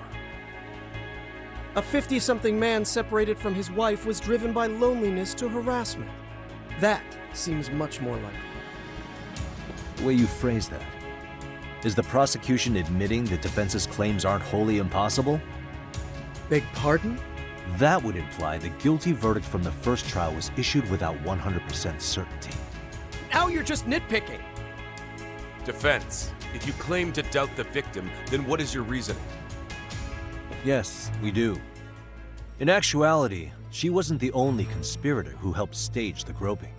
A 50-something man separated from his wife was driven by loneliness to harassment. That seems much more likely. The way you phrase that. Is the prosecution admitting the defense's claims aren't wholly impossible? Beg pardon? That would imply the guilty verdict from the first trial was issued without 100% certainty. Now you're just nitpicking. Defense, if you claim to doubt the victim, then what is your reasoning? Yes, we do. In actuality, she wasn't the only conspirator who helped stage the groping.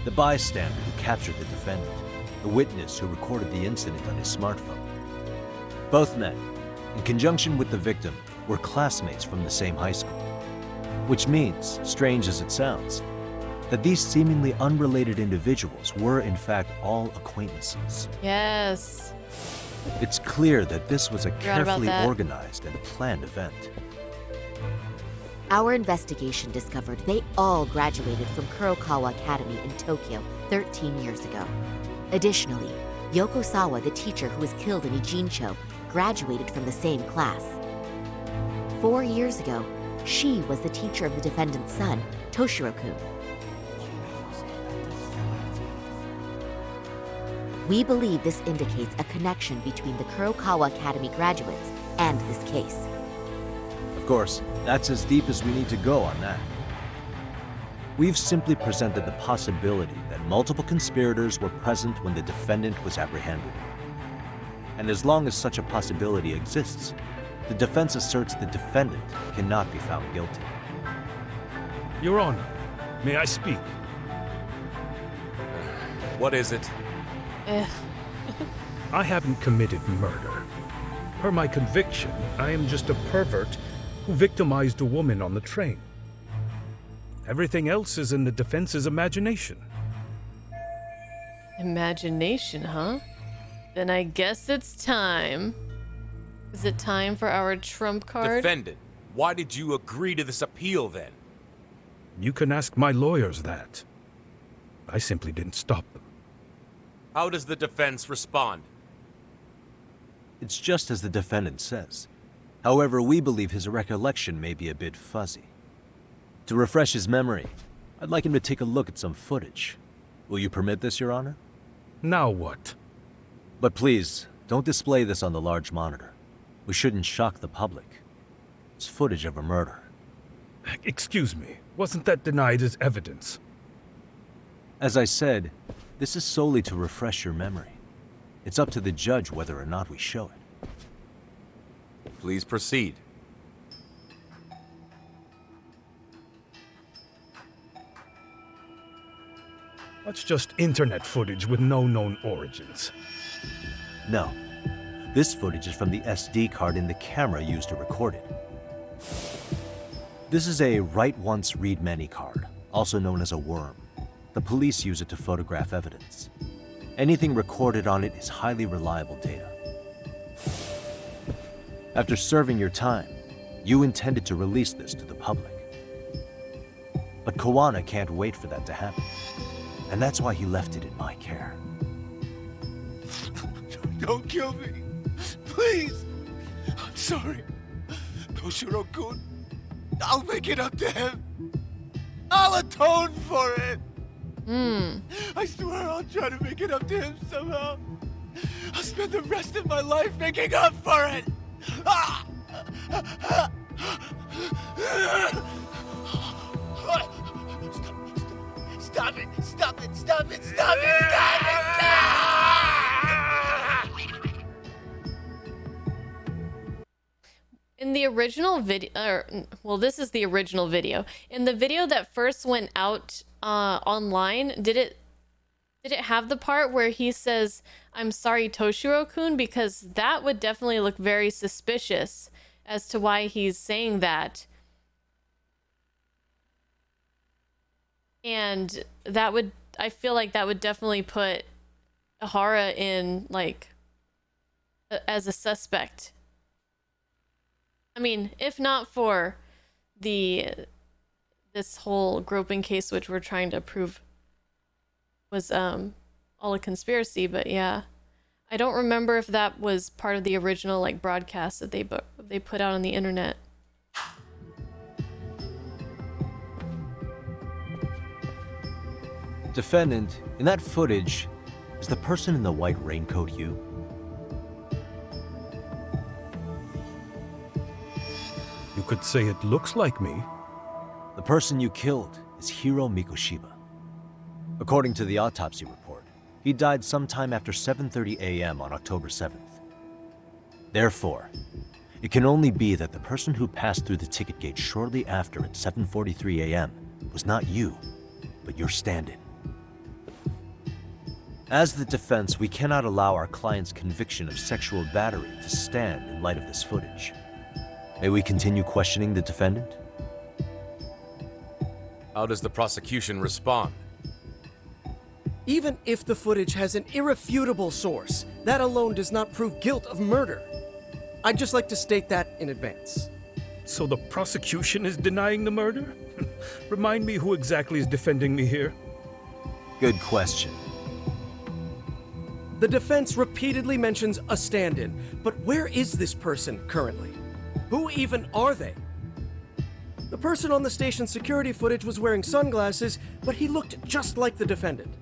The bystander who captured the defendant, the witness who recorded the incident on his smartphone. Both men, in conjunction with the victim, were classmates from the same high school. Which means, strange as it sounds, that these seemingly unrelated individuals were in fact all acquaintances. Yes. It's clear that this was a carefully that. organized and planned event. Our investigation discovered they all graduated from Kurokawa Academy in Tokyo 13 years ago. Additionally, Yoko Sawa, the teacher who was killed in Ijincho, graduated from the same class. 4 years ago, she was the teacher of the defendant's son, Toshiro-kun. We believe this indicates a connection between the Kurokawa Academy graduates and this case. Of course, that's as deep as we need to go on that. We've simply presented the possibility that multiple conspirators were present when the defendant was apprehended. And as long as such a possibility exists, the defense asserts the defendant cannot be found guilty. Your Honor, may I speak? What is it? I haven't committed murder. Per my conviction, I am just a pervert who victimized a woman on the train. Everything else is in the defense's imagination. Imagination, huh? Then I guess it's time. Is it time for our trump card? Defendant, why did you agree to this appeal then? You can ask my lawyers that. I simply didn't stop them. How does the defense respond? It's just as the defendant says. However, we believe his recollection may be a bit fuzzy. To refresh his memory, I'd like him to take a look at some footage. Will you permit this, Your Honor? Now what? But please, don't display this on the large monitor. We shouldn't shock the public. It's footage of a murder. Excuse me, wasn't that denied as evidence? As I said, this is solely to refresh your memory. It's up to the judge whether or not we show it. Please proceed. That's just internet footage with no known origins. No. This footage is from the SD card in the camera used to record it. This is a write once, read many card, also known as a worm. The police use it to photograph evidence. Anything recorded on it is highly reliable data. After serving your time, you intended to release this to the public. But Kawana can't wait for that to happen. And that's why he left it in my care. Don't kill me. Please. I'm sorry. Toshiro-kun. I'll make it up to him. I'll atone for it. I swear I'll try to make it up to him somehow. I'll spend the rest of my life making up for it. Stop it! Stop it! Stop it! Stop it! Stop it! In the original video, well, this is the original video. In the video that first went out online, did it have the part where he says, "I'm sorry, Toshiro-kun"? Because that would definitely look very suspicious as to why he's saying that. And that would, I feel like that would definitely put Ahara in, like, as a suspect. I mean, if not for this whole groping case, which we're trying to prove was all a conspiracy, but yeah. I don't remember if that was part of the original, like, broadcast that they put out on the internet. Defendant, in that footage, is the person in the white raincoat you? You could say it looks like me. The person you killed is Hiro Mikoshiba. According to the autopsy report, he died sometime after 7:30 a.m. on October 7th. Therefore, it can only be that the person who passed through the ticket gate shortly after at 7:43 a.m. was not you, but your stand-in. As the defense, we cannot allow our client's conviction of sexual battery to stand in light of this footage. May we continue questioning the defendant? How does the prosecution respond? Even if the footage has an irrefutable source, that alone does not prove guilt of murder. I'd just like to state that in advance. So the prosecution is denying the murder? Remind me who exactly is defending me here. Good question. The defense repeatedly mentions a stand-in, but where is this person currently? Who even are they? The person on the station security footage was wearing sunglasses, but he looked just like the defendant.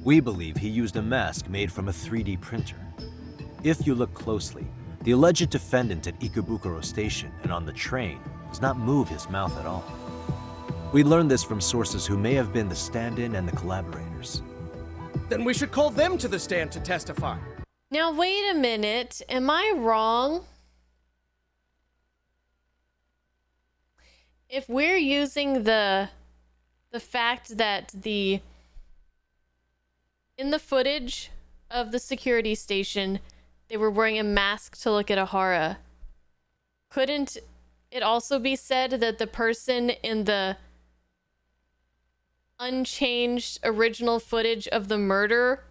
We believe he used a mask made from a 3D printer. If you look closely, the alleged defendant at Ikebukuro Station and on the train does not move his mouth at all. We learned this from sources who may have been the stand-in and the collaborators. Then we should call them to the stand to testify. Now, wait a minute. Am I wrong? If we're using the fact that in the footage of the security station, they were wearing a mask to look at Ahara, couldn't it also be said that the person in the unchanged original footage of the murder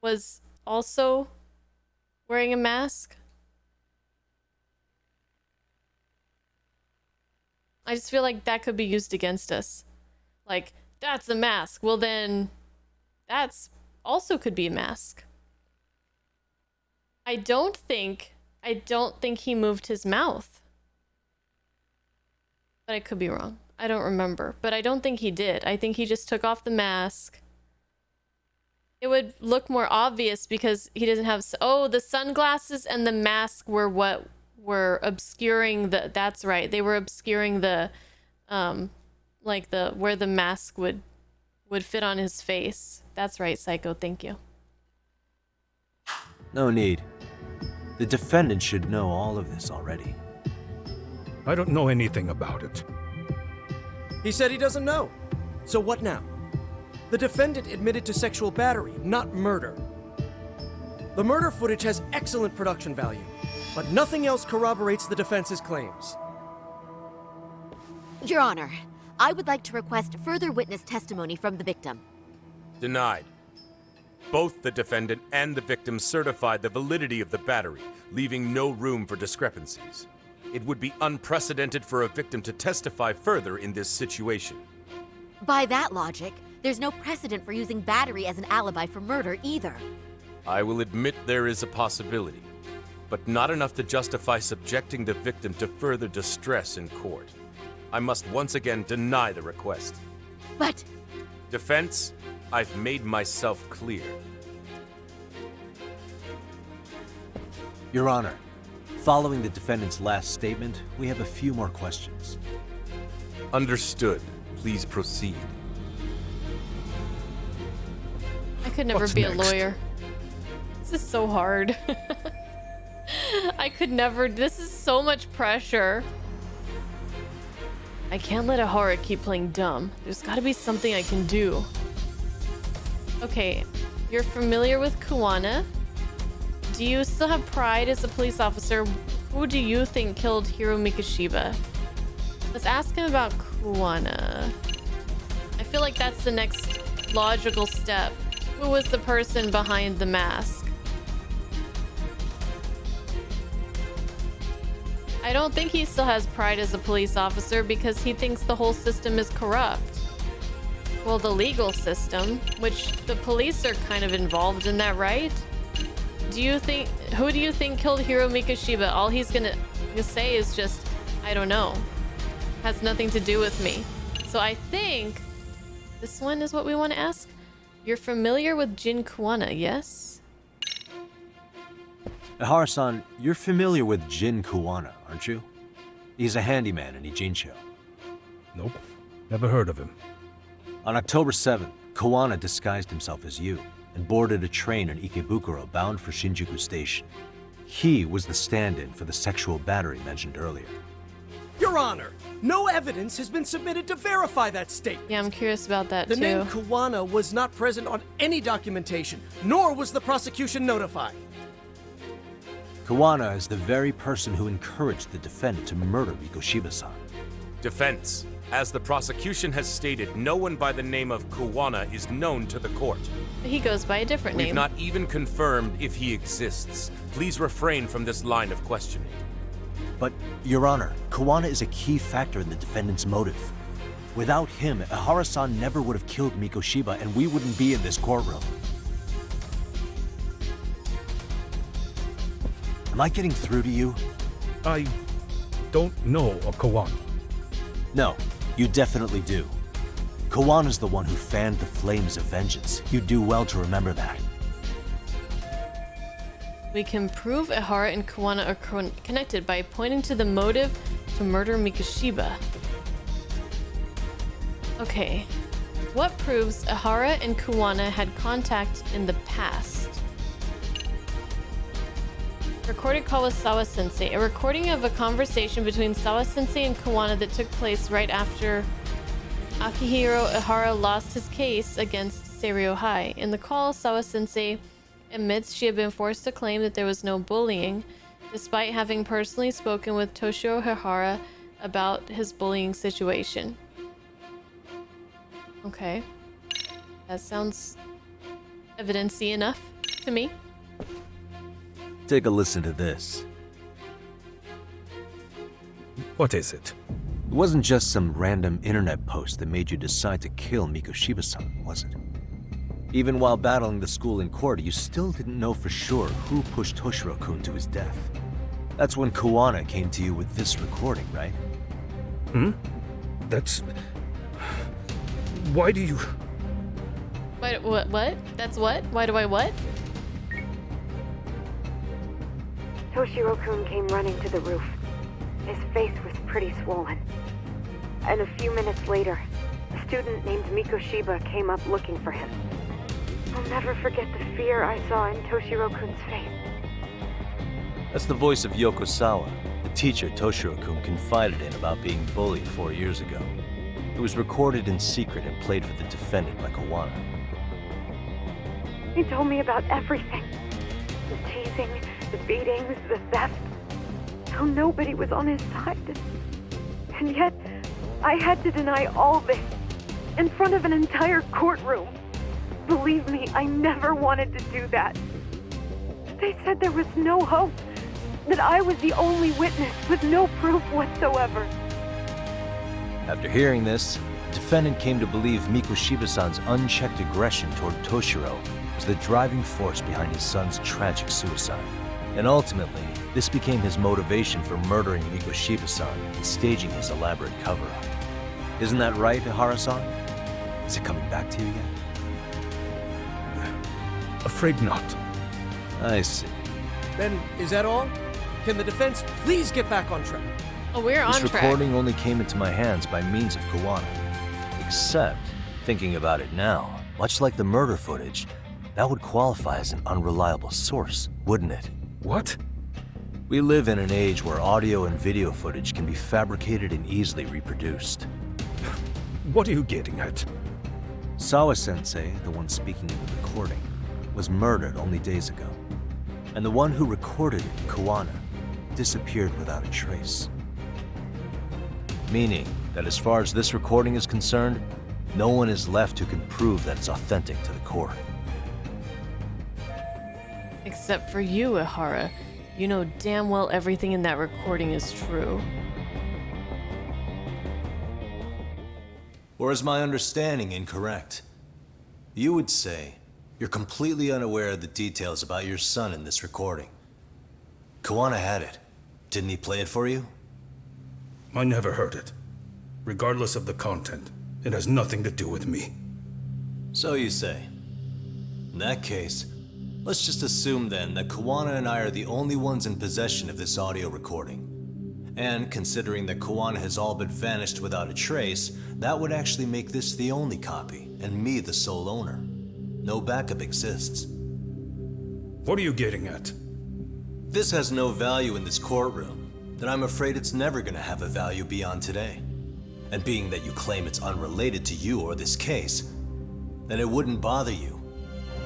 was also wearing a mask? I just feel like that could be used against us. Like, that's a mask. Well, then that's also could be a mask. I don't think he moved his mouth. But I could be wrong. I don't remember, but I don't think he did. I think he just took off the mask. It would look more obvious because he doesn't have... Oh, the sunglasses and the mask were what were obscuring the... That's right. They were obscuring the... like the... Where the mask would fit on his face. That's right, Psycho. Thank you. No need. The defendant should know all of this already. I don't know anything about it. He said he doesn't know. So what now? The defendant admitted to sexual battery, not murder. The murder footage has excellent production value, but nothing else corroborates the defense's claims. Your Honor, I would like to request further witness testimony from the victim. Denied. Both the defendant and the victim certified the validity of the battery, leaving no room for discrepancies. It would be unprecedented for a victim to testify further in this situation. By that logic, there's no precedent for using battery as an alibi for murder either. I will admit there is a possibility, but not enough to justify subjecting the victim to further distress in court. I must once again deny the request. But... Defense, I've made myself clear. Your Honor, Following the defendant's last statement, we have a few more questions. Understood. Please proceed. I could never What's be next? a lawyer. This is so hard. I could never. This is so much pressure. I can't let Ahara keep playing dumb. There's gotta be something I can do. Okay, you're familiar with Kuwana. Do you still have pride as a police officer? Who do you think killed Hiro Mikoshiba? Let's ask him about Kuwana. I feel like that's the next logical step. Who was the person behind the mask? I don't think he still has pride as a police officer because he thinks the whole system is corrupt. Well, the legal system, which the police are kind of involved in that, right? Who do you think killed Hiro Mikoshiba? All he's gonna say is just, I don't know. Has nothing to do with me. So I think this one is what we want to ask. You're familiar with Jin Kuwana, yes? Ahara-san, you're familiar with Jin Kuwana, aren't you? He's a handyman in Ijincho. Nope. Never heard of him. On October 7th, Kuwana disguised himself as you and boarded a train in Ikebukuro bound for Shinjuku Station. He was the stand-in for the sexual battery mentioned earlier. Your Honor, no evidence has been submitted to verify that statement. Yeah, I'm curious about that The too. name Kuwana was not present on any documentation, nor was the prosecution notified. Kuwana is the very person who encouraged the defendant to murder Mikoshiba-san. Defense. As the prosecution has stated, no one by the name of Kuwana is known to the court. He goes by a different We've name. not even confirmed if he exists. Please refrain from this line of questioning. But, Your Honor, Kuwana is a key factor in the defendant's motive. Without him, Ahara-san never would have killed Mikoshiba and we wouldn't be in this courtroom. Am I getting through to you? I don't know a Kawan. No, you definitely do. Kawana's the one who fanned the flames of vengeance. You do well to remember that. We can prove Ahara and Kuwana are connected by pointing to the motive to murder Mikoshiba. Okay. What proves Ahara and Kuwana had contact in the past? Recorded call with Sawa-sensei. A recording of a conversation between Sawa-sensei and Kuwana that took place right after Akihiro Ahara lost his case against Seiryo High. In the call, Sawa-sensei admits she had been forced to claim that there was no bullying, despite having personally spoken with Toshiro Hihara about his bullying situation. Okay. That sounds evidence-y enough to me. Take a listen to this. What is it? It wasn't just some random internet post that made you decide to kill Mikoshiba-san, was it? Even while battling the school in court, you still didn't know for sure who pushed Toshiro-kun to his death. That's when Kuwana came to you with this recording, right? That's... Why do you... What? That's what? Why do I what? Toshiro-kun came running to the roof. His face was pretty swollen. And a few minutes later, a student named Mikoshiba came up looking for him. I'll never forget the fear I saw in Toshiro-kun's face. That's the voice of Yokosawa, the teacher Toshiro-kun confided in about being bullied 4 years ago. It was recorded in secret and played for the defendant by Kuwana. He told me about everything. The teasing, the beatings, the theft. How nobody was on his side. And yet, I had to deny all this in front of an entire courtroom. Believe me, I never wanted to do that. They said there was no hope, that I was the only witness with no proof whatsoever. After hearing this, the defendant came to believe Mikoshiba-san's unchecked aggression toward Toshiro was the driving force behind his son's tragic suicide. And ultimately, this became his motivation for murdering Mikoshiba-san and staging his elaborate cover-up. Isn't that right, Ahara-san? Is it coming back to you yet? Afraid not. I see. Then, is that all? Can the defense please get back on track? Oh, we're on This track. recording only came into my hands by means of Kawana. Except, thinking about it now, much like the murder footage, that would qualify as an unreliable source, wouldn't it? What? We live in an age where audio and video footage can be fabricated and easily reproduced. What are you getting at? Sawa-sensei, the one speaking in the recording, was murdered only days ago. And the one who recorded it, Kawana, disappeared without a trace. Meaning that as far as this recording is concerned, no one is left who can prove that it's authentic to the court. Except for you, Ihara. You know damn well everything in that recording is true. Or is my understanding incorrect? You would say you're completely unaware of the details about your son in this recording. Kawana had it. Didn't he play it for you? I never heard it. Regardless of the content, it has nothing to do with me. So you say. In that case, let's just assume then that Kawana and I are the only ones in possession of this audio recording. And considering that Kawana has all but vanished without a trace, that would actually make this the only copy, and me the sole owner. No backup exists. What are you getting at? This has no value in this courtroom, then I'm afraid it's never gonna have a value beyond today. And being that you claim it's unrelated to you or this case, then it wouldn't bother you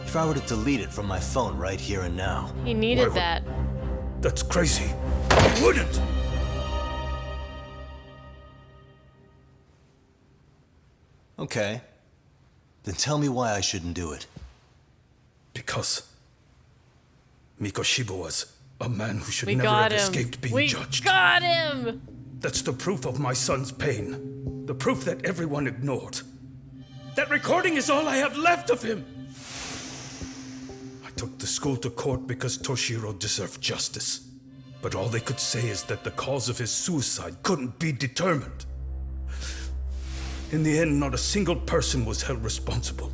if I were to delete it from my phone right here and now. He needed that. That's crazy. I wouldn't! Okay. Then tell me why I shouldn't do it. Because Mikoshiba was a man who should We never got have him. escaped being We judged. got him! That's the proof of my son's pain. The proof that everyone ignored. That recording is all I have left of him! I took the school to court because Toshiro deserved justice. But all they could say is that the cause of his suicide couldn't be determined. In the end, not a single person was held responsible.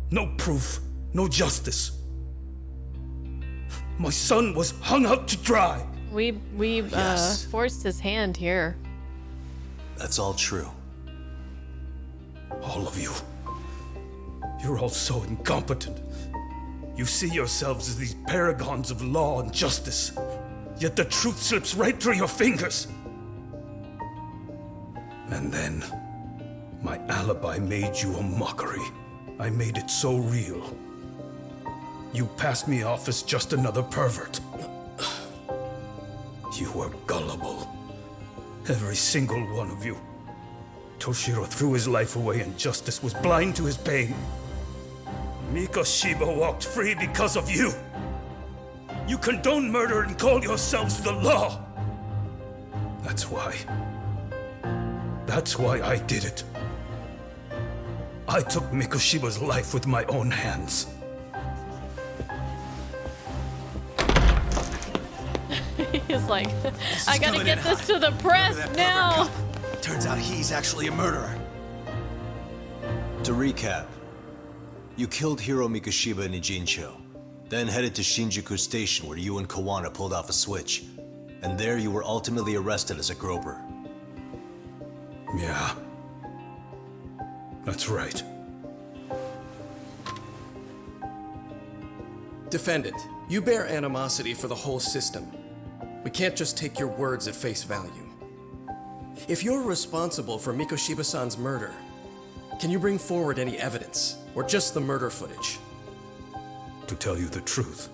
No proof, no justice. My son was hung out to dry. We Yes. forced his hand here. That's all true. All of you. You're all so incompetent. You see yourselves as these paragons of law and justice. Yet the truth slips right through your fingers. And then, my alibi made you a mockery. I made it so real. You passed me off as just another pervert. You were gullible. Every single one of you. Toshiro threw his life away and justice was blind to his pain. Mikoshiba walked free because of you. You condone murder and call yourselves the law. That's why I did it. I took Mikoshiba's life with my own hands. He's like, I gotta get this to the press now. Turns out he's actually a murderer. To recap, you killed Hiro Mikoshiba in Ijincho, then headed to Shinjuku Station where you and Kawana pulled off a switch, and there you were ultimately arrested as a groper. Yeah. That's right. Defendant, you bear animosity for the whole system. We can't just take your words at face value. If you're responsible for Mikoshiba-san's murder, can you bring forward any evidence, or just the murder footage? To tell you the truth,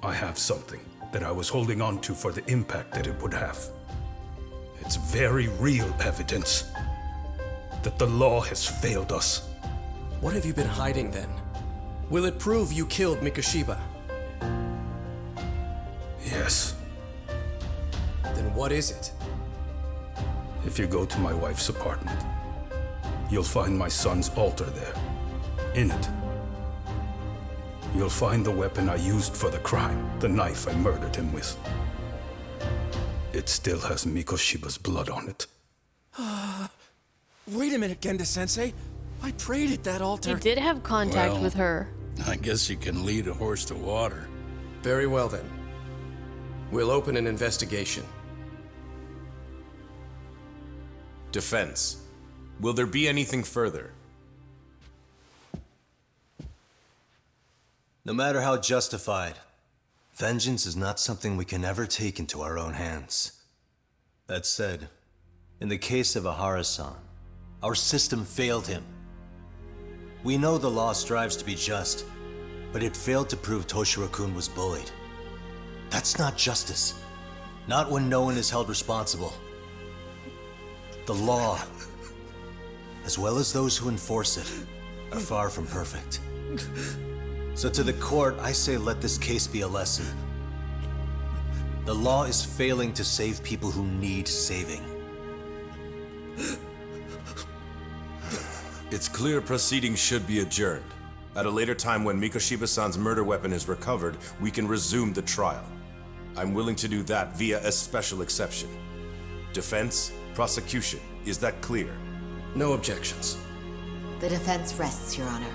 I have something that I was holding on to for the impact that it would have. It's very real evidence that the law has failed us. What have you been hiding then? Will it prove you killed Mikoshiba? Yes. Then what is it? If you go to my wife's apartment, you'll find my son's altar there. In it, you'll find the weapon I used for the crime, the knife I murdered him with. It still has Mikoshiba's blood on it. Wait a minute, Genda-sensei. I prayed at that altar. He did have contact with her. I guess you can lead a horse to water. Very well then. We'll open an investigation. Defense. Will there be anything further? No matter how justified, vengeance is not something we can ever take into our own hands. That said, in the case of Ahara-san, our system failed him. We know the law strives to be just, but it failed to prove Toshiro-kun was bullied. That's not justice. Not when no one is held responsible. The law, as well as those who enforce it, are far from perfect. So to the court, I say let this case be a lesson. The law is failing to save people who need saving. It's clear proceedings should be adjourned. At a later time when Mikoshiba-san's murder weapon is recovered, we can resume the trial. I'm willing to do that via a special exception. Defense, prosecution, is that clear? No objections. The defense rests, Your Honor.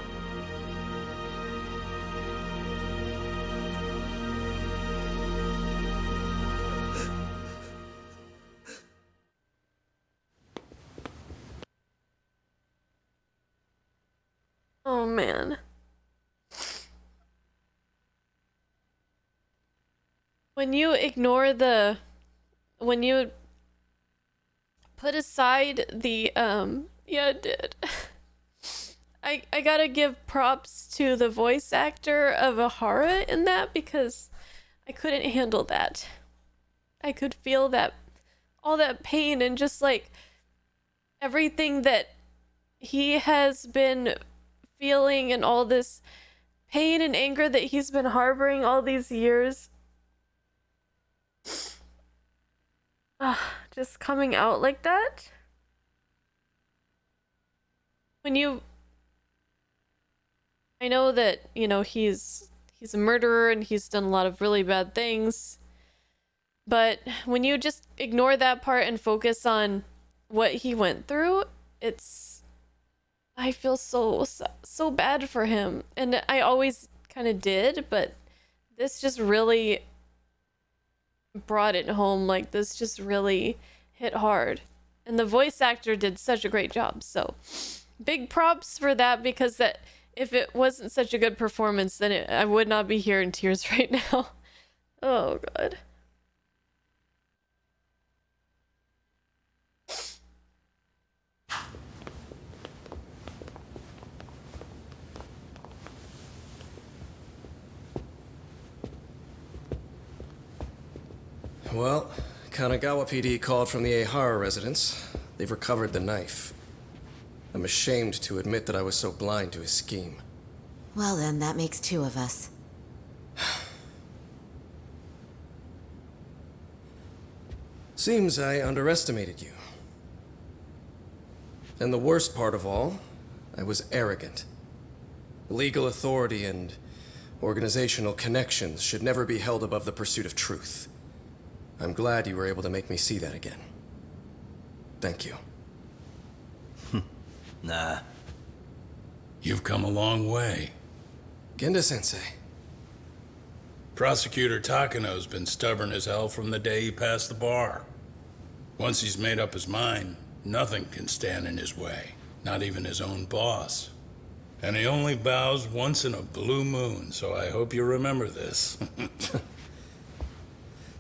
Oh man. When you ignore the, when you put aside the, yeah, it did. I gotta give props to the voice actor of Ahara in that, because I couldn't handle that. I could feel that, all that pain and just like everything that he has been feeling and all this pain and anger that he's been harboring all these years. Just coming out like that. When you, I know that, you know, he's a murderer and he's done a lot of really bad things, but when you just ignore that part and focus on what he went through, it's, I feel so bad for him. And I always kind of did, but this just really brought it home. Like, this just really hit hard. And the voice actor did such a great job. So big props for that, because that, if it wasn't such a good performance, then I would not be here in tears right now. Oh, God. Well, Kanagawa PD called from the Ehara residence. They've recovered the knife. I'm ashamed to admit that I was so blind to his scheme. Well then, that makes two of us. Seems I underestimated you. And the worst part of all, I was arrogant. Legal authority and organizational connections should never be held above the pursuit of truth. I'm glad you were able to make me see that again. Thank you. Nah. You've come a long way. Genda-sensei. Prosecutor Takano's been stubborn as hell from the day he passed the bar. Once he's made up his mind, nothing can stand in his way, not even his own boss. And he only bows once in a blue moon, so I hope you remember this.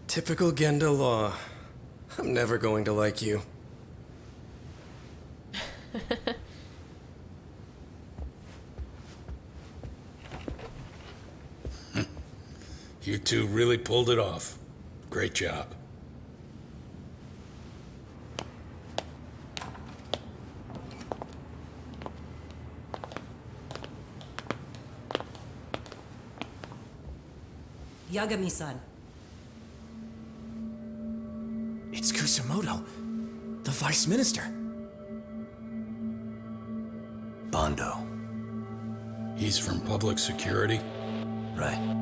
Typical Genda law. I'm never going to like you. You two really pulled it off. Great job. Yagami-san. It's Kusamoto, the Vice Minister. Bondo. He's from public security? Right.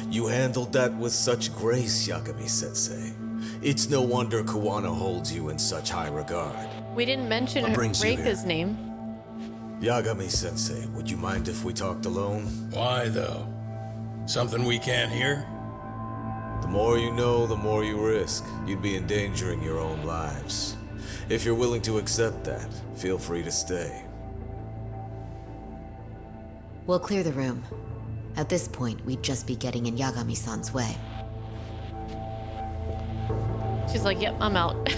You handled that with such grace, Yagami-sensei. It's no wonder Kuwana holds you in such high regard. We didn't mention Reika's name. Yagami-sensei, would you mind if we talked alone? Why, though? Something we can't hear? The more you know, the more you risk. You'd be endangering your own lives. If you're willing to accept that, feel free to stay. We'll clear the room. At this point, we'd just be getting in Yagami-san's way. She's like, yep, I'm out.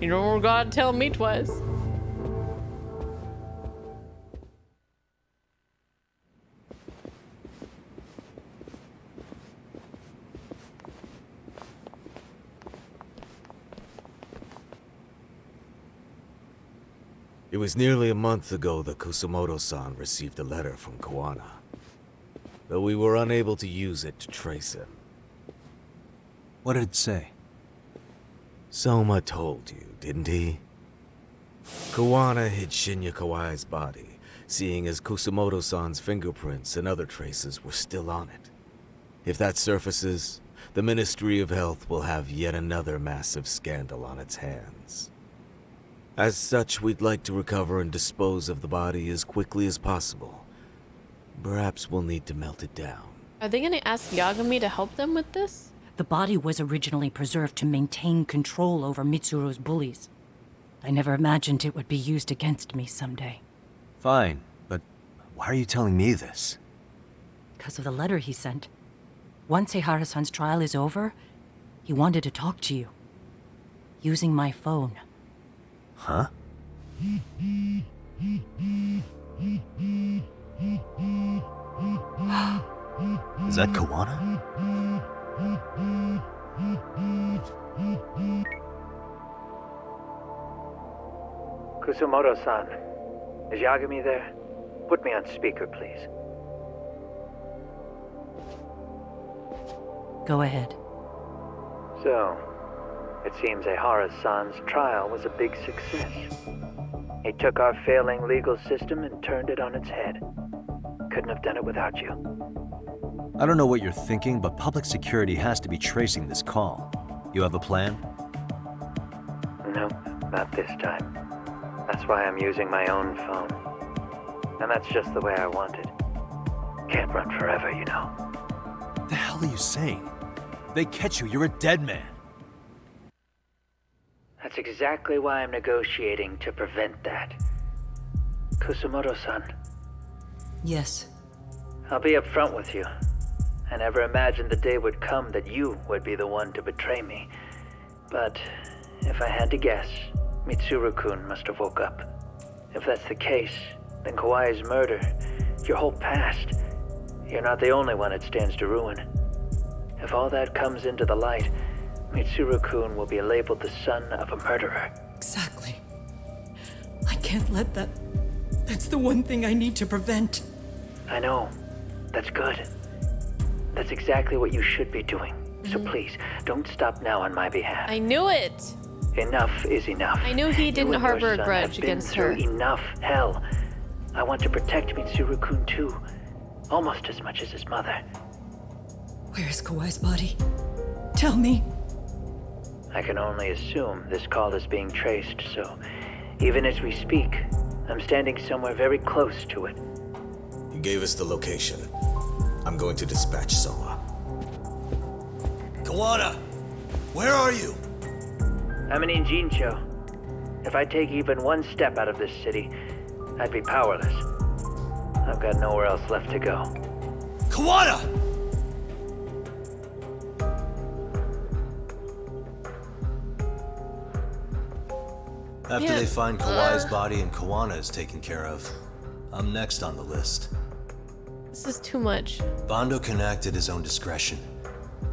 You don't gotta tell me twice. It was nearly a month ago that Kusumoto-san received a letter from Koana, though we were unable to use it to trace him. What did it say? Soma told you, didn't he? Koana hid Shinya Kawai's body, seeing as Kusumoto-san's fingerprints and other traces were still on it. If that surfaces, the Ministry of Health will have yet another massive scandal on its hands. As such, we'd like to recover and dispose of the body as quickly as possible. Perhaps we'll need to melt it down. Are they gonna ask Yagami to help them with this? The body was originally preserved to maintain control over Mitsuru's bullies. I never imagined it would be used against me someday. Fine, but why are you telling me this? Because of the letter he sent. Once Eihara-san's trial is over, he wanted to talk to you. Using my phone. Huh? Is that Koana? Kusumoto-san, is Yagami there? Put me on speaker, please. Go ahead. So, it seems Eihara-san's trial was a big success. He took our failing legal system and turned it on its head. Couldn't have done it without you. I don't know what you're thinking, but public security has to be tracing this call. You have a plan? No, not this time. That's why I'm using my own phone. And that's just the way I want it. Can't run forever, you know. The hell are you saying? They catch you, you're a dead man. That's exactly why I'm negotiating to prevent that. Kusumoto-san. Yes. I'll be upfront with you. I never imagined the day would come that you would be the one to betray me. But if I had to guess, Mitsuru-kun must have woke up. If that's the case, then Kawai's murder, your whole past, you're not the only one it stands to ruin. If all that comes into the light, Mitsuru-kun will be labeled the son of a murderer. Exactly. I can't let that... That's the one thing I need to prevent. I know. That's good. That's exactly what you should be doing. So please, don't stop now on my behalf. I knew it! Enough is enough. I knew he didn't harbor a grudge against her. Enough. Hell. I want to protect Mitsuru-kun too. Almost as much as his mother. Where is Kawai's body? Tell me. I can only assume this call is being traced, so even as we speak, I'm standing somewhere very close to it. You gave us the location. I'm going to dispatch Soma. Koana! Where are you? I'm in Injincho. If I take even one step out of this city, I'd be powerless. I've got nowhere else left to go. Koana! After they find Kawai's body and Koana is taken care of, I'm next on the list. This is too much. Bando can act at his own discretion.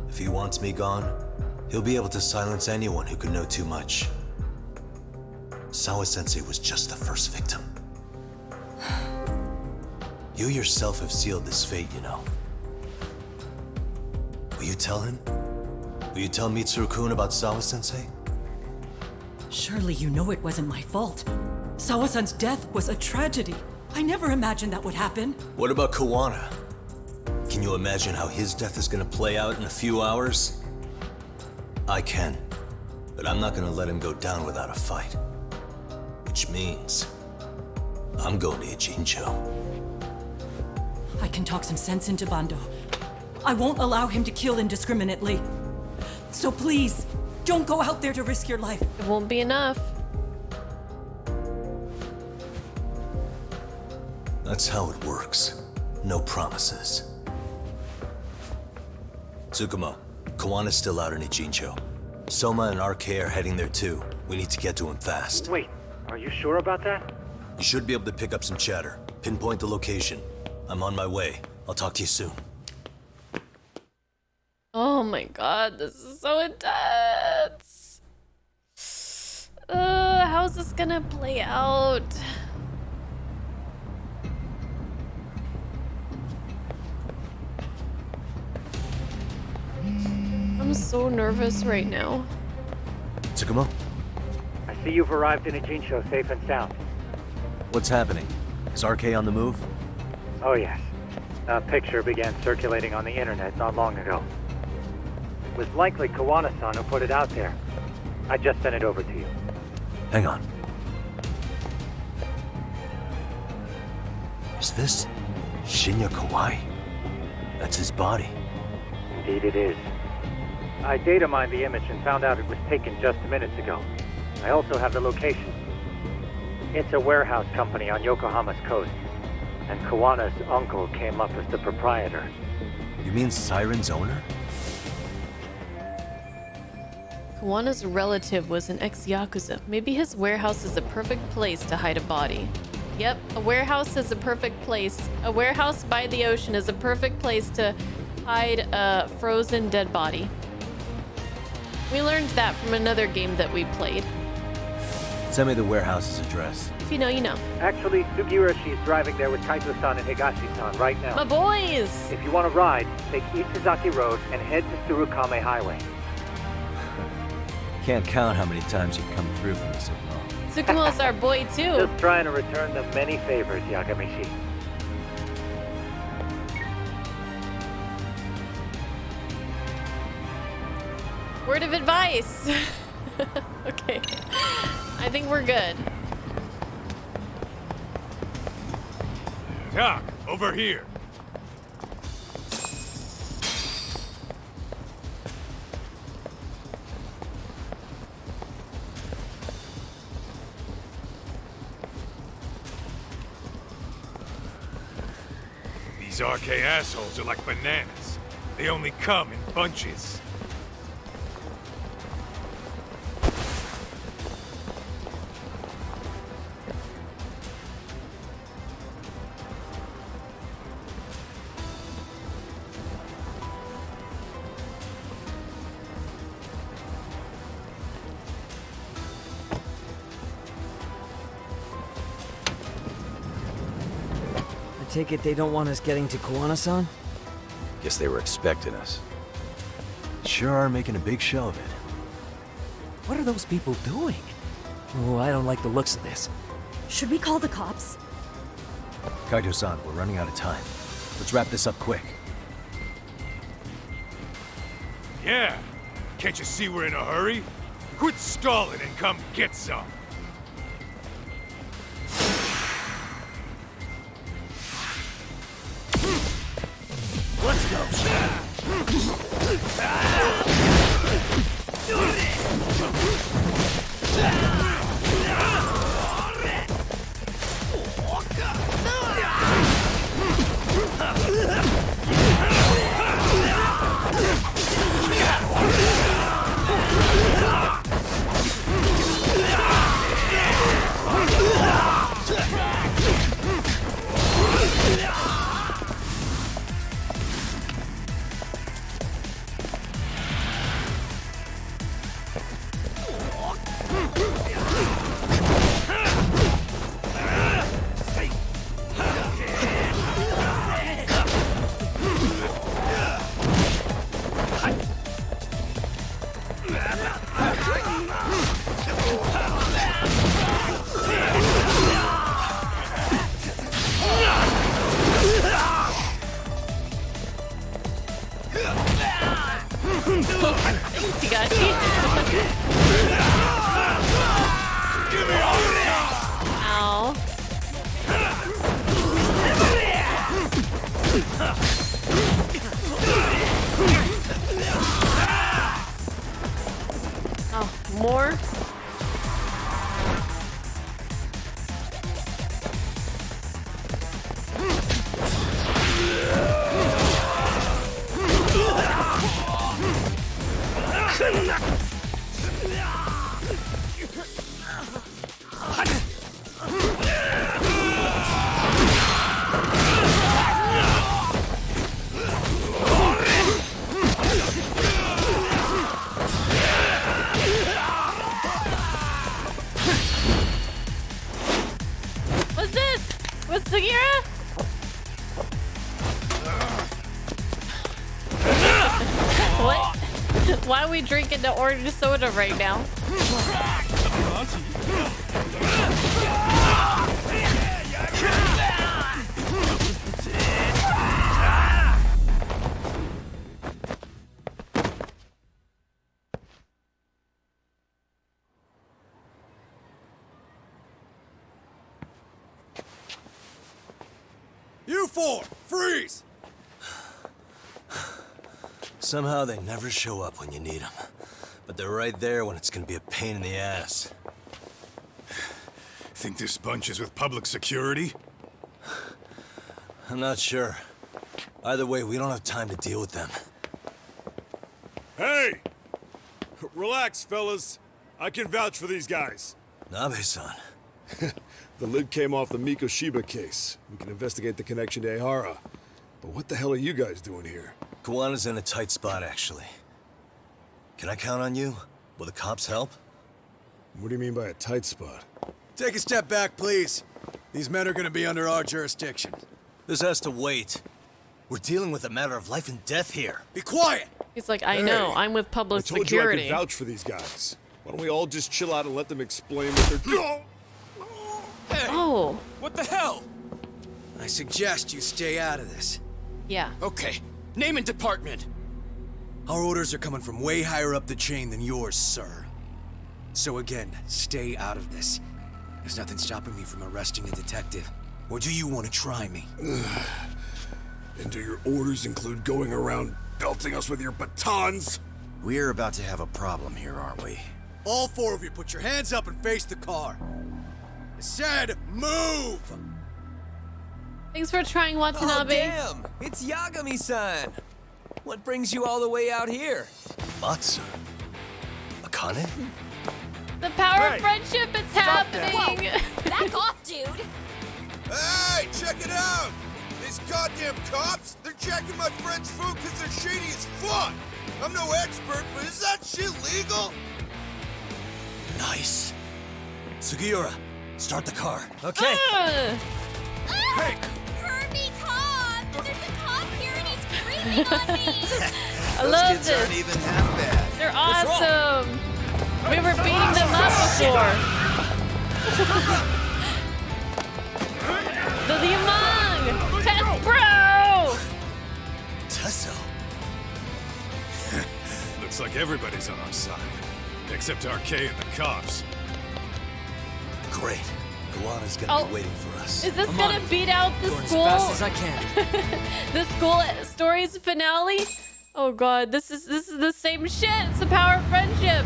If he wants me gone, he'll be able to silence anyone who can know too much. Sawa-sensei was just the first victim. You yourself have sealed this fate, you know. Will you tell him? Will you tell Mitsuru-kun about Sawa-sensei? Surely you know it wasn't my fault. Sawa-san's death was a tragedy. I never imagined that would happen. What about Koana? Can you imagine how his death is gonna play out in a few hours? I can, but I'm not gonna let him go down without a fight. Which means, I'm going to Ijincho. I can talk some sense into Bando. I won't allow him to kill indiscriminately. So please, don't go out there to risk your life. It won't be enough. That's how it works. No promises. Tsukumo, Kawana's still out in Ijincho. Soma and RK are heading there too. We need to get to him fast. Wait, are you sure about that? You should be able to pick up some chatter. Pinpoint the location. I'm on my way. I'll talk to you soon. Oh my god, this is so intense. How's this gonna play out? I'm so nervous right now. Tsukumo? I see you've arrived in Ijincho safe and sound. What's happening? Is RK on the move? Oh yes. A picture began circulating on the internet not long ago. It was likely Kawana-san who put it out there. I just sent it over to you. Hang on. Is this Shinya Kawai? That's his body. Indeed it is. I data mined the image and found out it was taken just minutes ago. I also have the location. It's a warehouse company on Yokohama's coast, and Kawana's uncle came up as the proprietor. You mean Siren's owner? Kawana's relative was an ex-Yakuza. Maybe his warehouse is a perfect place to hide a body. Yep, a warehouse is a perfect place. A warehouse by the ocean is a perfect place to hide a frozen dead body. We learned that from another game that we played. Send me the warehouse's address. If you know, you know. Actually, Sugiurashi is driving there with Kaito-san and Higashi-san right now. My boys! If you want to ride, take Isazaki Road and head to Tsurukame Highway. Can't count how many times you've come through for me so long. Tsukumo's our boy, too. Just trying to return them many favors, Yagamishi. Word of advice. Okay. I think we're good. Doc, over here. These RK assholes are like bananas. They only come in bunches. I take it they don't want us getting to Kawana-san? Guess they were expecting us. Sure are making a big show of it. What are those people doing? Oh, I don't like the looks of this. Should we call the cops? Kaito-san, we're running out of time. Let's wrap this up quick. Yeah. Can't you see we're in a hurry? Quit stalling and come get some. Let's go. More? What's this? What's Sagira? What? Why are we drinking the orange soda right now? You four, freeze! Somehow they never show up when you need them. But they're right there when it's gonna be a pain in the ass. Think this bunch is with public security? I'm not sure. Either way, we don't have time to deal with them. Hey! Relax, fellas. I can vouch for these guys. Nabe-san. The lid came off the Mikoshiba case. We can investigate the connection to Ehara. But what the hell are you guys doing here? Kawana's in a tight spot, actually. Can I count on you? Will the cops help? What do you mean by a tight spot? Take a step back, please. These men are gonna be under our jurisdiction. This has to wait. We're dealing with a matter of life and death here. Be quiet! He's like, I know, I'm with public I told security. you I can vouch for these guys. Why don't we all just chill out and let them explain what they're doing? Hey! Oh. What the hell? I suggest you stay out of this. Yeah. Okay. Name and department. Our orders are coming from way higher up the chain than yours, sir. So again, stay out of this. There's nothing stopping me from arresting a detective. Or do you want to try me? And do your orders include going around belting us with your batons? We're about to have a problem here, aren't we? All four of you, put your hands up and face the car. I said, move! Thanks for trying, Watanabe. Oh, damn! It's Yagami-san! What brings you all the way out here? Matsu? Akane? The power of friendship, it's happening! Back off, dude! Hey, check it out! These goddamn cops, they're checking my friend's food because they're shady as fuck! I'm no expert, but is that shit legal? Nice. Sugiura, start the car. Okay. Hey! Kirby, cop! There's a cop here and he's creeping on me! I love kids aren't this. even half bad. They're awesome. We were beating them up before. The Liamang! Test bro! Tesso? Looks like everybody's on our side. Except RK and the cops. Great. Kawana's gonna be waiting for us. Is this gonna beat out the school? As fast as I can. The school stories finale? Oh god, this is the same shit. It's the power of friendship.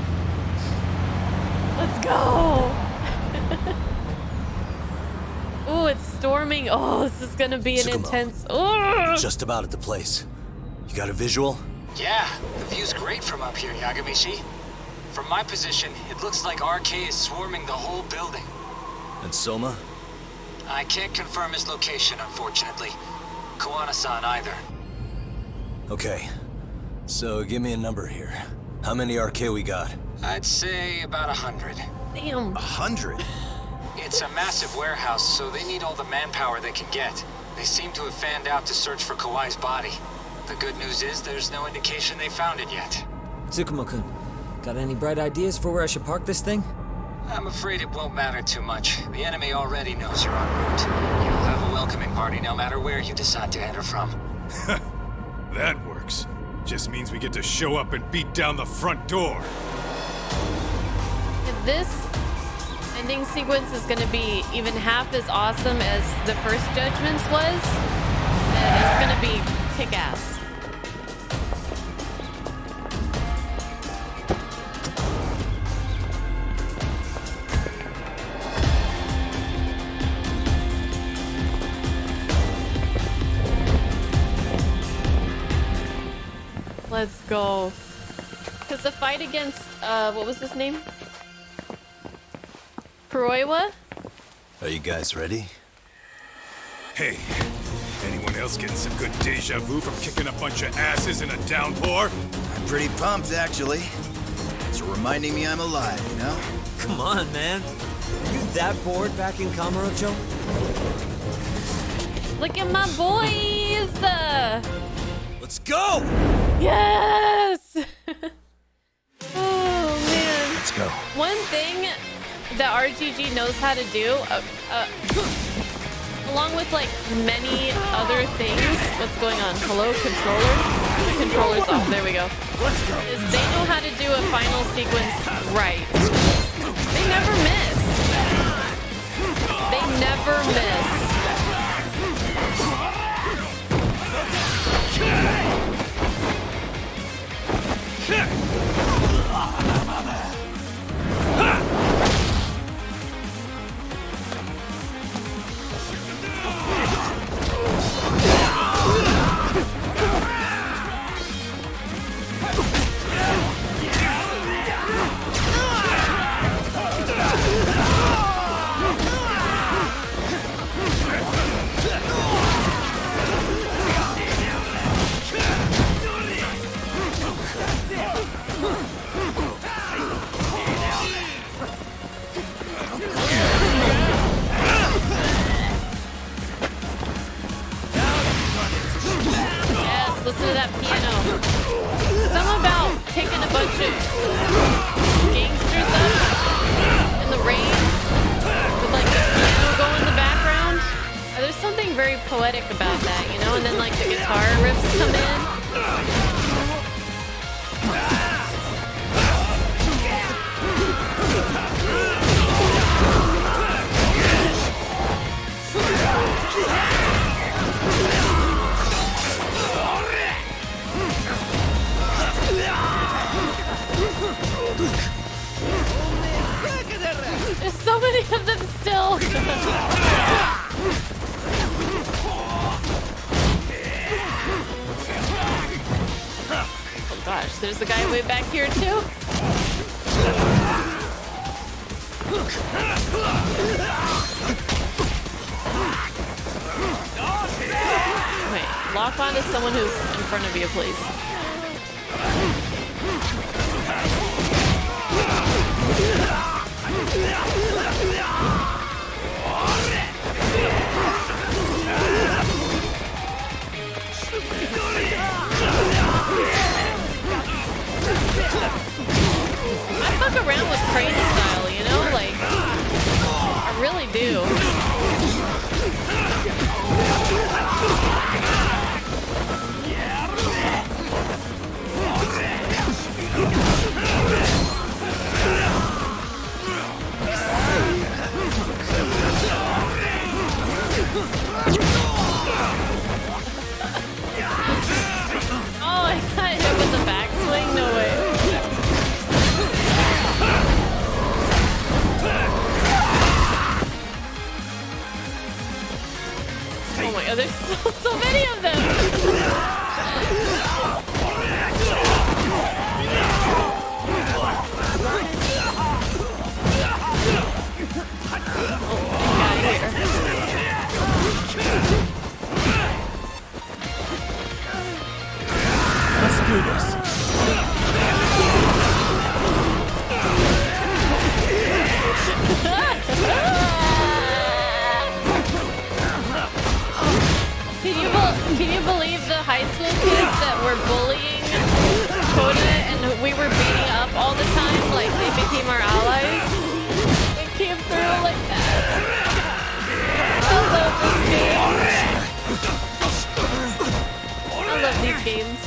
Let's go. Ooh, it's storming. Oh, this is gonna be an Tsukumo. intense. Oh. Just about at the place. You got a visual? Yeah, the view's great from up here, Yagamishi. From my position, it looks like RK is swarming the whole building. And Soma? I can't confirm his location, unfortunately. Kawana-san either. Okay. So give me a number here. How many RK we got? I'd say about 100. Damn. 100? It's a massive warehouse, so they need all the manpower they can get. They seem to have fanned out to search for Kawai's body. The good news is there's no indication they found it yet. Tsukumo-kun, got any bright ideas for where I should park this thing? I'm afraid it won't matter too much. The enemy already knows you're en route. You'll have a welcoming party no matter where you decide to enter from. That works. Just means we get to show up and beat down the front door. If this ending sequence is gonna be even half as awesome as the first Judgments was, then it's gonna be kick-ass. go. Because the fight against, what was his name? Kuroiwa? Are you guys ready? Hey, anyone else getting some good deja vu from kicking a bunch of asses in a downpour? I'm pretty pumped, actually. It's reminding me I'm alive, you know? Come on, man. Are you that bored back in Kamurocho? Look at my boys! Let's go! Yes! Oh, man. Let's go. One thing that RGG knows how to do, along with like many other things, what's going on? Hello, controller? The controller's off. There we go. Let's go. Is they know how to do a final sequence right. They never miss. They never miss. Listen to that piano. Something about picking a bunch of gangsters up in the rain with like the piano going in the background. There's something very poetic about that, you know? And then like the guitar riffs come in. There's so many of them still. Oh gosh, there's the guy way back here too. Wait, lock on to someone who's in front of you, please. I fuck around with crane style, you know? Like, I really do. Oh, I got hit with the backswing? No way. Oh my god, there's so many of them! Let's do this. Can you believe the high school kids that were bullying Coda and we were beating up all the time? Like, they became our allies? They came through like that. I love this game. I love these games.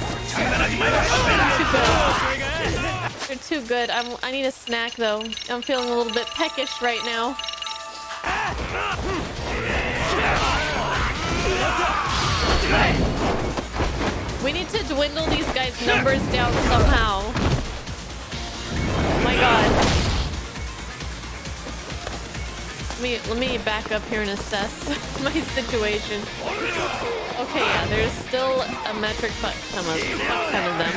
They're too good. I need a snack, though. I'm feeling a little bit peckish right now. We need to dwindle these guys' numbers down somehow. Oh my god. Let me back up here and assess my situation. Okay, yeah, there's still a metric fuck ton of them.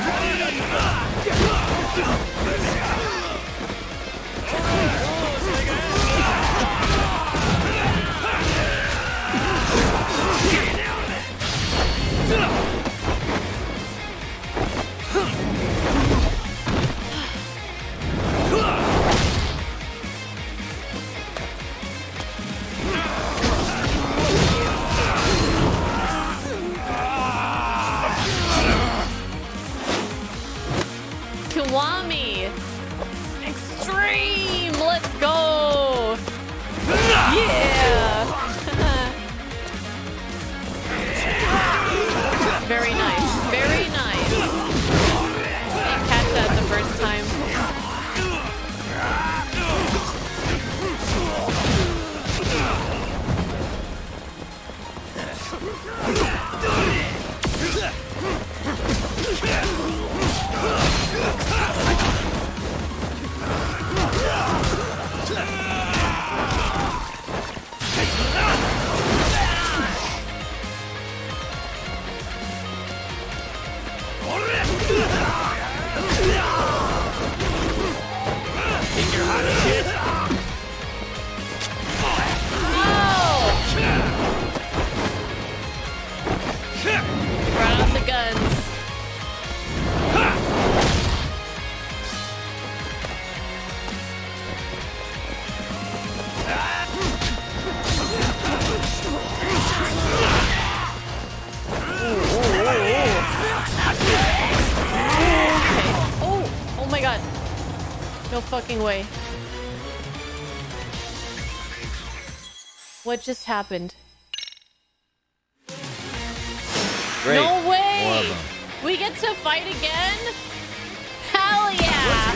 Kiwami! Extreme! Let's go! Yeah! Very nice. Very nice. Didn't catch that the first time. Run out the guns. Oh my god. No fucking way. What just happened? Great. No way! More of them. We get to fight again? Hell yeah!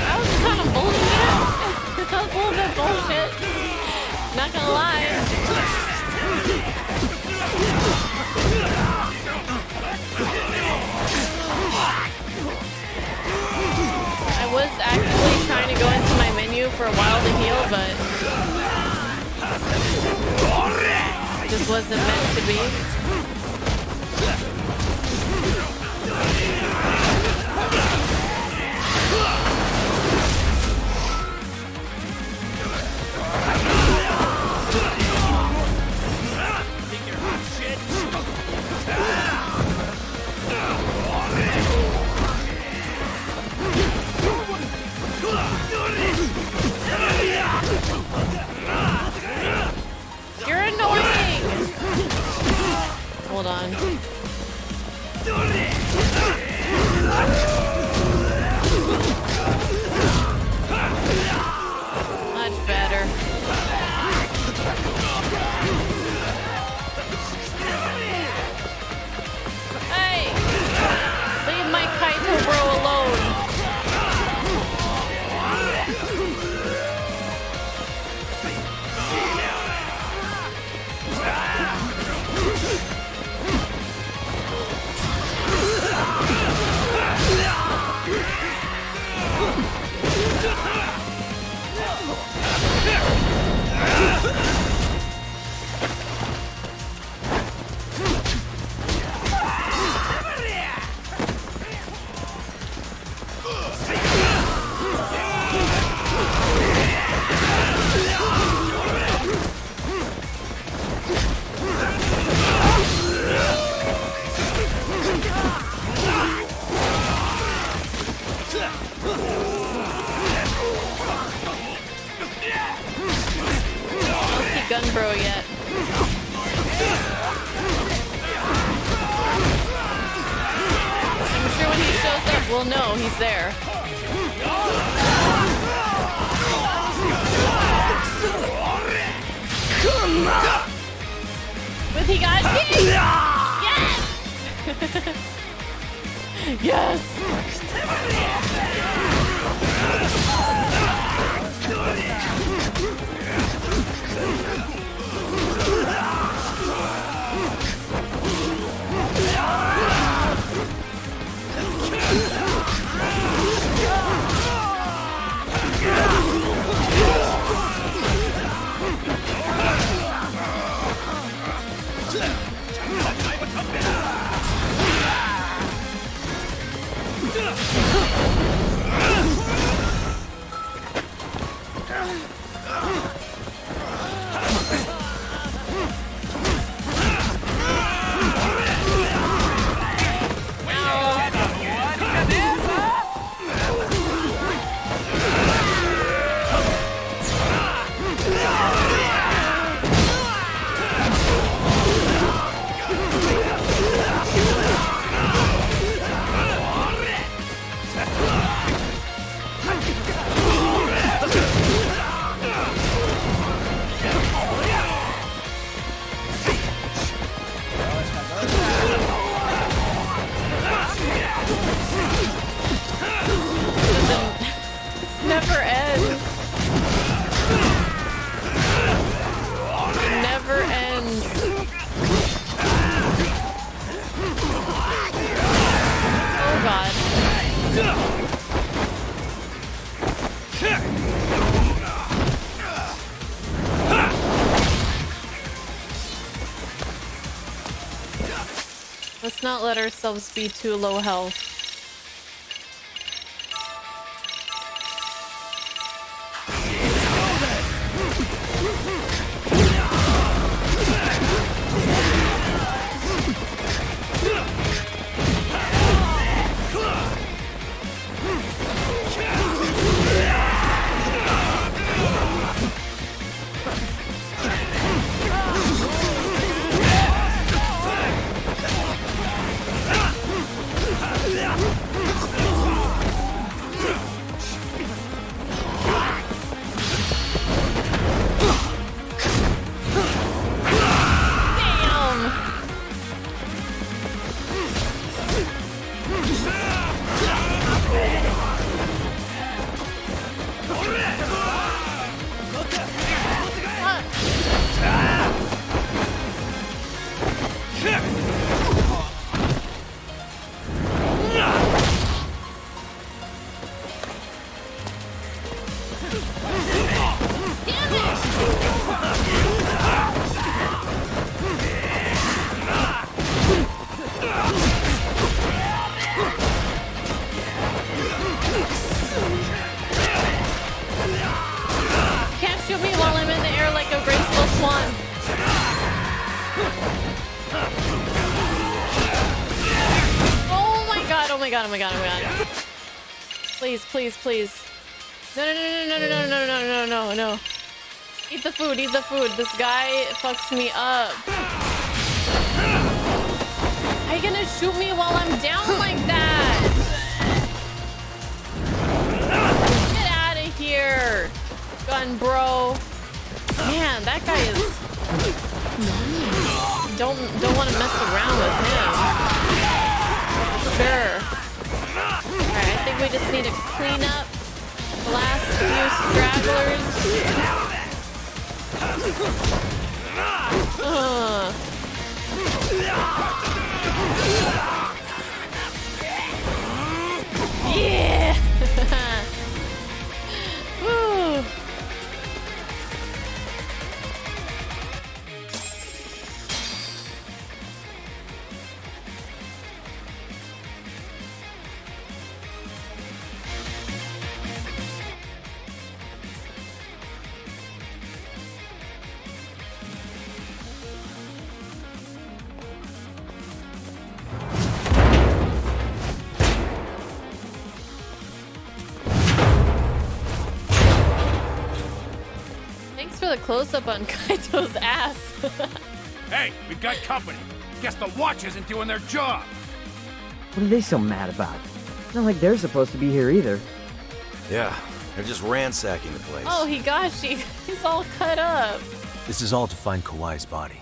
That was kind of bullshit. That was a little bit bullshit. Not gonna lie. I was actually trying to go into my menu for a while to heal, but this wasn't meant to be. You're annoying! Hold on. Much better. Hey! Leave my Kaito bro alone. Gun bro yet. I'm sure when he shows up, we'll know he's there. But he got me! Yes! Yes! Never ends. It never ends. Oh god. Let's not let ourselves be too low health. Oh my god, oh my god. Please, please, please. No, no, no, no, no, no, no, no, no, no, no. Eat the food, eat the food. This guy fucks me up. Are you gonna shoot me while I'm down like that? Get out of here, gun bro. Man, that guy is... Don't want to mess around with him. Sure. Alright, I think we just need to clean up the last few stragglers. Yeah! Woo! Thanks for the close-up on Kaito's ass. Hey, we got company. Guess the watch isn't doing their job. What are they so mad about? Not like they're supposed to be here either. Yeah, they're just ransacking the place. Oh, Higashi. He's all cut up. This is all to find Kawai's body.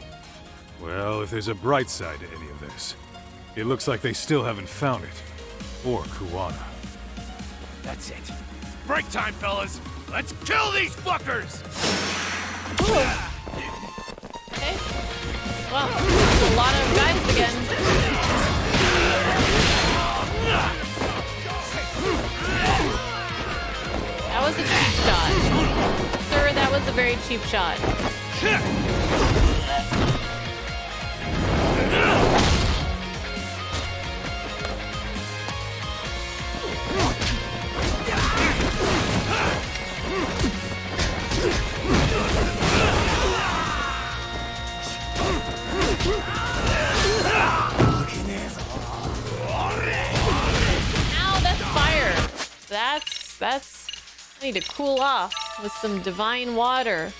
Well, if there's a bright side to any of this, it looks like they still haven't found it. Or Kuwana. That's it. Break time, fellas. Let's kill these fuckers! Okay. Well, that's a lot of guys again. That was a cheap shot. Sir, that was a very cheap shot. I need to cool off with some divine water.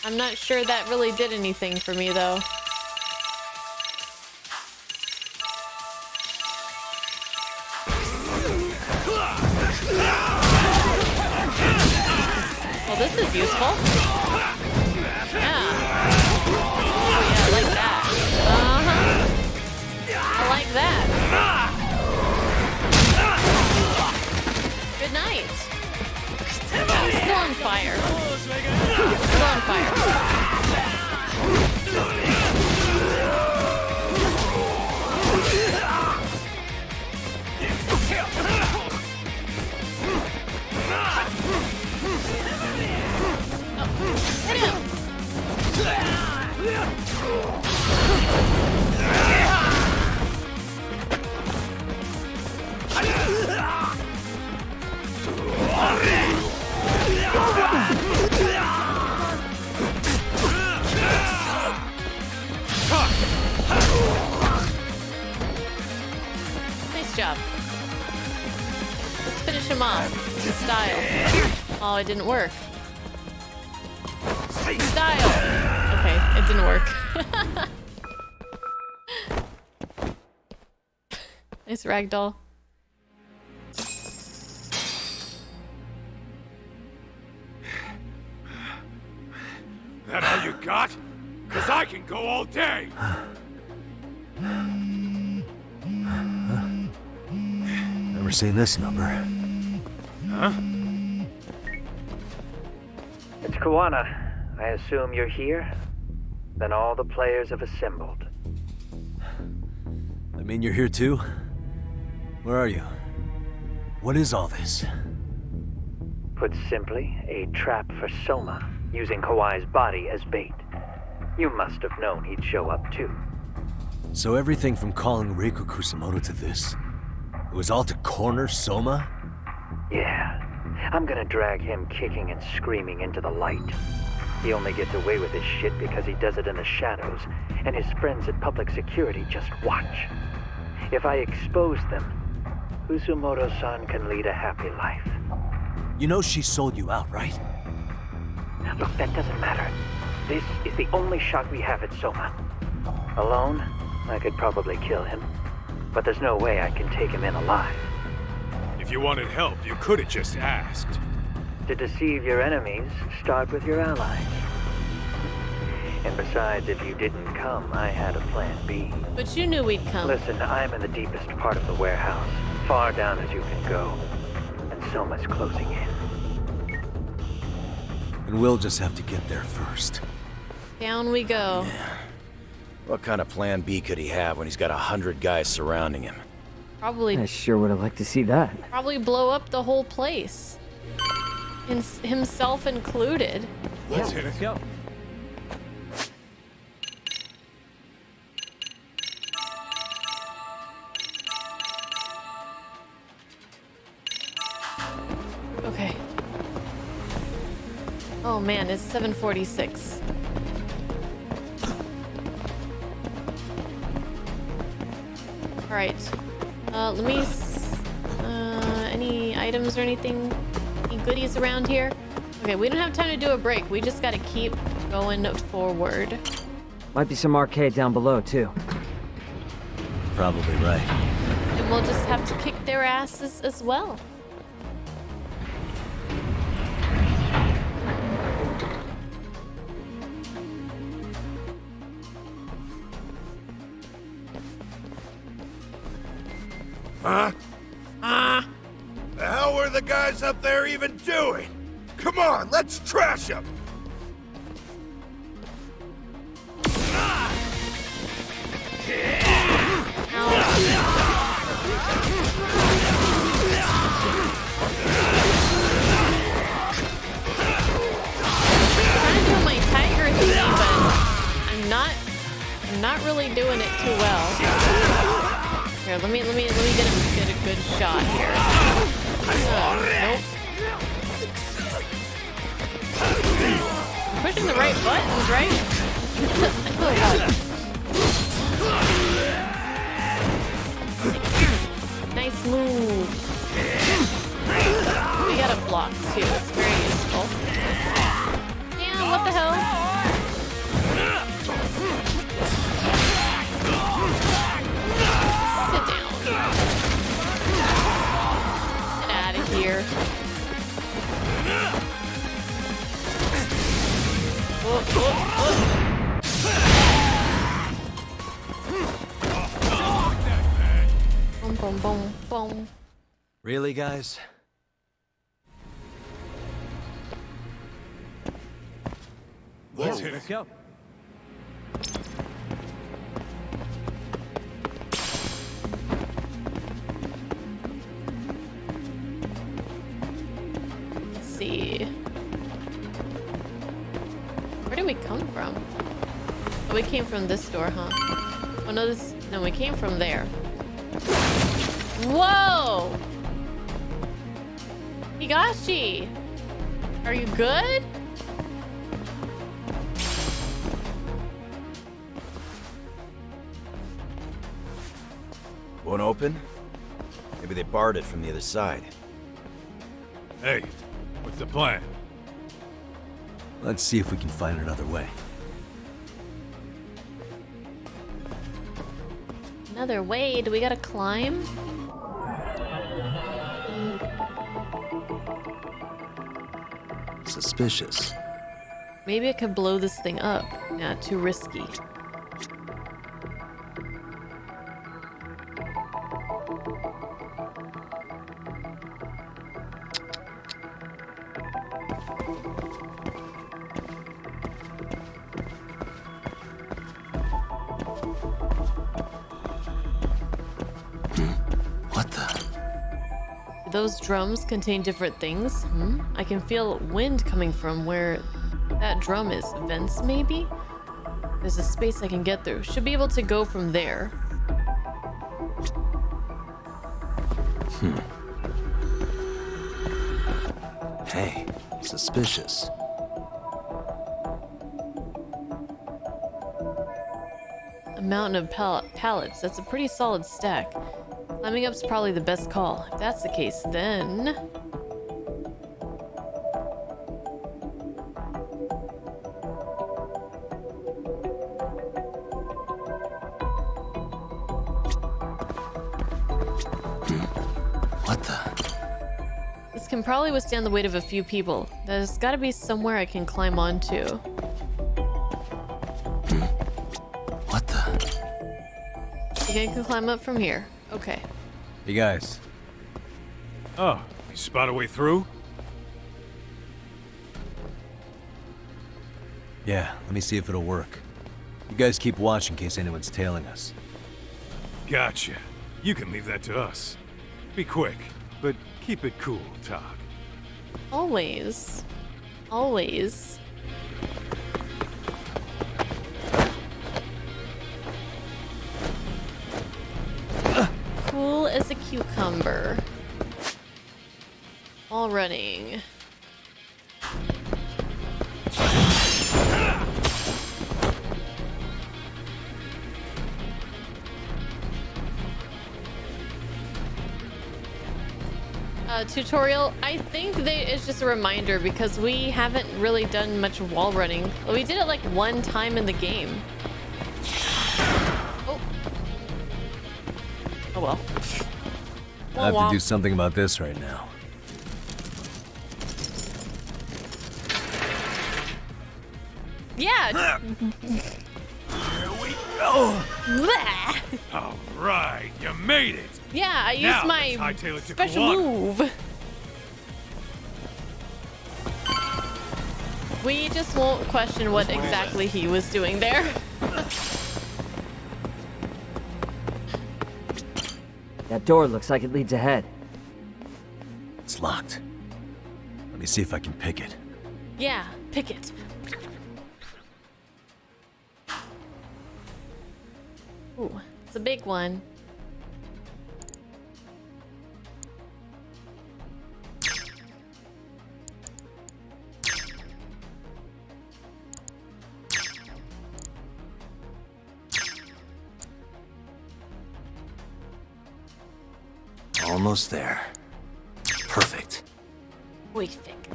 I'm not sure that really did anything for me, though. Well, this is useful. Yeah. Oh, yeah, I like that. I like that. Good night. He's still on fire. Still on fire. Hit him! Nice job. Let's finish him off. In style. Oh, it didn't work. Style. Okay, it didn't work. Nice ragdoll. That all you got? Cause I can go all day! Never seen this number. Huh? It's Kawana. I assume you're here? Then all the players have assembled. I mean, you're here too? Where are you? What is all this? Put simply, a trap for Soma, using Kawai's body as bait. You must have known he'd show up too. So everything from calling Reiko Kusumoto to this, it was all to corner Soma? Yeah. I'm gonna drag him kicking and screaming into the light. He only gets away with his shit because he does it in the shadows, and his friends at public security just watch. If I expose them, Kusumoto-san can lead a happy life. You know she sold you out, right? Look, that doesn't matter. This is the only shot we have at Soma. Alone, I could probably kill him, but there's no way I can take him in alive. If you wanted help, you could have just asked. To deceive your enemies, start with your allies. And besides, if you didn't come, I had a plan B. But you knew we'd come. Listen, I'm in the deepest part of the warehouse, far down as you can go, and Soma's closing in. And we'll just have to get there first. Down we go. What kind of plan B could he have when he's got 100 guys surrounding him? Probably. I sure would have liked to see that. Probably blow up the whole place. Himself included. Let's hit it. Go. Okay. Oh man, it's 7:46. All right. Let me. Any items or anything? Any goodies around here? Okay, we don't have time to do a break. We just gotta keep going forward. Might be some arcade down below, too. Probably right. And we'll just have to kick their asses as well. Huh? The hell were the guys up there even doing? Come on, let's trash them! Trying to do my tiger thingy, but I'm not really doing it too well. Here, let me get a good shot here. Nope. I'm pushing the right buttons, right? Oh, God. Nice move. block too. It's very useful. Yeah, what the hell? Sit down. Get out of here. Boom, boom, boom, boom. Really, guys? Let's hit it. Let's go. Let's see. Where did we come from? Oh, we came from this door, huh? Oh no, we came from there. Whoa! Higashi! Are you good? Won't open? Maybe they barred it from the other side. Hey, what's the plan? Let's see if we can find another way. Another way? Do we gotta climb? Suspicious. Maybe I could blow this thing up. Nah, too risky. What the? Those drums contain different things. I can feel wind coming from where that drum is. Vents, maybe? There's a space I can get through. Should be able to go from there. Hey, suspicious. A mountain of pallets. That's a pretty solid stack. Climbing up's probably the best call. If that's the case, then... What the? This can probably withstand the weight of a few people. There's gotta be somewhere I can climb onto. What the? You think I can climb up from here? Okay. Hey guys. Oh, you spot a way through? Yeah, let me see if it'll work. You guys keep watch in case anyone's tailing us. Gotcha. You can leave that to us. Be quick, but keep it cool, Tog. Always. Always. Cool as a cucumber. All running. Tutorial, I think it's just a reminder because we haven't really done much wall running. We did it like one time in the game. Oh. Oh well. I have to do something about this right now. Yeah. Here we go. All right, you made it. Yeah, I used Now, my let's hightail it to special Kawana. move. We just won't question what exactly he was doing there. That door looks like it leads ahead. It's locked. Let me see if I can pick it. Yeah, pick it. Ooh, it's a big one. Almost there. Perfect. Perfect.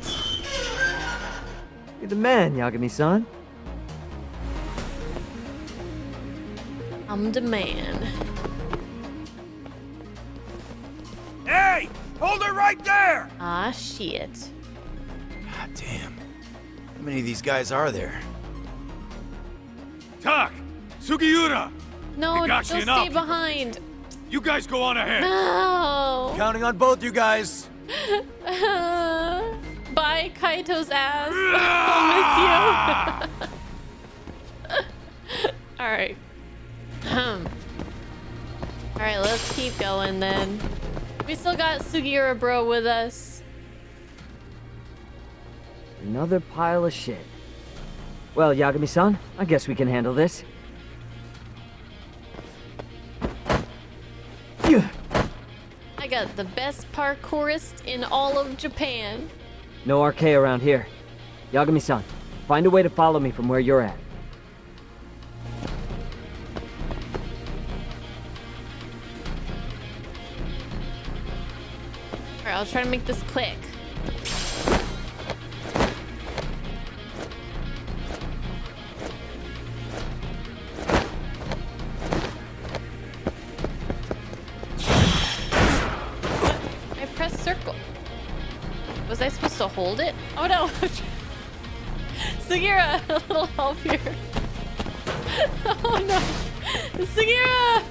You're the man, Yagami-san. I'm the man. Hey! Hold her right there! Ah, shit. God damn. How many of these guys are there? Tak! Sugiura! No, Higashi don't and stay Aoki. behind. You guys go on ahead. No. Counting on both you guys. Bye, Kaito's ass. I'll miss you. All right. All right, let's keep going then. We still got Sugiura bro with us. Another pile of shit. Well, Yagami-san, I guess we can handle this. I got the best parkourist in all of Japan. No arcade around here. Yagami-san, find a way to follow me from where you're at. Alright, I'll try to make this quick. I pressed circle. Was I supposed to hold it? Oh no! Sugiura, a little help here. Oh no! Sugiura!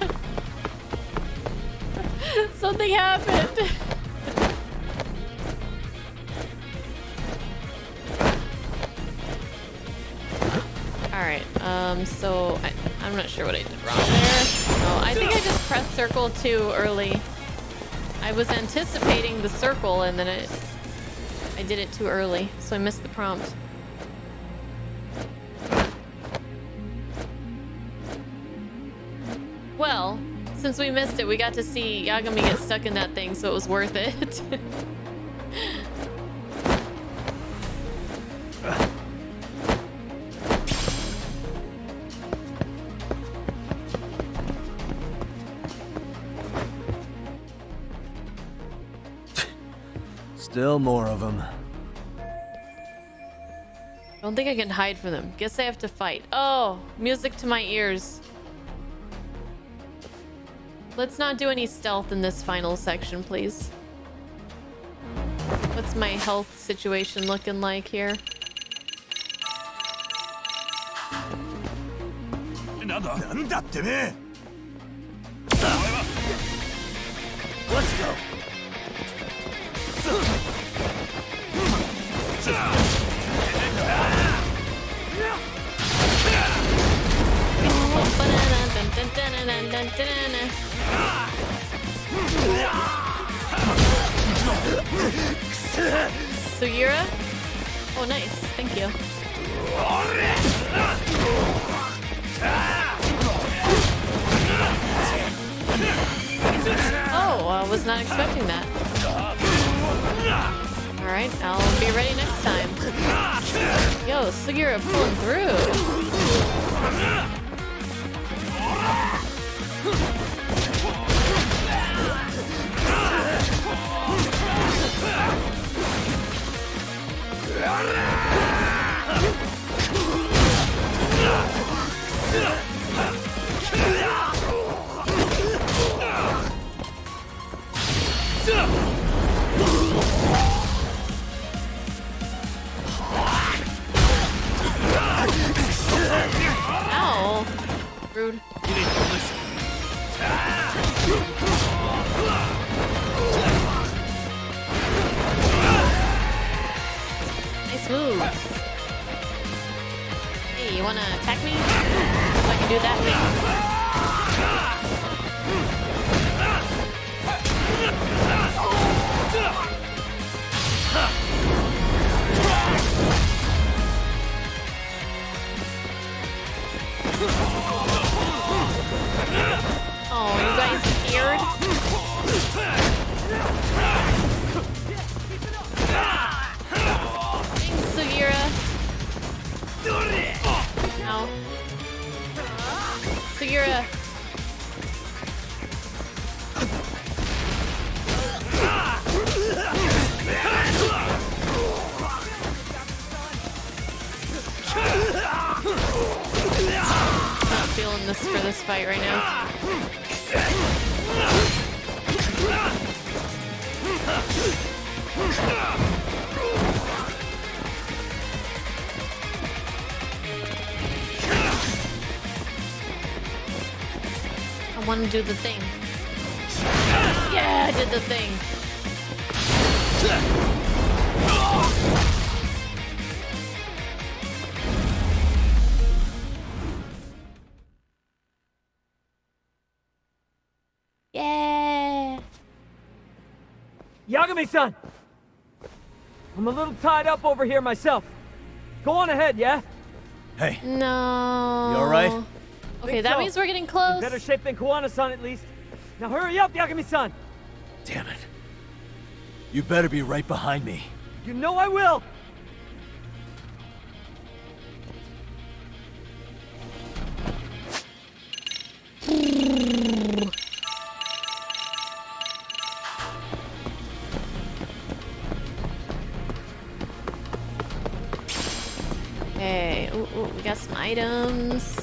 Something happened. Alright, so I'm not sure what I did wrong there. Oh, I think I just pressed circle too early. I was anticipating the circle and then I did it too early, so I missed the prompt. Well, since we missed it, we got to see Yagami get stuck in that thing, so it was worth it. Still more of them. I don't think I can hide from them. Guess I have to fight. Oh, music to my ears. Let's not do any stealth in this final section, please. What's my health situation looking like here? Let's go. Sugiura? Oh, nice. Thank you. Oh, I was not expecting that. Alright, I'll be ready next time. Yo, Sugiura pulling through. Ow. Rude. You need to listen. Nice moves. Hey, you wanna attack me? So I can do that thing. Oh, you guys scared? Thanks, Sugiura. Ow. Sugiura. this fight right now. I want to do the thing. Yeah, I did the thing. Yeah. Yagami-san! I'm a little tied up over here myself. Go on ahead, yeah? Hey. No. You alright? Okay, Think that so. means we're getting close. In better shape than Kuwana-san at least. Now hurry up, Yagami-san! Damn it. You better be right behind me. You know I will! Okay, ooh, we got some items.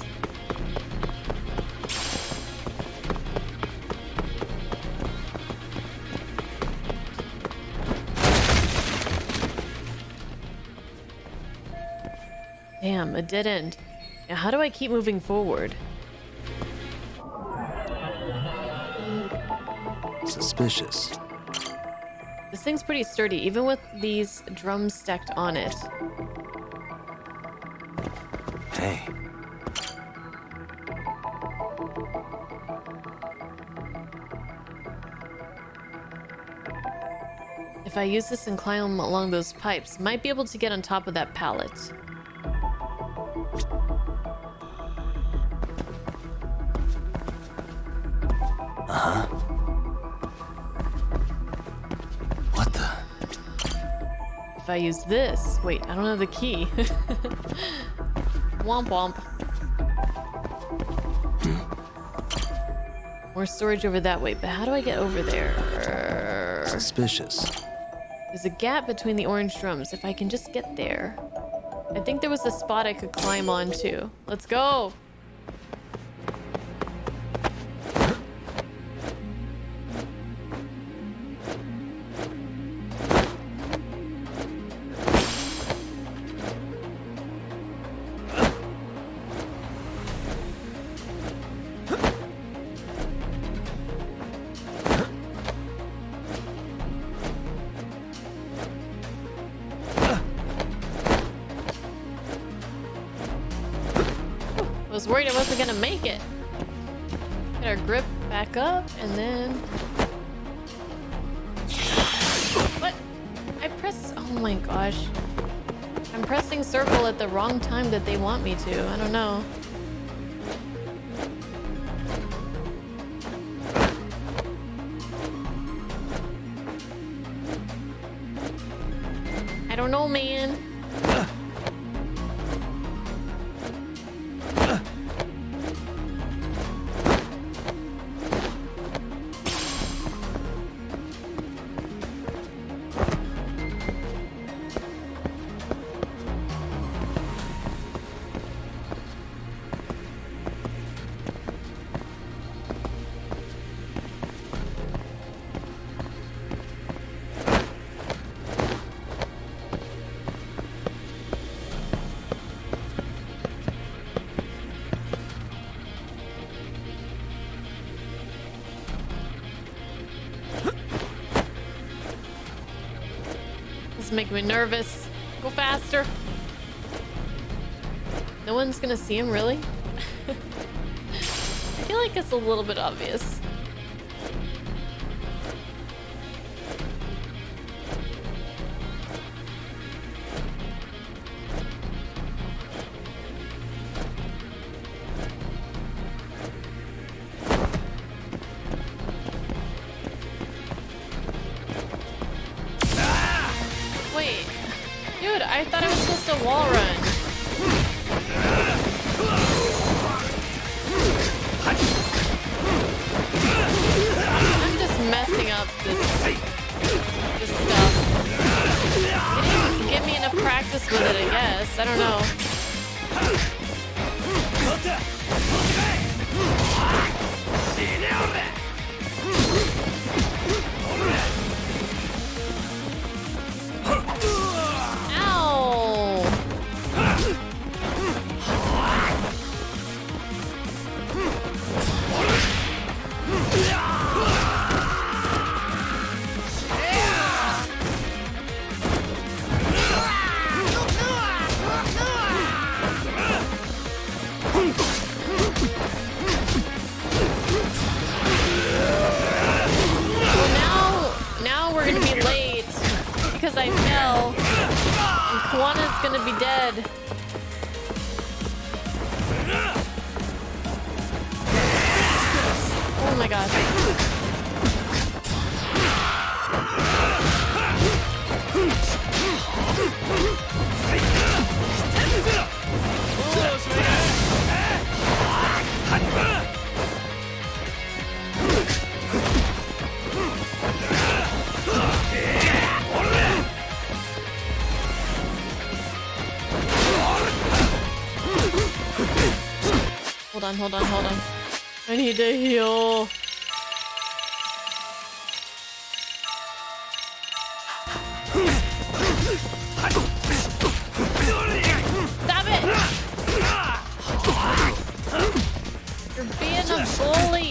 Damn, a dead end. Now, how do I keep moving forward? Suspicious. This thing's pretty sturdy, even with these drums stacked on it. Hey. If I use this and climb along those pipes, might be able to get on top of that pallet. Uh-huh. What the? If I use this... Wait, I don't have the key. Womp womp. More storage over that way, but how do I get over there? Suspicious. There's a gap between the orange drums. If I can just get there. I think there was a spot I could climb onto. Let's go! I was worried I wasn't gonna make it. Get our grip back up and then... What? I press... Oh my gosh. I'm pressing circle at the wrong time that they want me to. I don't know. I don't know, man. This is making me nervous. Go faster. No one's gonna see him, really? I feel like it's a little bit obvious. Wait, dude, I thought I was supposed to wall run. I'm just messing up this stuff. It didn't give me enough practice with it, I guess. I don't know. Because I fell. And Kawana's gonna be dead. Oh my god. Hold on. I need to heal. Stop it! You're being a bully.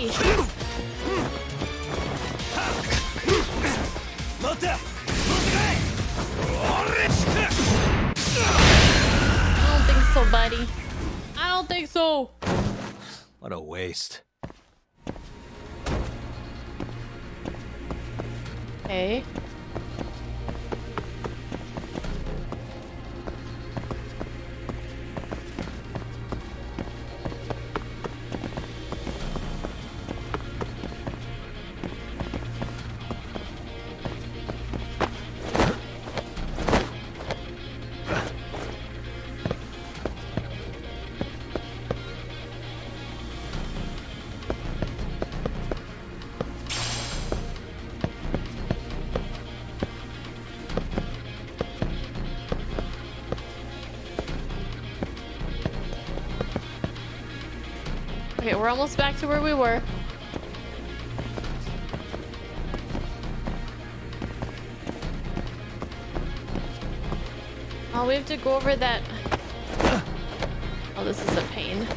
I don't think so, buddy. I don't think so. What a waste. Okay. Okay, we're almost back to where we were. Oh, we have to go over that. Oh, this is a pain.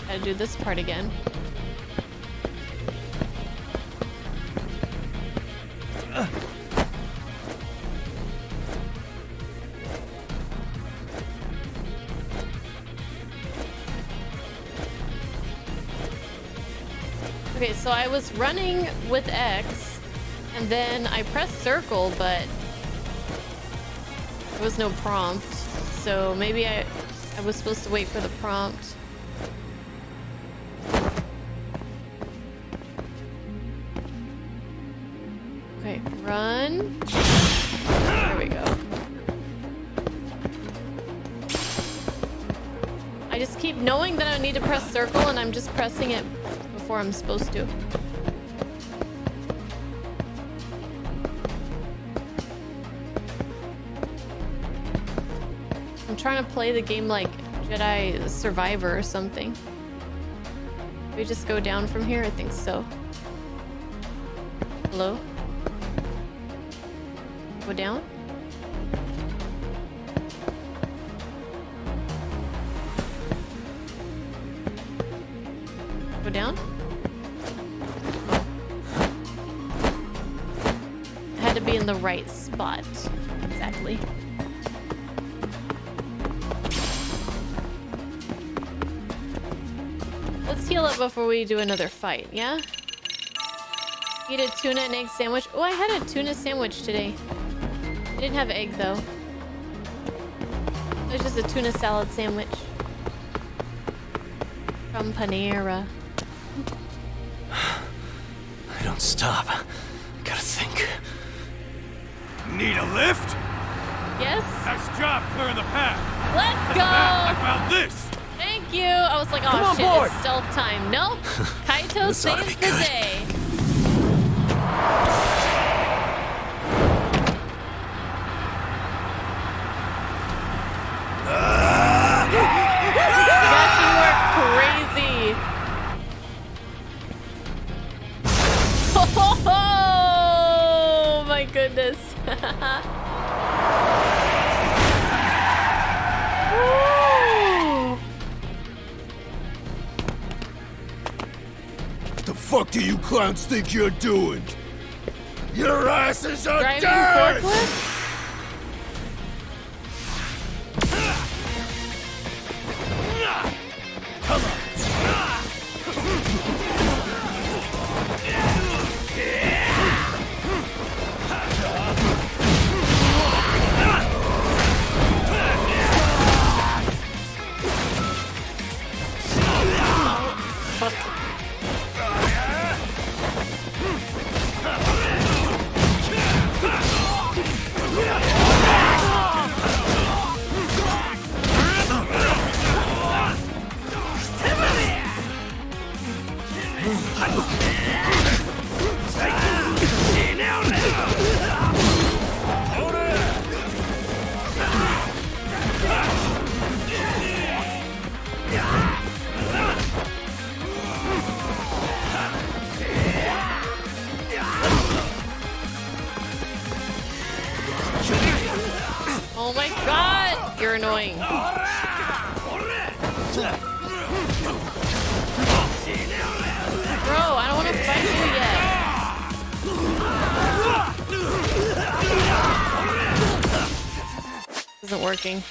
Gotta do this part again. Okay, so I was running with X, and then I pressed circle, but there was no prompt. So maybe I was supposed to wait for the prompt. Okay, run. There we go. I just keep knowing that I need to press circle, and I'm just pressing it before I'm supposed to. I'm trying to play the game like Jedi Survivor or something. Do we just go down from here? I think so. Hello? Go down? Go down? I had to be in the right spot. Exactly. Let's heal up before we do another fight, yeah? Eat a tuna and egg sandwich. Oh, I had a tuna sandwich today. I didn't have egg though. It was just a tuna salad sandwich. From Panera. I don't stop. I gotta think. Need a lift? Yes? Nice job clearing the path. Let's go! I found this. Thank you. I was like, oh shit, it's stealth time. Nope. Kaito saves the day. fuck do you clowns think you're doing? Your asses are Driving dead! forklifts? Come on. Oh my god! You're annoying. Bro, I don't want to fight you yet. This isn't working.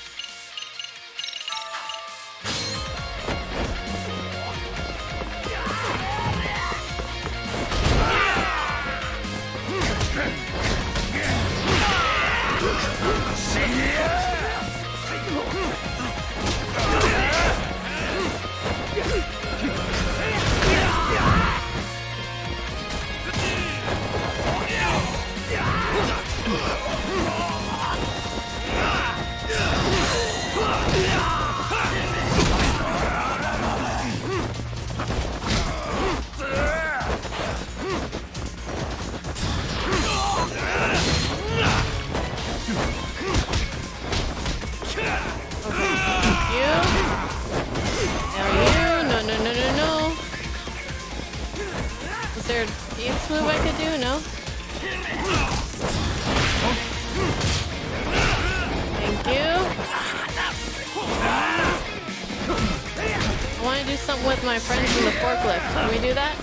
Is there a dance move I could do? No? Thank you. I want to do something with my friends in the forklift. Can we do that?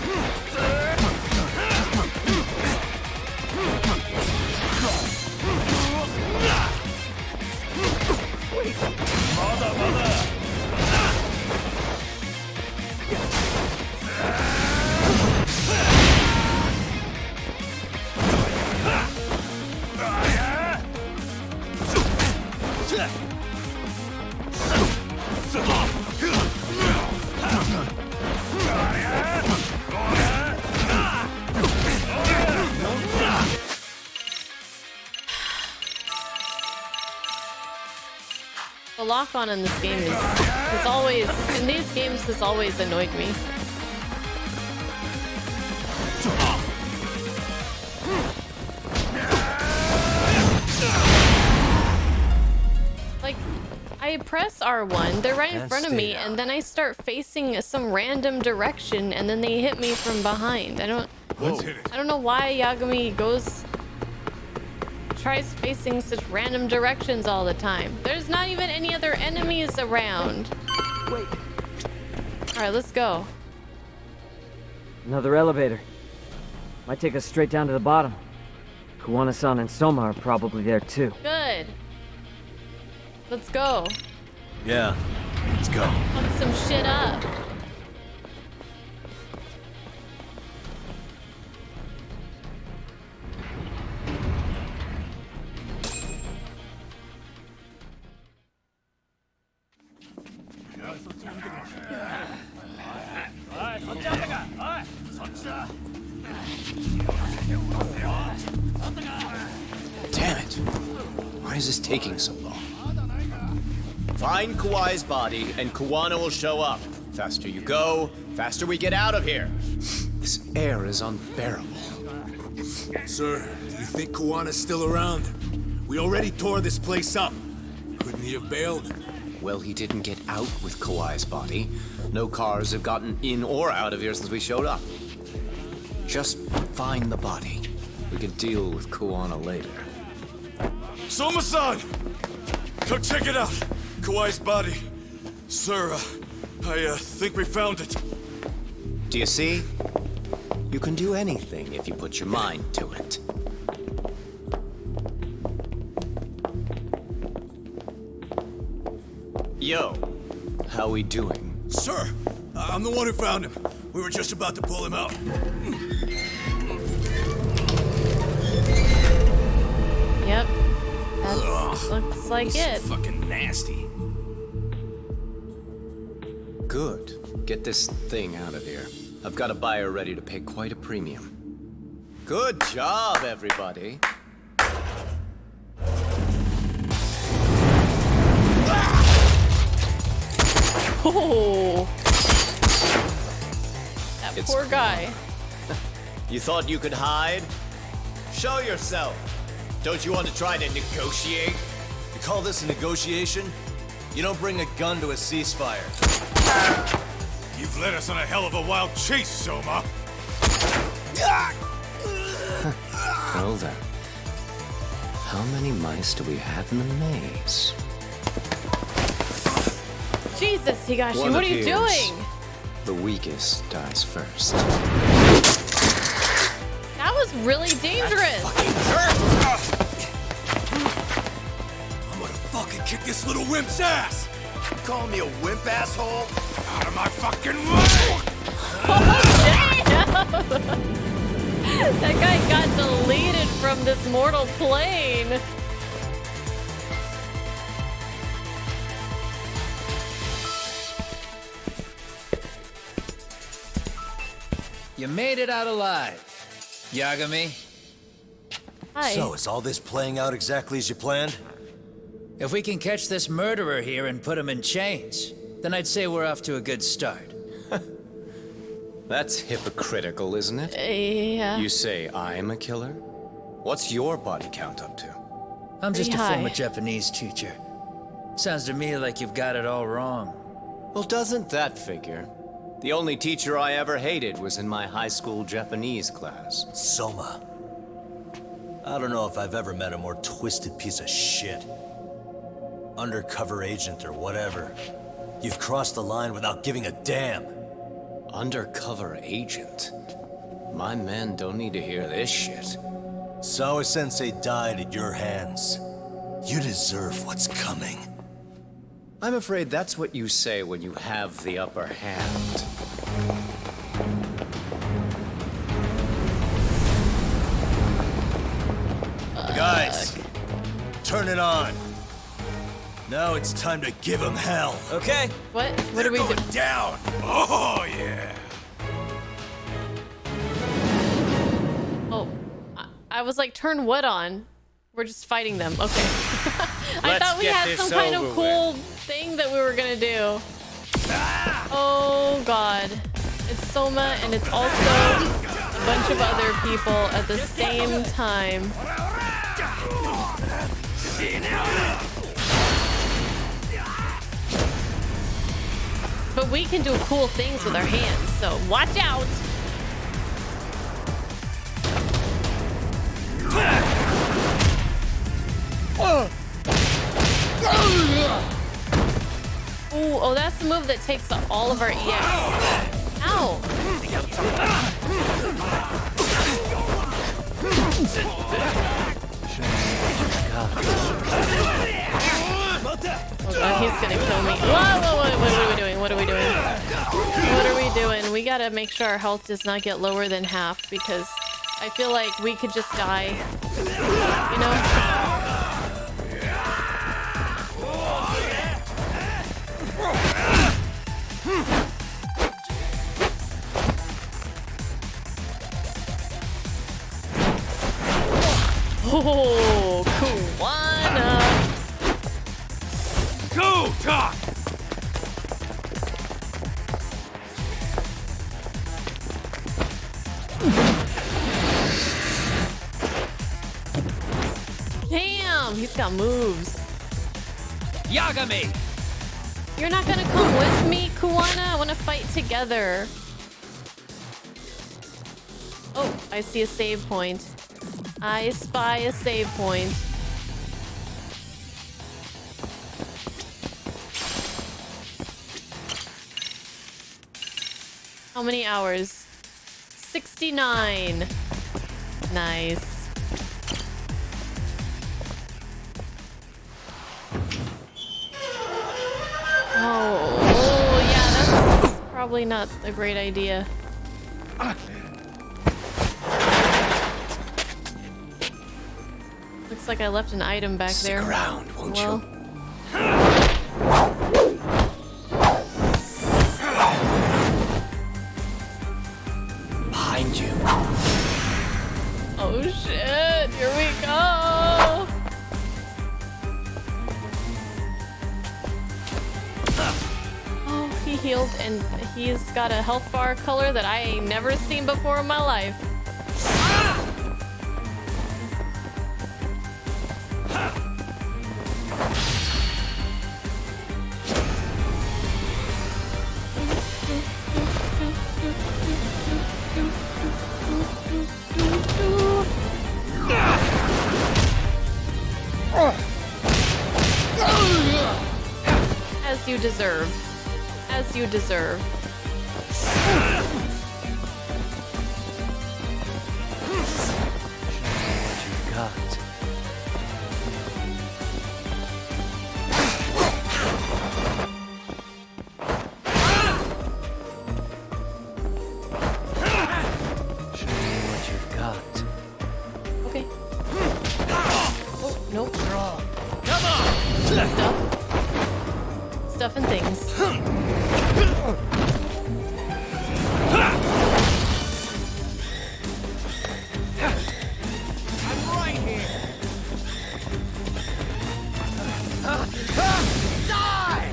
The lock-on in this game is always, in these games, has always annoyed me. Like, I press R1, they're right in front of me, and then I start facing some random direction, and then they hit me from behind. I don't know why Yagami tries facing such random directions all the time. There's not even any other enemies around. Wait. All right, let's go. Another elevator. Might take us straight down to the bottom. Kuwana-san and Soma are probably there too. Good. Let's go. Yeah, let's go. Fuck some shit up. Damn it! Why is this taking so long? Find Kawai's body, and Kuwana will show up. Faster you go, faster we get out of here. This air is unbearable. Sir, do you think Kuwana's still around? We already tore this place up. Couldn't he have bailed? Well, he didn't get out with Kawai's body. No cars have gotten in or out of here since we showed up. Just find the body. We can deal with Kuwana later. Soma-san! Come check it out. Kawai's body. Sir, I think we found it. Do you see? You can do anything if you put your mind to it. Yo, how we doing? Sir, I'm the one who found him. We were just about to pull him out. Yep. That looks like it. Fucking nasty. Good. Get this thing out of here. I've got a buyer ready to pay quite a premium. Good job, everybody. Oh. That It's poor cool. guy. You thought you could hide? Show yourself. Don't you want to try to negotiate? You call this a negotiation? You don't bring a gun to a ceasefire. You've led us on a hell of a wild chase, Soma. Well then. How many mice do we have in the maze? Jesus, Higashi, One what are you appears. doing? The weakest dies first. That was really dangerous. I'm gonna fucking kick this little wimp's ass! You calling me a wimp, asshole? Out of my fucking way! That guy got deleted from this mortal plane. You made it out alive, Yagami. Hi. So, is all this playing out exactly as you planned? If we can catch this murderer here and put him in chains, then I'd say we're off to a good start. That's hypocritical, isn't it? Yeah. You say I'm a killer? What's your body count up to? I'm just a Pretty former high. Japanese teacher. Sounds to me like you've got it all wrong. Well, doesn't that figure? The only teacher I ever hated was in my high school Japanese class. Soma. I don't know if I've ever met a more twisted piece of shit. Undercover agent or whatever. You've crossed the line without giving a damn. Undercover agent? My men don't need to hear this shit. Sawa-sensei died at your hands. You deserve what's coming. I'm afraid that's what you say when you have the upper hand. Guys, turn it on. Now it's time to give him hell. Okay. What are we doing? Down! Oh, yeah! Oh, I was like, turn what on? We're just fighting them. Okay. I thought we get had this some kind of over cool thing that we were gonna do. Oh God. It's Soma and it's also a bunch of other people at the same time. But we can do cool things with our hands, so watch out! Ooh, oh, that's the move that takes all of our EX. Ow! Oh God, he's gonna kill me. Whoa, what are we doing? What are we doing? What are we doing? We gotta make sure our health does not get lower than half because I feel like we could just die. You know? Oh, Kuwana! Go, Doc! Damn, he's got moves. Yagami! You're not gonna come with me, Kuwana? I wanna fight together. Oh, I see a save point. I spy a save point. How many hours? 69. Nice. Oh, yeah, that's probably not a great idea. Looks like I left an item back there. Stick around, won't you? Behind you. Oh shit, here we go. Oh, he healed and he's got a health bar color that I ain't never seen before in my life. As you deserve. As you deserve. What you got? Show me what you've got. Okay. Oh, nope. Come on! Stuff and things. I'm right here! Die!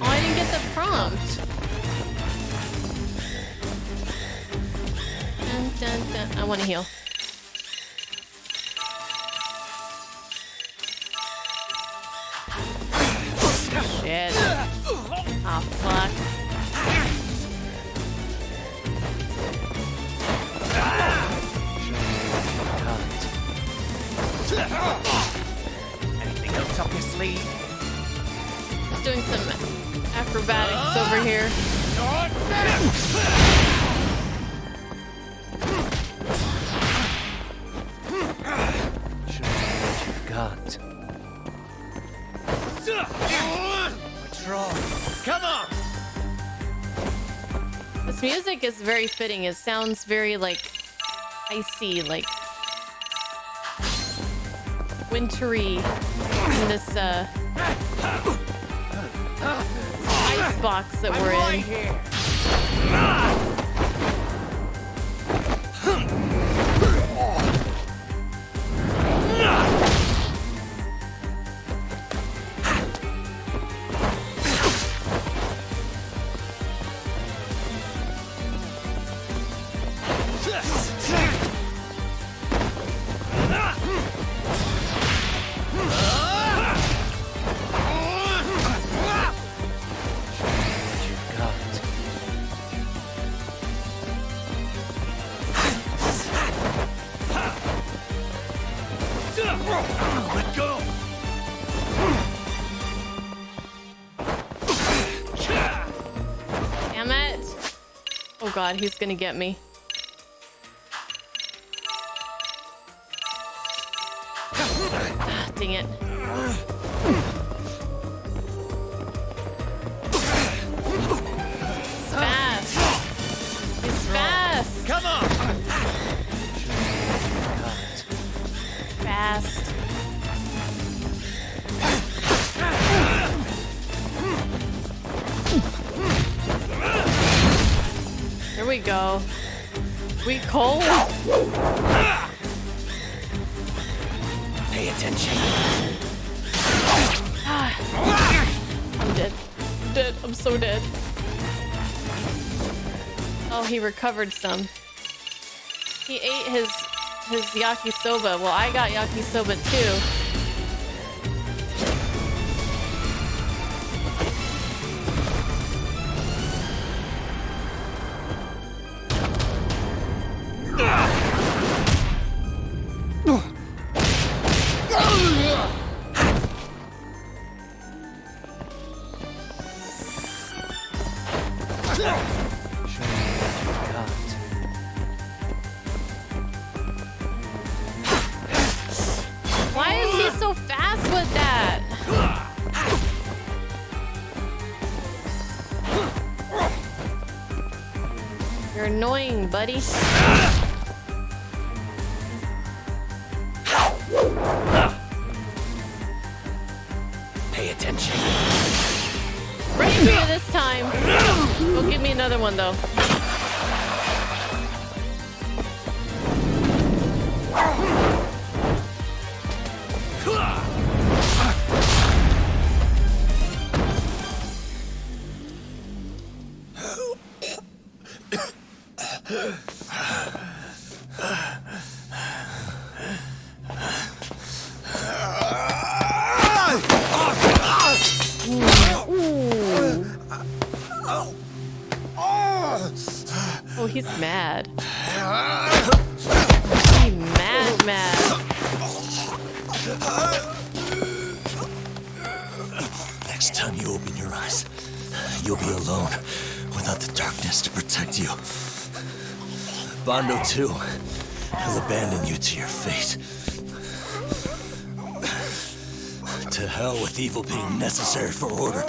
Oh, I didn't get the prompt. Dun, dun, dun. I want to heal. Shit. Oh, fuck. Anything else up your sleeve? Just doing some acrobatics over here. Show me what you've got. What's wrong? Come on! This music is very fitting. It sounds very, like, icy, like, wintry in this, ice box that we're right in. Here. Let go! Damn it. Oh god, he's gonna get me. Ah, dang it. He's fast. He's fast. Come on! Fast. Here we go. We cold? Pay attention. I'm dead. I'm dead. I'm so dead. Oh, he recovered some. He ate his yakisoba. Well, I got yakisoba too. You're annoying, buddy. Pay attention. Right for you this time. Go give me another one, though. Oh, he's mad. He's mad. Next time you open your eyes, you'll be alone, without the darkness to protect you. Bondo, too. He'll abandon you to your fate. To hell with evil being necessary for order.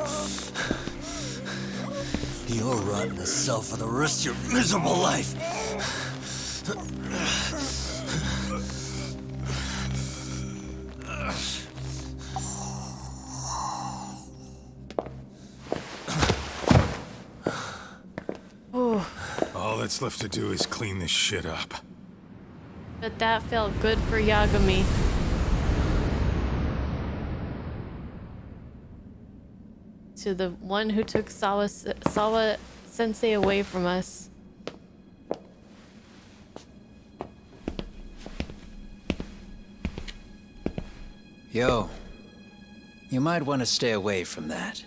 You'll rot in a cell for the rest of your miserable life. All that's left to do is clean this shit up. But that felt good for Yagami. To the one who took Sawa Sensei away from us. Yo, you might want to stay away from that.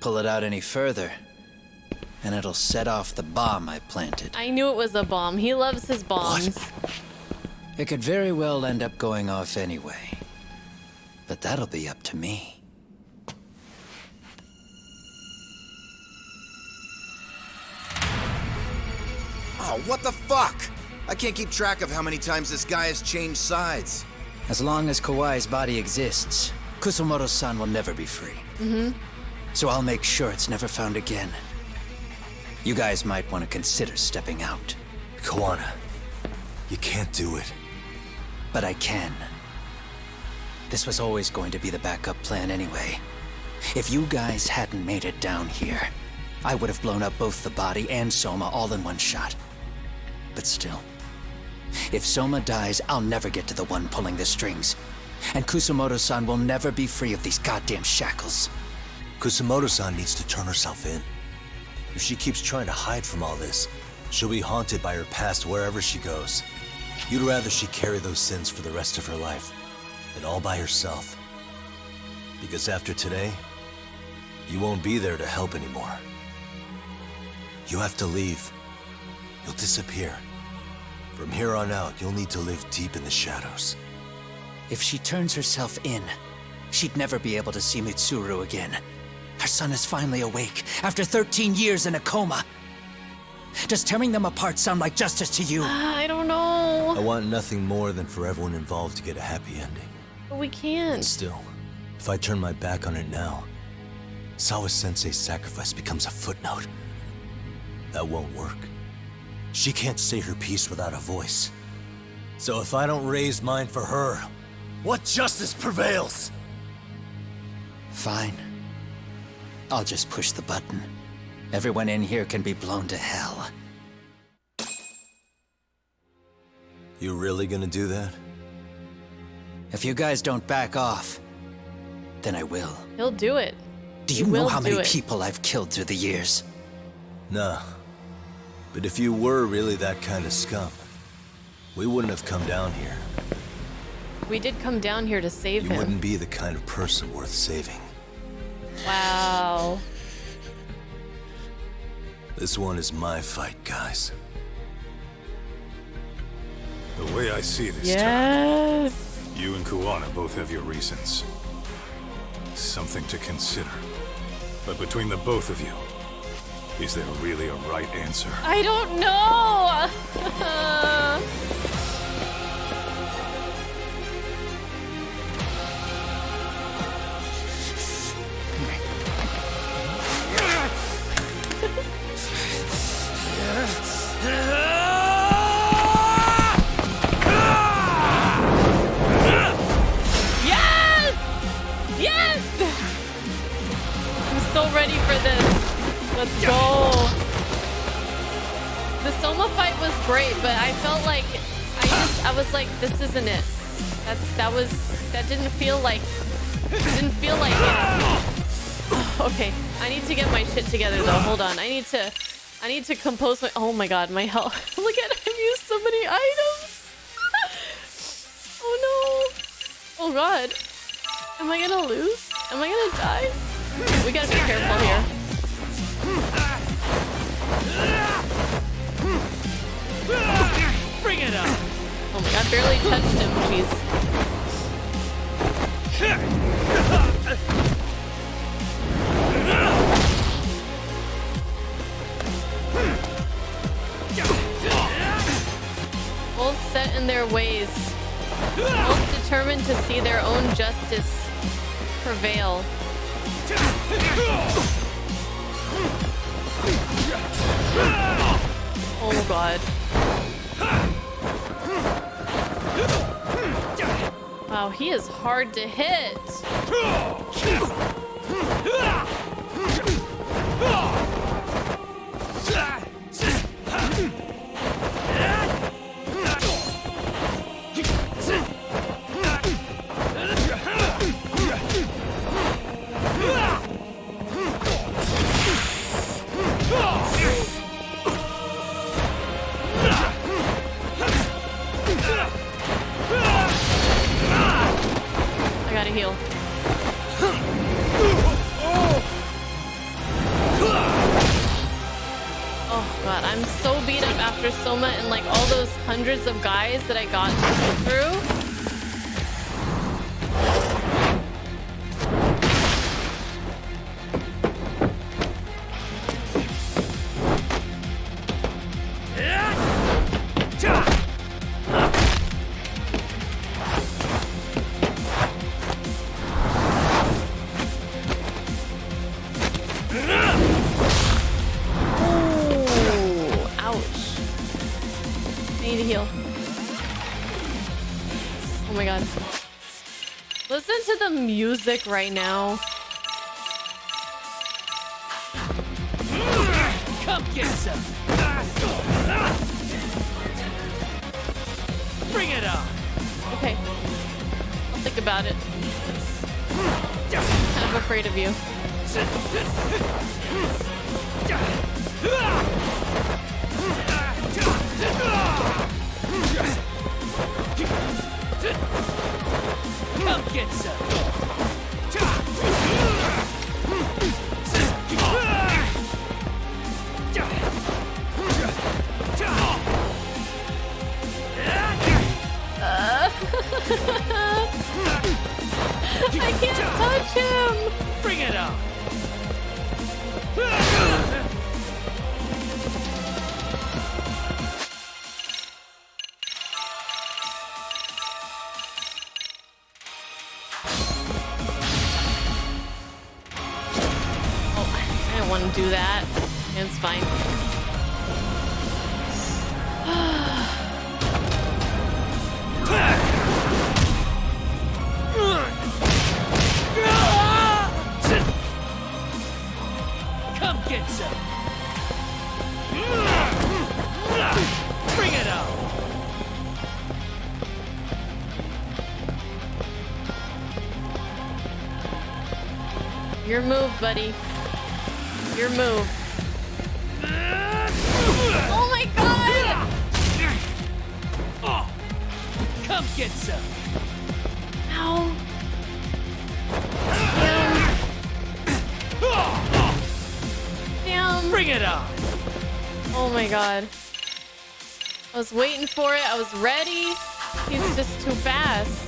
Pull it out any further, and it'll set off the bomb I planted. I knew it was a bomb. He loves his bombs. It could very well end up going off anyway. But that'll be up to me. Oh, what the fuck? I can't keep track of how many times this guy has changed sides. As long as Kawai's body exists, Kusumoto-san will never be free. So I'll make sure it's never found again. You guys might want to consider stepping out. Kawana, you can't do it. But I can. This was always going to be the backup plan anyway. If you guys hadn't made it down here, I would have blown up both the body and Soma all in one shot. But still, if Soma dies, I'll never get to the one pulling the strings. And Kusumoto-san will never be free of these goddamn shackles. Kusumoto-san needs to turn herself in. If she keeps trying to hide from all this, she'll be haunted by her past wherever she goes. You'd rather she carry those sins for the rest of her life, than all by herself. Because after today, you won't be there to help anymore. You have to leave. You'll disappear. From here on out, you'll need to live deep in the shadows. If she turns herself in, she'd never be able to see Mitsuru again. Her son is finally awake, after 13 years in a coma. Does tearing them apart sound like justice to you? I don't know. I want nothing more than for everyone involved to get a happy ending. But we can't. And still, if I turn my back on it now, Sawa-sensei's sacrifice becomes a footnote. That won't work. She can't say her piece without a voice. So if I don't raise mine for her, what justice prevails? Fine. I'll just push the button. Everyone in here can be blown to hell. You really gonna do that? If you guys don't back off, then I will. He'll do it. Do you know how many people I've killed through the years? Nah. But if you were really that kind of scum, we wouldn't have come down here. We did come down here to save him. You wouldn't be the kind of person worth saving. Wow. This one is my fight, guys. The way I see this, yes. You and Kuwana both have your reasons. Something to consider. But between the both of you, is there really a right answer? I don't know. go. The Soma fight was great, but I felt like I was like, this isn't it. That didn't feel like it. Okay, I need to get my shit together though. Hold on. I need to compose my. Oh my god, my health. Look at I've used so many items. Oh no. Oh god. Am I gonna lose? Am I gonna die? We gotta be careful here. Bring it up. Oh my god, barely touched him. Jeez. Both set in their ways. Both determined to see their own justice prevail. Oh god. Wow, he is hard to hit. I gotta heal. Oh god, I'm so beat up after Soma and like all those hundreds of guys that I got through. Listen to the music right now. Come get some. Bring it on. Okay. I'll think about it. Kind of afraid of you. Come get some. I can't touch him. Bring it on. Do that. It's fine. Come get some. Bring it on. Your move, buddy. Your move. Oh my god! Oh, come get some. Ow. Damn. Bring it on. Oh my god. I was waiting for it. I was ready. He's just too fast.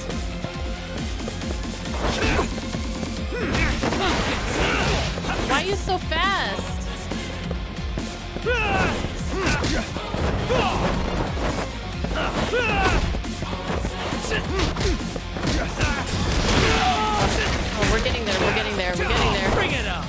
Why are you so fast? Oh, we're getting there. We're getting there. We're getting there. Bring it on.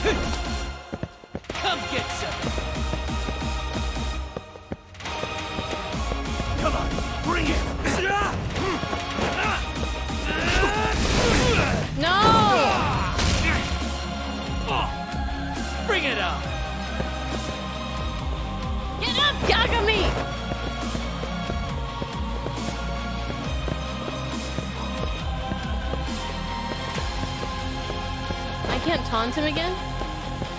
Come get some! Come on, bring it! No! Bring it on! Get up, Yagami! I can't taunt him again?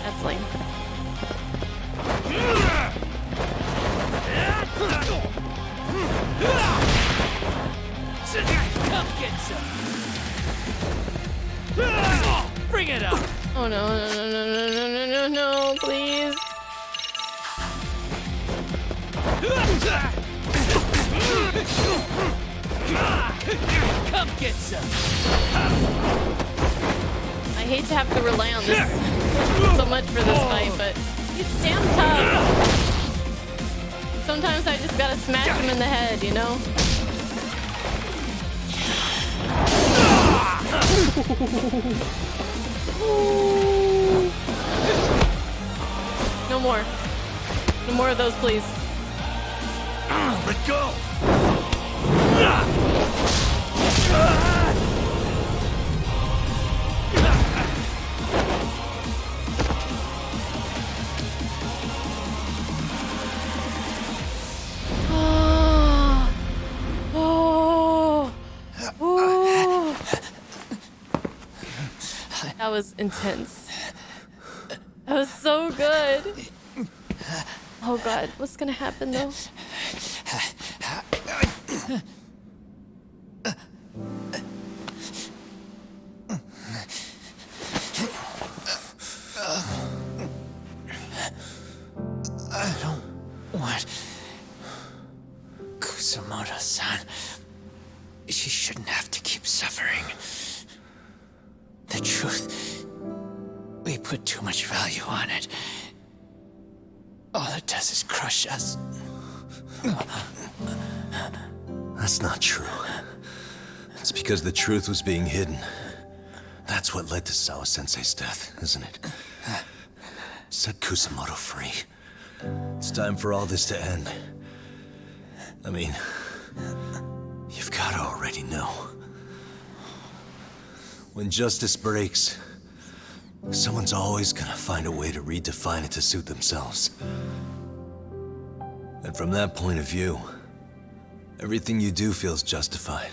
That's lame. Come get some! Bring it on! Oh no, no, no, no, no, no, no, no, no, please. Come get some! I hate to have to rely on this so much for this fight, but he's damn tough. Sometimes I just gotta smash him in the head, you know? No more. No more of those, please. Let go! That was intense. That was so good. Oh god, what's gonna happen though? I don't want Kusumoto-san. She shouldn't have to keep suffering. The truth, we put too much value on it. All it does is crush us. That's not true. It's because the truth was being hidden. That's what led to Sawa-sensei's death, isn't it? Set Kusumoto free. It's time for all this to end. I mean, you've gotta already know. When justice breaks, someone's always gonna find a way to redefine it to suit themselves. And from that point of view, everything you do feels justified.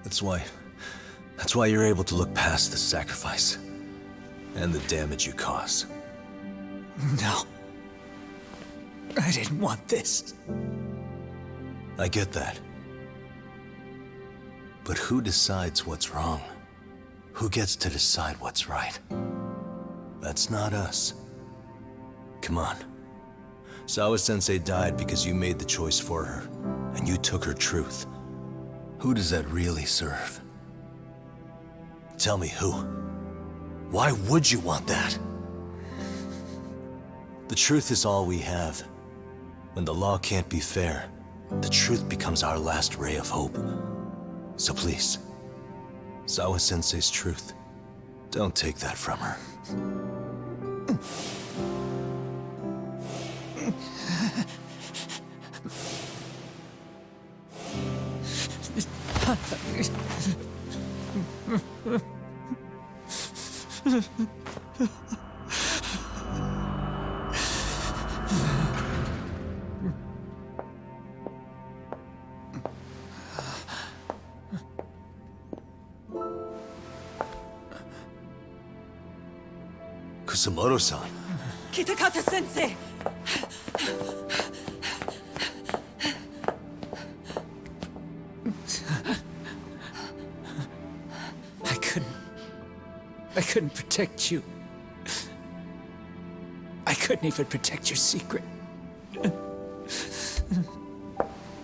That's why you're able to look past the sacrifice and the damage you cause. No. I didn't want this. I get that. But who decides what's wrong? Who gets to decide what's right? That's not us. Come on. Sawa-sensei died because you made the choice for her, and you took her truth. Who does that really serve? Tell me who. Why would you want that? The truth is all we have. When the law can't be fair, the truth becomes our last ray of hope. So please, Sawa-sensei's truth, don't take that from her. Kusumoto-san. Kitakata-sensei! I couldn't protect you. I couldn't even protect your secret.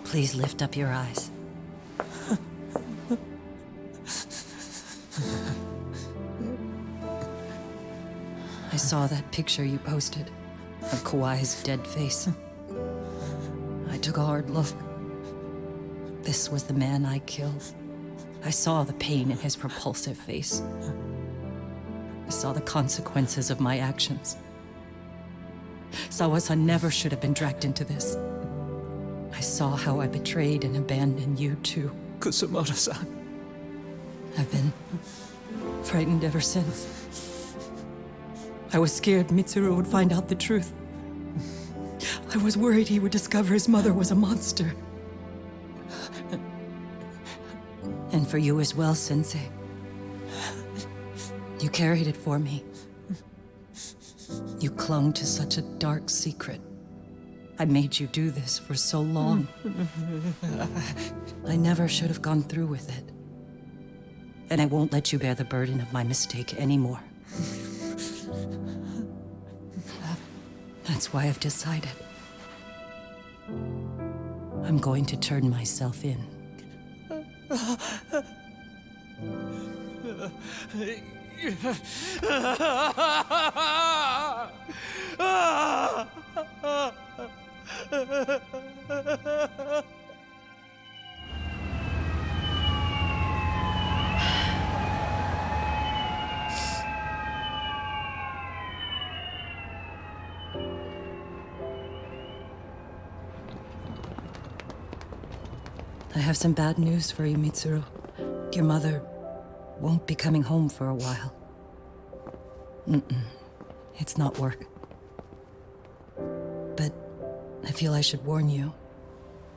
Please lift up your eyes. I saw that picture you posted of Kawai's dead face. I took a hard look. This was the man I killed. I saw the pain in his repulsive face. I saw the consequences of my actions. Sawa-san never should have been dragged into this. I saw how I betrayed and abandoned you too. Kusumoto-san. I've been frightened ever since. I was scared Mitsuru would find out the truth. I was worried he would discover his mother was a monster. And for you as well, Sensei. You carried it for me. You clung to such a dark secret. I made you do this for so long. I never should have gone through with it. And I won't let you bear the burden of my mistake anymore. That's why I've decided. I'm going to turn myself in. I have some bad news for you, Mitsuru. Your mother won't be coming home for a while. It's not work. But I feel I should warn you.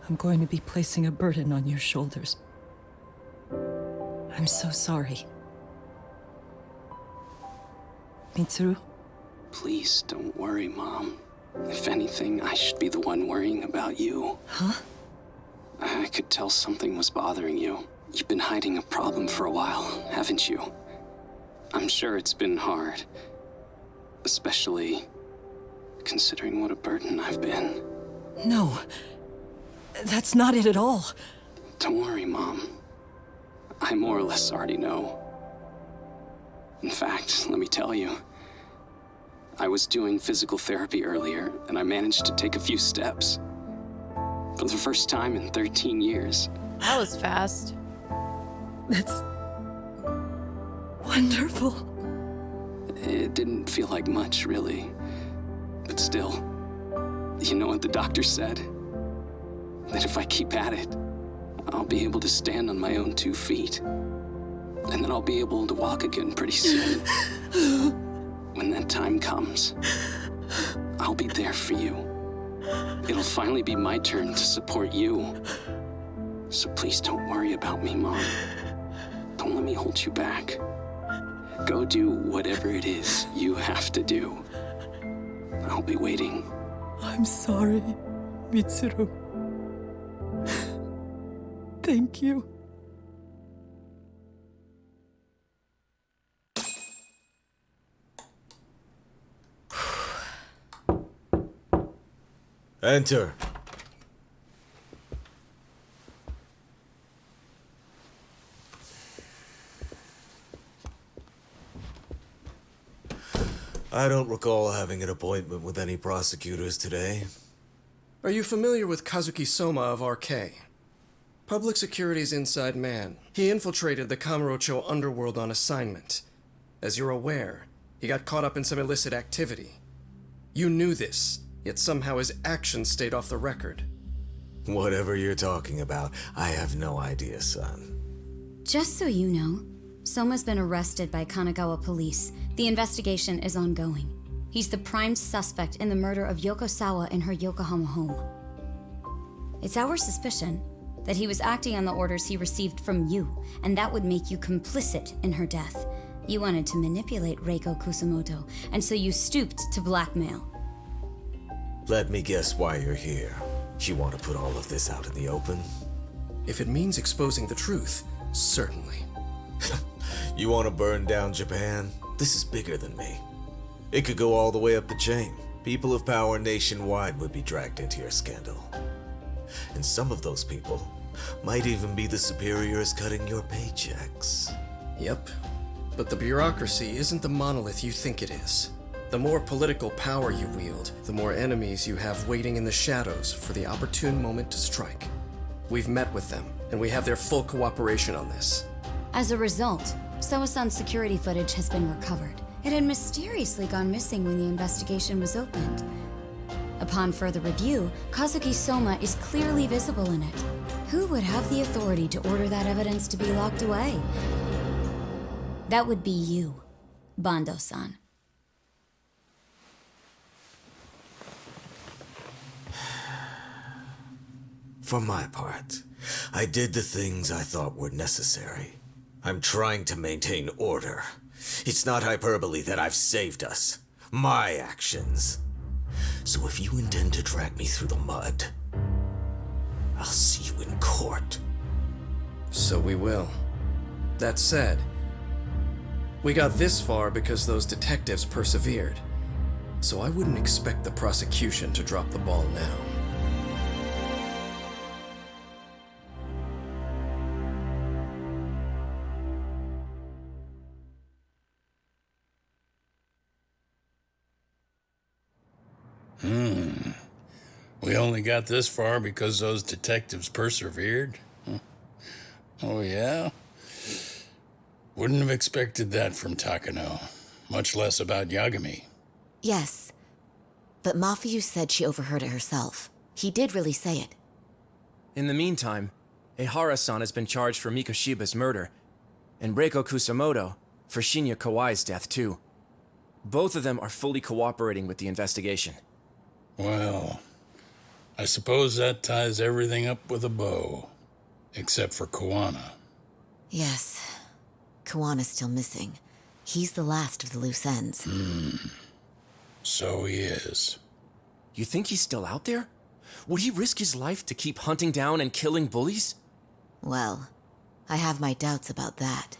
I'm going to be placing a burden on your shoulders. I'm so sorry. Mitsuru? Please don't worry, Mom. If anything, I should be the one worrying about you. Huh? I could tell something was bothering you. You've been hiding a problem for a while, haven't you? I'm sure it's been hard. Especially considering what a burden I've been. No. That's not it at all. Don't worry, Mom. I more or less already know. In fact, let me tell you. I was doing physical therapy earlier, and I managed to take a few steps. For the first time in 13 years. That was fast. That's wonderful. It didn't feel like much, really. But still, you know what the doctor said? That if I keep at it, I'll be able to stand on my own 2 feet. And then I'll be able to walk again pretty soon. When that time comes, I'll be there for you. It'll finally be my turn to support you. So please don't worry about me, Mom. Don't let me hold you back. Go do whatever it is you have to do. I'll be waiting. I'm sorry, Mitsuru. Thank you. Enter. I don't recall having an appointment with any prosecutors today. Are you familiar with Kazuki Soma of RK? Public Security's inside man. He infiltrated the Kamurocho underworld on assignment. As you're aware, he got caught up in some illicit activity. You knew this, yet somehow his actions stayed off the record. Whatever you're talking about, I have no idea, son. Just so you know, Soma's been arrested by Kanagawa police. The investigation is ongoing. He's the prime suspect in the murder of Yoko Sawa in her Yokohama home. It's our suspicion that he was acting on the orders he received from you, and that would make you complicit in her death. You wanted to manipulate Reiko Kusumoto, and so you stooped to blackmail. Let me guess why you're here. You want to put all of this out in the open? If it means exposing the truth, certainly. You want to burn down Japan? This is bigger than me. It could go all the way up the chain. People of power nationwide would be dragged into your scandal. And some of those people might even be the superiors cutting your paychecks. Yep. But the bureaucracy isn't the monolith you think it is. The more political power you wield, the more enemies you have waiting in the shadows for the opportune moment to strike. We've met with them, and we have their full cooperation on this. As a result, Soa-san's security footage has been recovered. It had mysteriously gone missing when the investigation was opened. Upon further review, Kazuki Soma is clearly visible in it. Who would have the authority to order that evidence to be locked away? That would be you, Bando-san. For my part, I did the things I thought were necessary. I'm trying to maintain order. It's not hyperbole that I've saved us. My actions. So if you intend to drag me through the mud, I'll see you in court. So we will. That said, we got this far because those detectives persevered. So I wouldn't expect the prosecution to drop the ball now. We only got this far because those detectives persevered? Oh, yeah? Wouldn't have expected that from Takano, much less about Yagami. Yes, but Mafuyu said she overheard it herself. He did really say it. In the meantime, Ehara-san has been charged for Mikoshiba's murder, and Reiko Kusamoto for Shinya Kawai's death, too. Both of them are fully cooperating with the investigation. Well, I suppose that ties everything up with a bow. Except for Kawana. Yes. Kawana's still missing. He's the last of the loose ends. So he is. You think he's still out there? Would he risk his life to keep hunting down and killing bullies? Well, I have my doubts about that.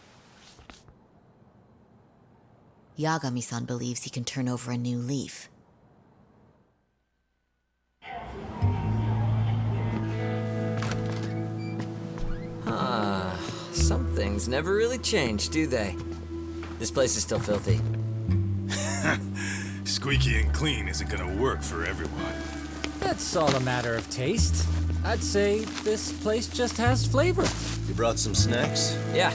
Yagami-san believes he can turn over a new leaf. Some things never really change, do they? This place is still filthy. Squeaky and clean isn't gonna work for everyone. That's all a matter of taste. I'd say this place just has flavor. You brought some snacks? Yeah.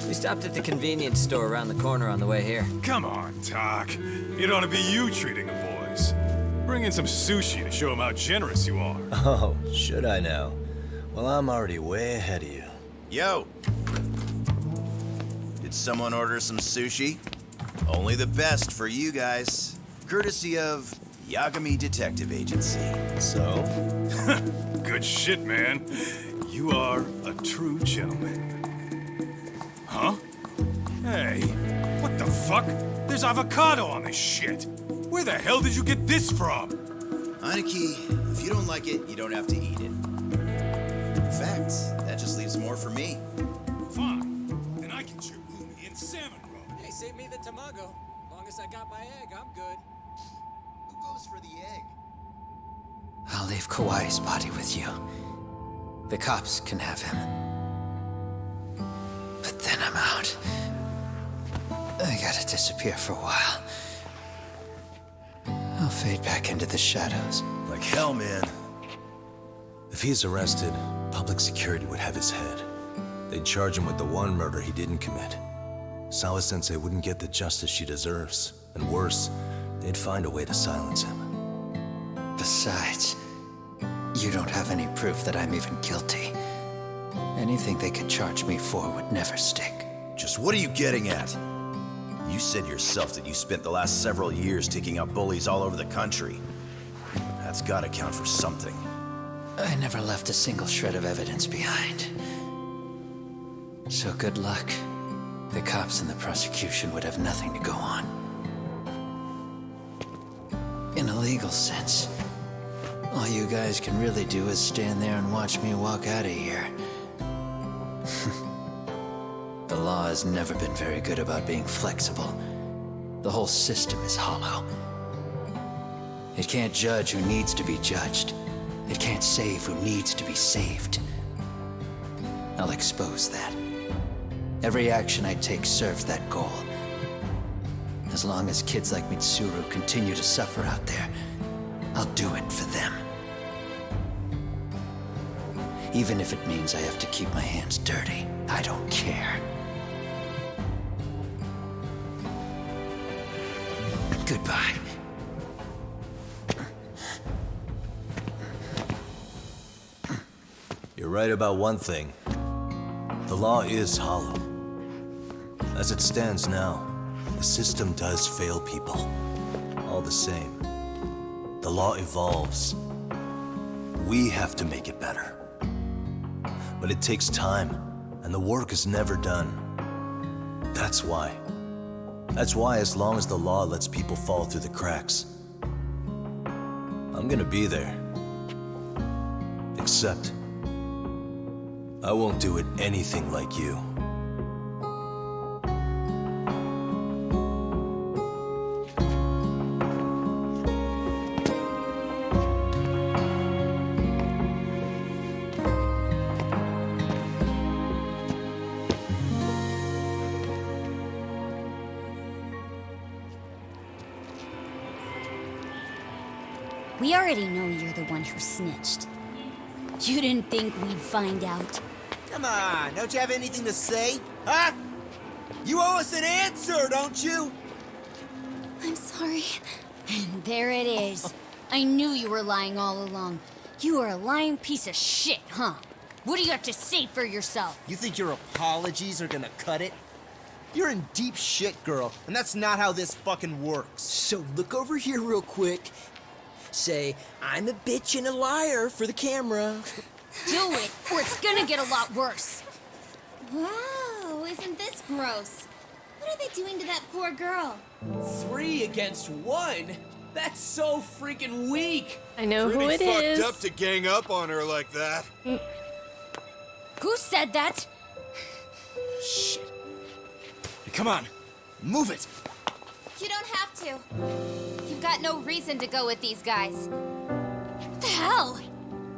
We stopped at the convenience store around the corner on the way here. Come on, Doc. It ought to be you treating the boys. Bring in some sushi to show them how generous you are. Oh, should I now? Well, I'm already way ahead of you. Yo! Did someone order some sushi? Only the best for you guys. Courtesy of Yagami Detective Agency. So? Good shit, man. You are a true gentleman. Huh? Hey, what the fuck? There's avocado on this shit. Where the hell did you get this from? Aniki, if you don't like it, you don't have to eat it. In fact, that just leaves more for me. Fine. Then I get your umi and salmon roll. Hey, save me the tamago. Long as I got my egg, I'm good. Who goes for the egg? I'll leave Kawai's body with you. The cops can have him. But then I'm out. I gotta disappear for a while. I'll fade back into the shadows. Like hell, man. If he's arrested, public security would have his head. They'd charge him with the one murder he didn't commit. Sawa-sensei wouldn't get the justice she deserves. And worse, they'd find a way to silence him. Besides, you don't have any proof that I'm even guilty. Anything they could charge me for would never stick. Just what are you getting at? You said yourself that you spent the last several years taking out bullies all over the country. That's gotta count for something. I never left a single shred of evidence behind. So good luck. The cops and the prosecution would have nothing to go on. In a legal sense, all you guys can really do is stand there and watch me walk out of here. The law has never been very good about being flexible. The whole system is hollow. It can't judge who needs to be judged. It can't save who needs to be saved. I'll expose that. Every action I take serves that goal. As long as kids like Mitsuru continue to suffer out there, I'll do it for them. Even if it means I have to keep my hands dirty, I don't care. Goodbye. You're right about one thing. The law is hollow. As it stands now, the system does fail people. All the same, the law evolves. We have to make it better. But it takes time, and the work is never done. That's why. That's why as long as the law lets people fall through the cracks, I'm gonna be there. Except, I won't do it anything like you. We already know you're the one who snitched. You didn't think we'd find out. Come on, don't you have anything to say? Huh? You owe us an answer, don't you? I'm sorry. And there it is. I knew you were lying all along. You are a lying piece of shit, huh? What do you have to say for yourself? You think your apologies are gonna cut it? You're in deep shit, girl, and that's not how this fucking works. So look over here real quick. Say, I'm a bitch and a liar for the camera. Do it, or it's gonna get a lot worse. Wow, isn't this gross? What are they doing to that poor girl? 3 against 1? That's so freaking weak. I know who it Pretty is. fucked up to gang up on her like that. Who said that? Shit. Come on, move it. You don't have to. You've got no reason to go with these guys. What the hell?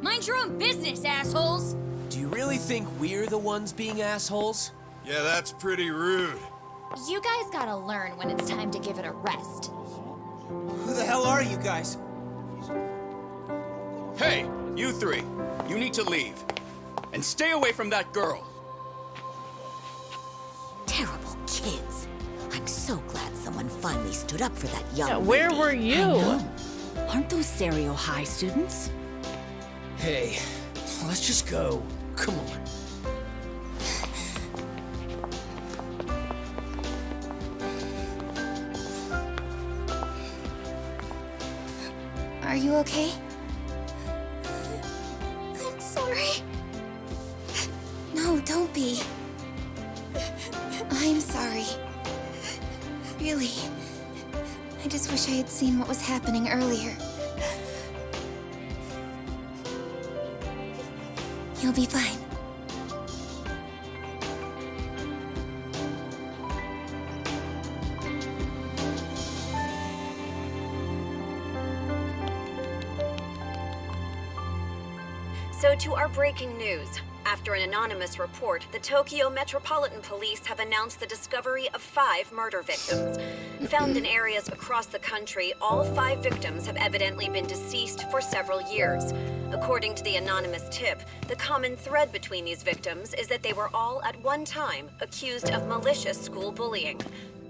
Mind your own business, assholes! Do you really think we're the ones being assholes? Yeah, that's pretty rude. You guys gotta learn when it's time to give it a rest. Who the hell are you guys? Hey, you three. You need to leave. And stay away from that girl. Terrible kids. I'm so glad someone finally stood up for that young Yeah, where lady. were you? I know. Aren't those Serio High students? Hey, let's just go. Come on. Are you okay? I'm sorry. No, don't be. I'm sorry. Really. I just wish I had seen what was happening earlier. You'll be fine. So to our breaking news. After an anonymous report, the Tokyo Metropolitan Police have announced the discovery of 5 murder victims. Found in areas across the country, all 5 victims have evidently been deceased for several years. According to the anonymous tip, the common thread between these victims is that they were all at one time accused of malicious school bullying.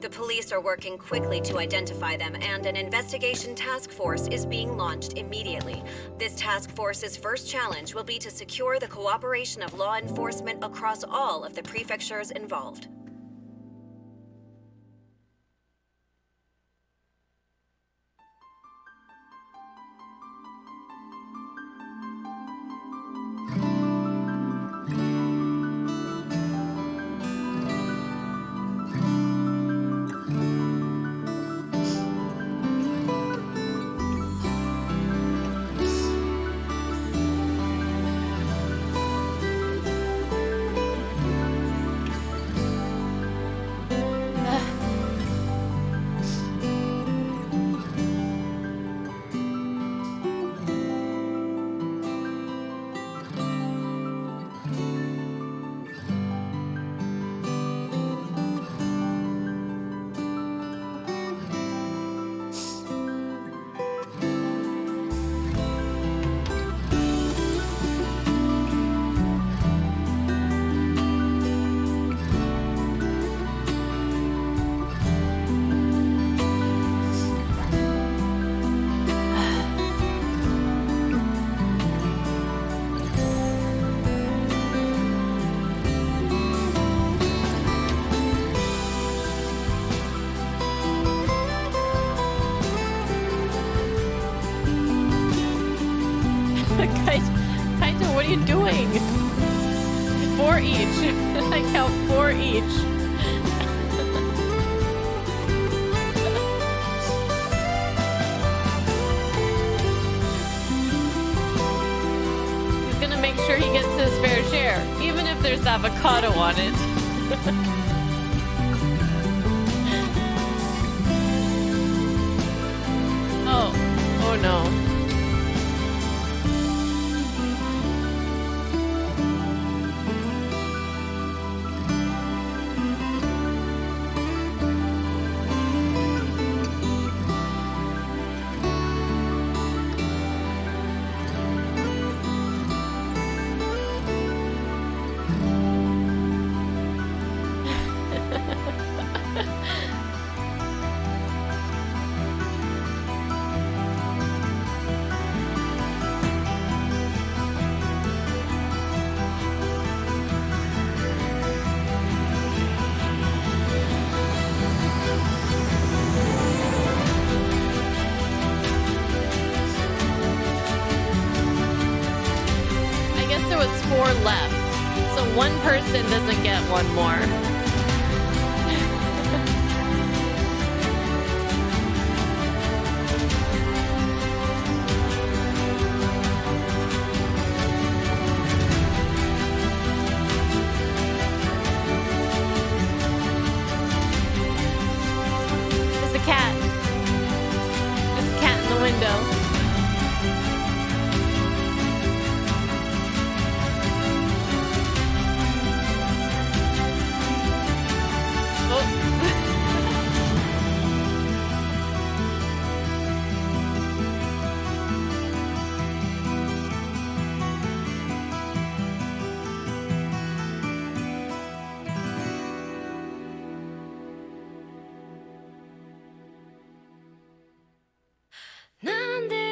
The police are working quickly to identify them, and an investigation task force is being launched immediately. This task force's first challenge will be to secure the cooperation of law enforcement across all of the prefectures involved. Kaito, what are you doing? 4 each. I count 4 each. He's gonna make sure he gets his fair share, even if there's avocado on it. Oh no. Left, so one person doesn't get one more. There's a cat. There's a cat in the window.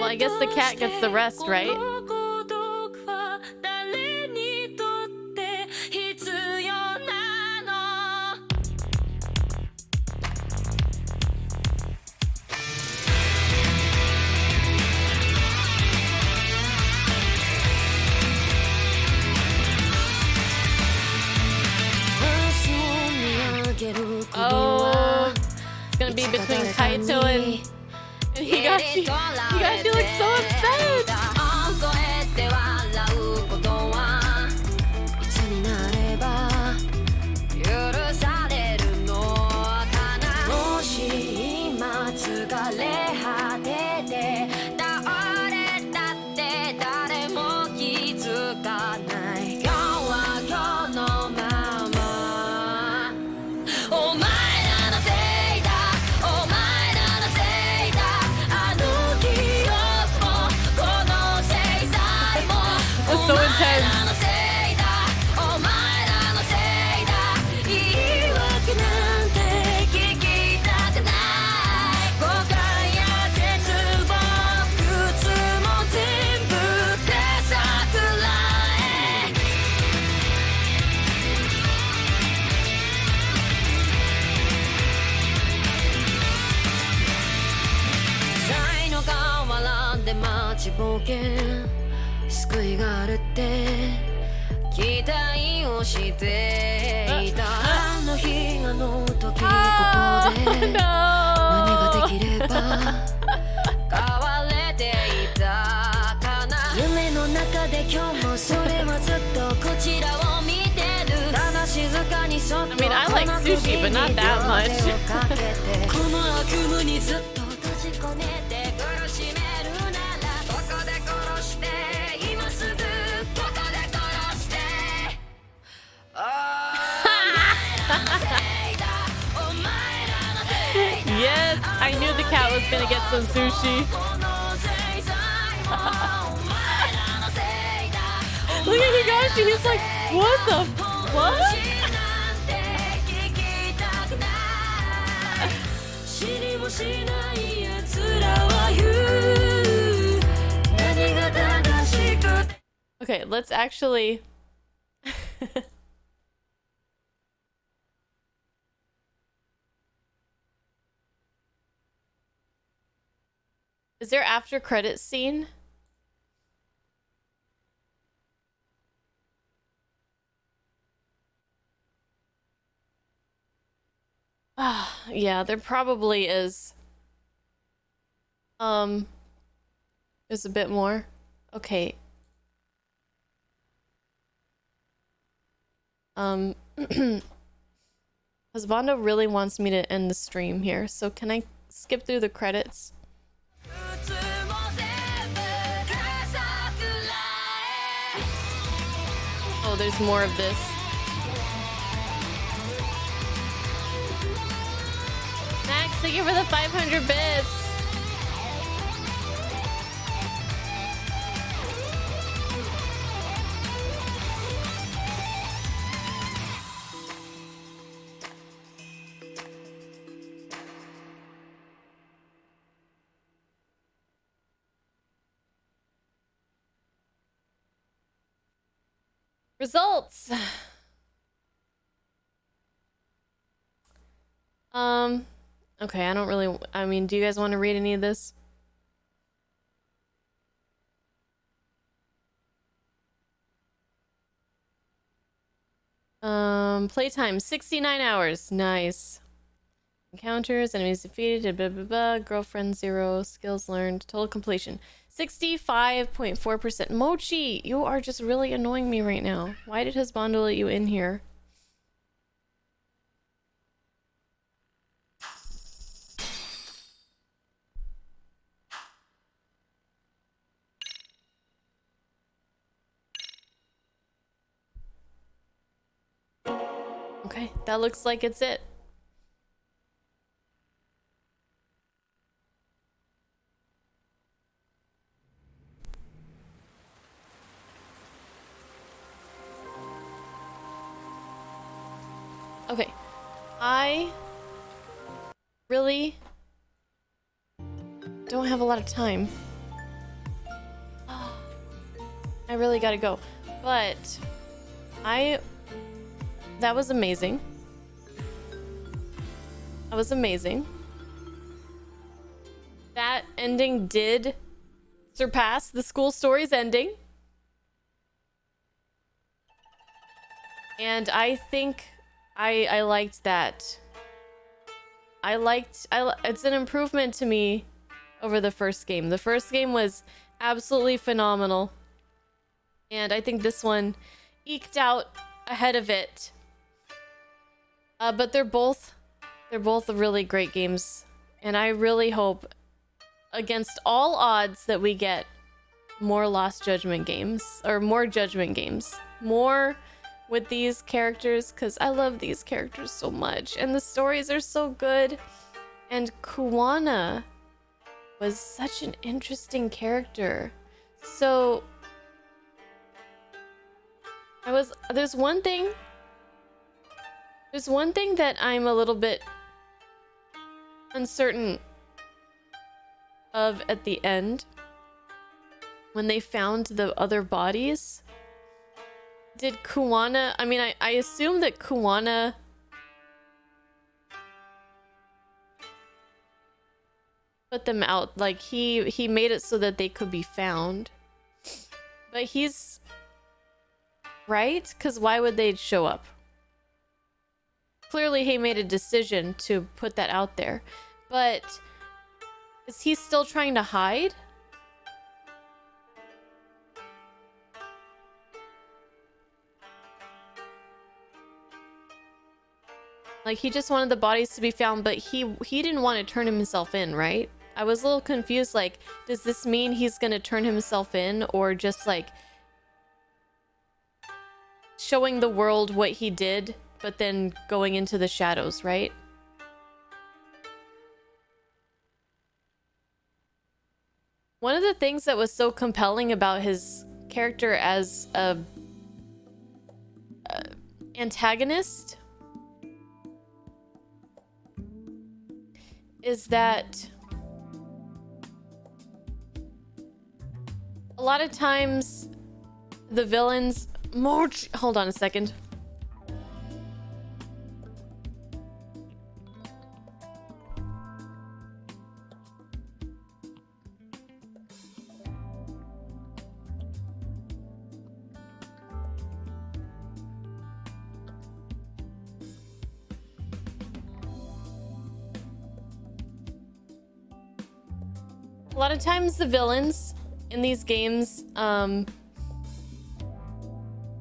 Well, I guess the cat gets the rest, right? Oh, it's gonna be between Kaito and Higashi. Higashi looks so upset. So intense. I mean, I like sushi, but not that much. Yes, I knew the cat was gonna get some sushi. Look at Higashi, he's like, what the what? Okay, let's actually... Is there after credits scene? Yeah, there probably is. There's a bit more. Okay. Husbando really wants me to end the stream here, so can I skip through the credits? Oh, there's more of this. Max, thank you for the 500 bits. Results. Okay, I don't really, I mean, do you guys want to read any of this? Playtime 69 hours. Nice. Encounters, enemies defeated, blah blah blah, girlfriend 0, skills learned, total completion 65.4%. Mochi, you are just really annoying me right now. Why did Husbando let you in here? Okay, that looks like it's it. Okay, I really don't have a lot of time. I really gotta go, but that was amazing. That was amazing. That ending did surpass the school story's ending. And I think I liked that. It's an improvement to me over the first game. The first game was absolutely phenomenal. And I think this one eked out ahead of it. But they're both really great games. And I really hope, against all odds, that we get more Lost Judgment games. Or more Judgment games. More with these characters, because I love these characters so much. And the stories are so good. And Kuwana was such an interesting character. So there's one thing that I'm a little bit uncertain of at the end. When they found the other bodies, did Kuwana, I mean, I assume that Kuwana put them out, like he made it so that they could be found. But he's right, because why would they show up? Clearly he made a decision to put that out there, but is he still trying to hide? Like, he just wanted the bodies to be found, but he didn't want to turn himself in, right? I was a little confused, like, does this mean he's gonna turn himself in, or just, like, showing the world what he did, but then going into the shadows, right? One of the things that was so compelling about his character as a antagonist is that a lot of times the villains... Hold on a second. A lot of times the villains in these games,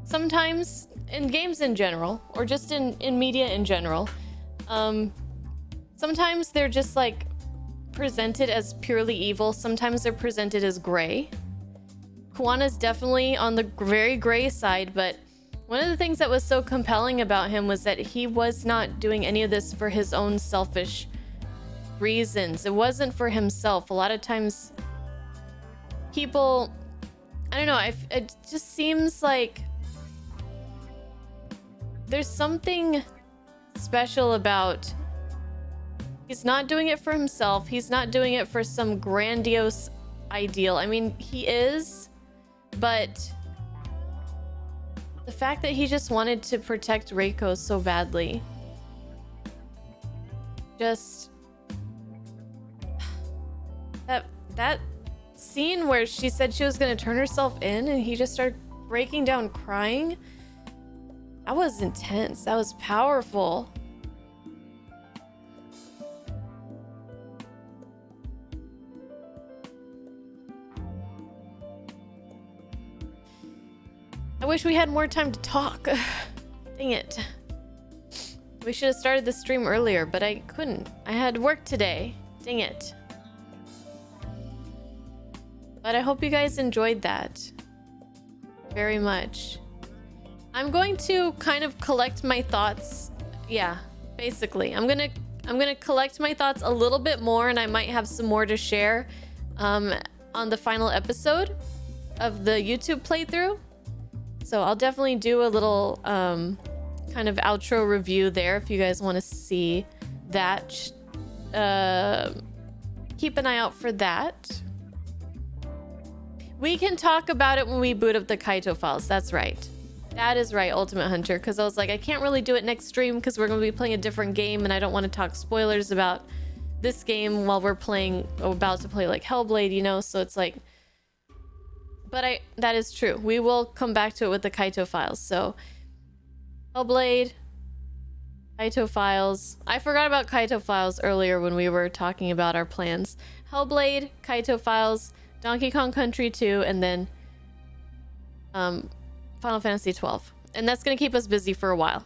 sometimes in games in general, or just in media in general, sometimes they're just like presented as purely evil. Sometimes they're presented as gray. Kuwana's definitely on the very gray side, but one of the things that was so compelling about him was that he was not doing any of this for his own selfish reasons. It wasn't for himself. A lot of times people, I don't know, it just seems like there's something special about he's not doing it for himself. He's not doing it for some grandiose ideal. I mean, he is, but the fact that he just wanted to protect Reiko so badly, just that scene where she said she was going to turn herself in and he just started breaking down crying, that was intense. That was powerful. I wish we had more time to talk. Dang it. We should have started the stream earlier, but I couldn't. I had work today. Dang it. But I hope you guys enjoyed that very much. I'm going to kind of collect my thoughts. Yeah, basically. I'm gonna collect my thoughts a little bit more, and I might have some more to share on the final episode of the YouTube playthrough. So I'll definitely do a little kind of outro review there if you guys want to see that. Keep an eye out for that. We can talk about it when we boot up the Kaito files. That's right. That is right, Ultimate Hunter, because I was like, I can't really do it next stream because we're going to be playing a different game and I don't want to talk spoilers about this game while we're about to play like Hellblade, you know? So it's like, but that is true. We will come back to it with the Kaito files. So Hellblade, Kaito files. I forgot about Kaito files earlier when we were talking about our plans. Hellblade, Kaito files, Donkey Kong Country 2, and then Final Fantasy 12. And that's going to keep us busy for a while.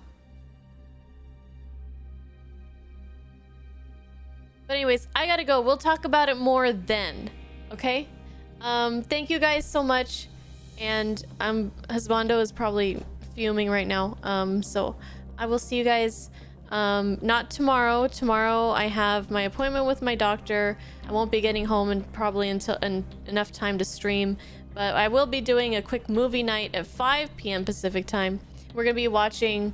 But anyways, I gotta go. We'll talk about it more then. Okay? Thank you guys so much. And Husbando is probably fuming right now. So I will see you guys not tomorrow. Tomorrow I have my appointment with my doctor. I won't be getting home and probably until enough time to stream. But I will be doing a quick movie night at 5 p.m. Pacific time. We're going to be watching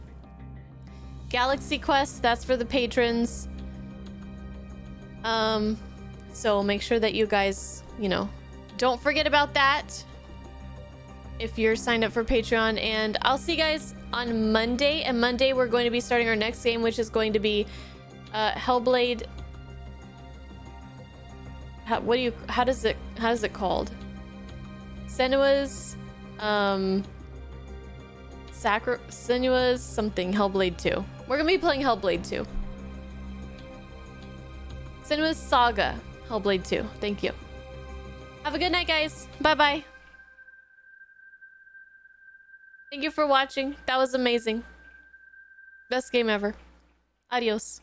Galaxy Quest. That's for the patrons. So make sure that you guys, don't forget about that if you're signed up for Patreon. And I'll see you guys on Monday. And Monday we're going to be starting our next game, which is going to be Hellblade. How does it called? Senua's Senua's something, Hellblade 2. We're gonna be playing Hellblade 2. Senua's Saga, Hellblade 2. Thank you. Have a good night, guys. Bye-bye. Thank you for watching. That was amazing. Best game ever. Adios.